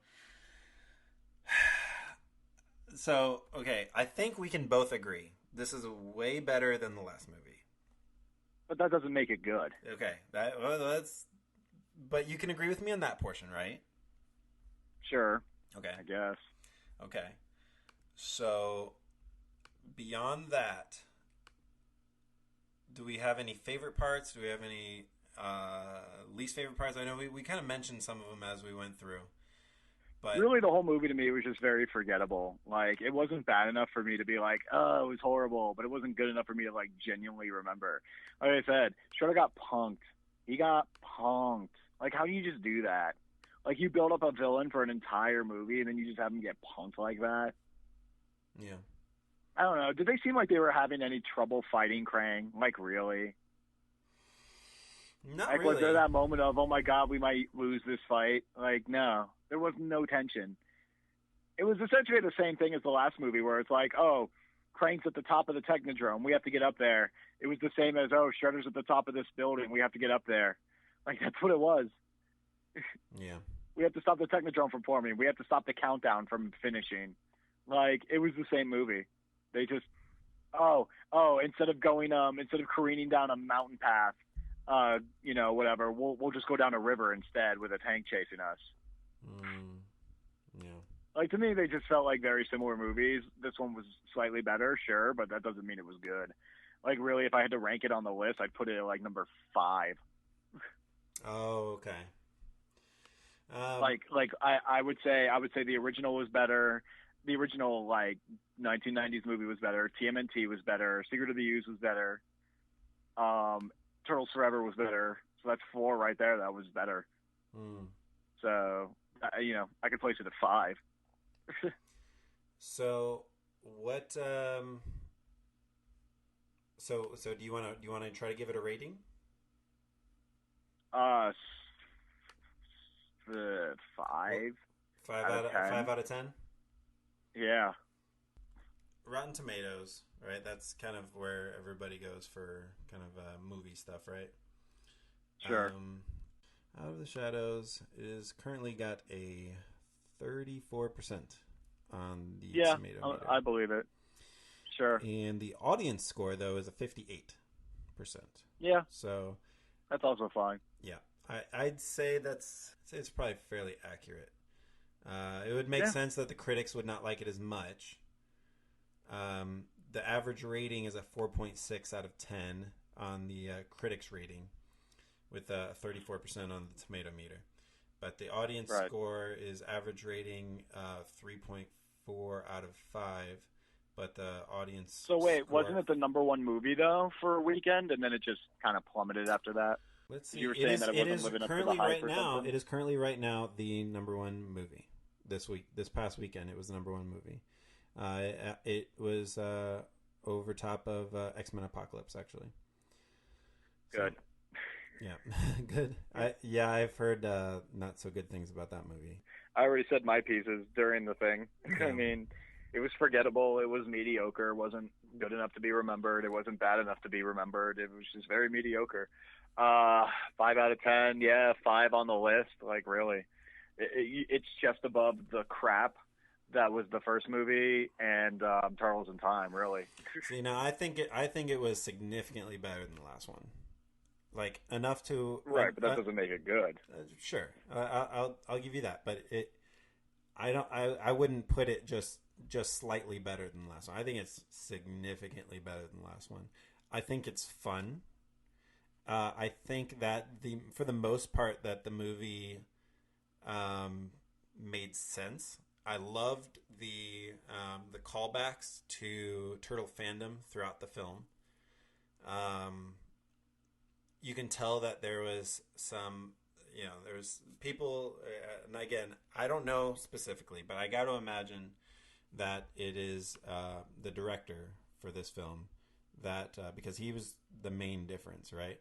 okay, I think we can both agree this is way better than the last movie. But that doesn't make it good. Okay, that's. But you can agree with me on that portion, right? Sure. Okay. I guess. Okay. So, beyond that, do we have any favorite parts? Do we have any least favorite parts? I know we kind of mentioned some of them as we went through. But really, the whole movie to me was just very forgettable. Like, it wasn't bad enough for me to be like, oh, it was horrible, but it wasn't good enough for me to, like, genuinely remember. Like I said, Shredder got punked. He got punked. Like, how do you just do that? Like, you build up a villain for an entire movie, and then you just have him get punked like that? Yeah. I don't know. Did they seem like they were having any trouble fighting Krang? Like, really? Not like, really. was there that moment of, oh my God, we might lose this fight? Like, no. There was no tension. It was essentially the same thing as the last movie where it's like, oh, Krang's at the top of the Technodrome. We have to get up there. It was the same as, oh, Shredder's at the top of this building. We have to get up there. Like, that's what it was. Yeah. We have to stop the Technodrome from forming. We have to stop the countdown from finishing. Like, it was the same movie. They just, instead of careening down a mountain path, whatever, we'll just go down a river instead with a tank chasing us. Yeah. Like, to me, they just felt like very similar movies. This one was slightly better, sure, but that doesn't mean it was good. Like, really, if I had to rank it on the list, I'd put it at, like, number 5. Oh, okay. I would say the original was better. The original, like, 1990s movie was better. TMNT was better. Secret of the Ooze was better. Turtles Forever was better. So that's 4 right there. That was better. So, I could place it at 5. So, what? So do you want to try to give it a rating? 5. 5 out of 10. Yeah. Rotten Tomatoes, right? That's kind of where everybody goes for kind of movie stuff, right? Sure. Out of the Shadows is currently got a 34% on the tomato meter. I believe it. Sure. And the audience score, though, is a 58%. Yeah. So that's also fine. Yeah. I'd say it's probably fairly accurate. It would make sense that the critics would not like it as much. The average rating is a 4.6 out of 10 on the critics rating, with a 34% on the tomato meter. But the audience score is average rating 3.4 out of 5. But the audience. So wait, wasn't it the number 1 movie though for a weekend, and then it just kind of plummeted after that? Let's see. You were saying that it wasn't living up to the hype or something? It is currently right now the number 1 movie this past weekend. It was the number 1 movie. It was over top of X-Men Apocalypse, actually. Good. So, yeah, good. I've heard not so good things about that movie. I already said my pieces during the thing. Yeah. I mean, it was forgettable. It was mediocre. It wasn't good enough to be remembered. It wasn't bad enough to be remembered. It was just very mediocre. 5 out of 10. Yeah, 5 on the list. Like, really. It's just above the crap that was the first movie and Turtles in Time, really. See, now I think it was significantly better than the last one. Like, enough to right, but that doesn't make it good. Sure, I'll give you that, but I wouldn't put it just slightly better than the last one. I think it's significantly better than the last one. I think it's fun. I think that for the most part that the movie made sense. I loved the callbacks to Turtle fandom throughout the film. You can tell that there was some, there was people, and again, I don't know specifically, but I got to imagine that it is the director for this film that because he was the main difference, right?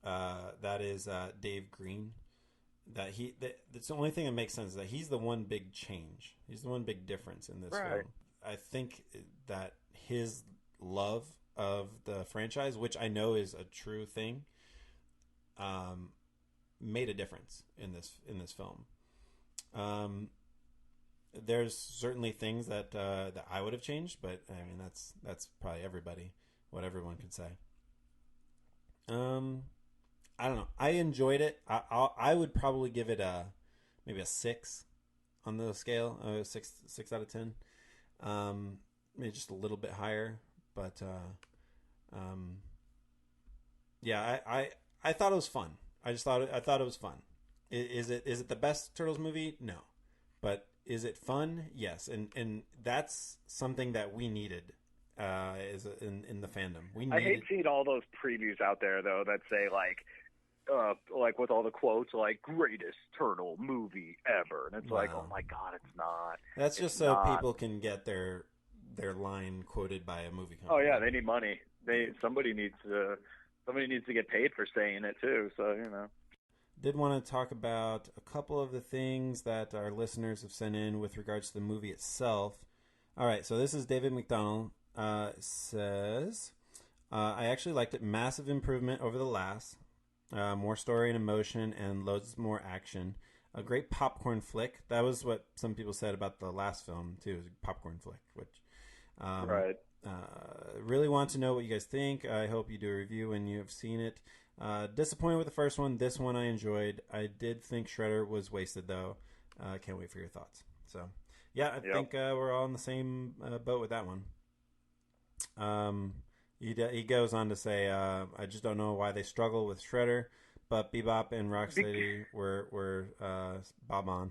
That is Dave Green. That's the only thing that makes sense, is that he's the one big change. He's the one big difference in this film. I think that his love of the franchise, which I know is a true thing, made a difference in this film. There's certainly things that I would have changed, but I mean that's probably what everyone could say. I don't know. I enjoyed it. I would probably give it maybe a 6 on the scale. 6 out of 10. Maybe just a little bit higher, but yeah, I thought it was fun. I thought it was fun. Is it the best Turtles movie? No, but is it fun? Yes, and that's something that we needed in the fandom. I hate seeing all those previews out there though that say like with all the quotes like greatest turtle movie ever, and it's like, oh my god, it's not. That's just so people can get their line quoted by a movie company. Oh yeah, they need money. Somebody needs to get paid for saying it too. So Did want to talk about a couple of the things that our listeners have sent in with regards to the movie itself. All right, so this is David McDonald. Says, I actually liked it. Massive improvement over the last. More story and emotion and loads more action. A great popcorn flick. That was what some people said about the last film, too. It was a popcorn flick, which... right. Really want to know what you guys think. I hope you do a review when you have seen it. Disappointed with the first one. This one I enjoyed. I did think Shredder was wasted, though. Can't wait for your thoughts. So, yeah, I think we're all in the same boat with that one. He goes on to say, I just don't know why they struggle with Shredder, but Bebop and Rocksteady were bob on.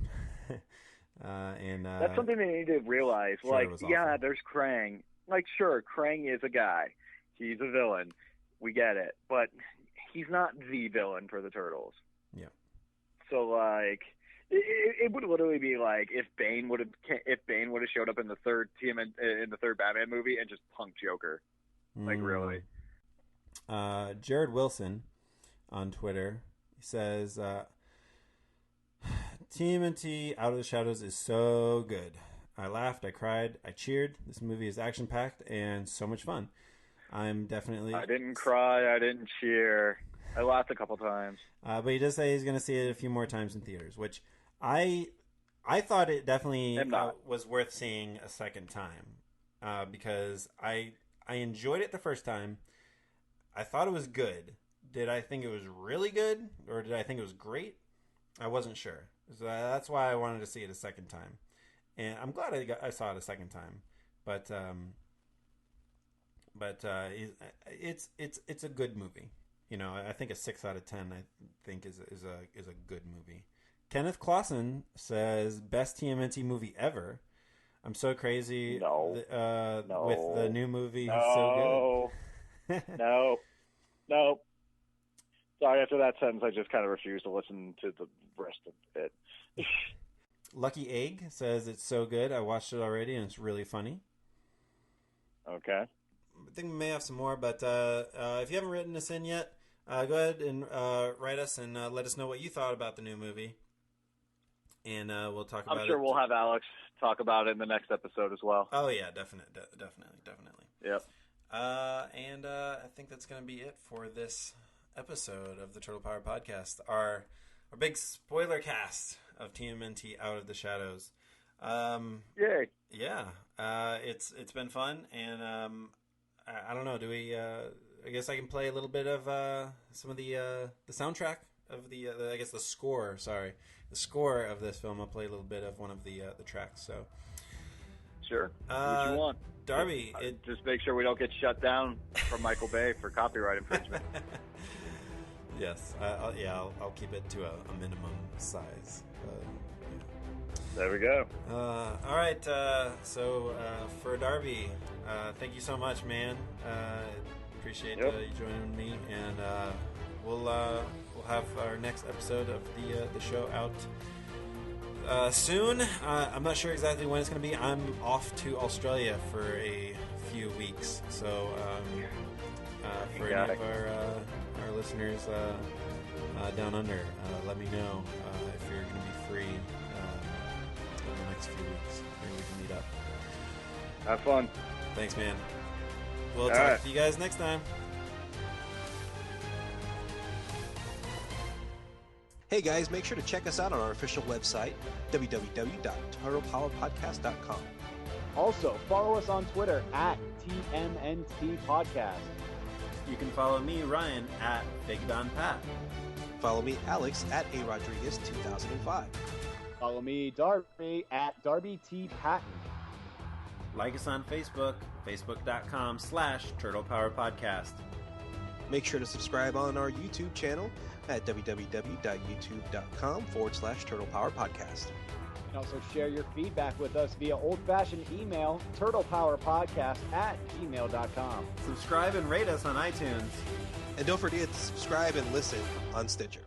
And that's something they need to realize. Shredder like, yeah, awful. there's Krang. Like, sure, Krang is a guy. He's a villain. We get it. But he's not the villain for the Turtles. Yeah. So, like... It would literally be like if Bane would have showed up in the third Batman movie and just punked Joker, like really. Jared Wilson on Twitter says, "TMNT Out of the Shadows is so good. I laughed, I cried, I cheered. This movie is action packed and so much fun. I'm definitely. I didn't cry, I didn't cheer. I laughed a couple times. But he does say he's going to see it a few more times in theaters, which." I thought it definitely was worth seeing a second time because I enjoyed it the first time. I thought it was good. Did I think it was really good or did I think it was great? I wasn't sure. So that's why I wanted to see it a second time. And I'm glad I saw it a second time. But it's a good movie. I think a 6 out of 10 I think is a good movie. Kenneth Clausen says, best TMNT movie ever. I'm so crazy no. with the new movie. So good. No. Sorry, after that sentence, I just kind of refuse to listen to the rest of it. Lucky Egg says, it's so good. I watched it already, and it's really funny. Okay. I think we may have some more, but if you haven't written us in yet, go ahead and write us and let us know what you thought about the new movie. And we'll talk about it. I'm sure we'll have Alex talk about it in the next episode as well. Oh, yeah, definitely. Yep. And I think that's going to be it for this episode of the Turtle Power Podcast. Our big spoiler cast of TMNT Out of the Shadows. Yay. Yeah. It's been fun. And I don't know. Do we... I guess I can play a little bit of some of the soundtrack of the score. Sorry, the score of this film. I'll play a little bit of one of the tracks. So, sure, what you want, Darby. Just make sure we don't get shut down from Michael Bay for copyright infringement. Yes, I'll keep it to a minimum size. There we go. All right. So for Darby, thank you so much, man. Appreciate you joining me, and we'll have our next episode of the show out soon. I'm not sure exactly when it's going to be. I'm off to Australia for a few weeks, so for any of our listeners down under, let me know if you're going to be free in the next few weeks. Maybe we can meet up. Have fun. Thanks, man. We'll talk to you guys next time. Hey guys, make sure to check us out on our official website, www.TurtlePowerPodcast.com. Also, follow us on Twitter at TMNT Podcast. You can follow me, Ryan, at BigDonPat. Follow me, Alex, at ARodriguez2005. Follow me, Darby, at Darby T. Patton. Like us on Facebook, facebook.com/TurtlePowerPodcast. Make sure to subscribe on our YouTube channel at www.youtube.com/TurtlePowerPodcast. You can also share your feedback with us via old-fashioned email, turtlepowerpodcast@gmail.com. Subscribe and rate us on iTunes. And don't forget to subscribe and listen on Stitcher.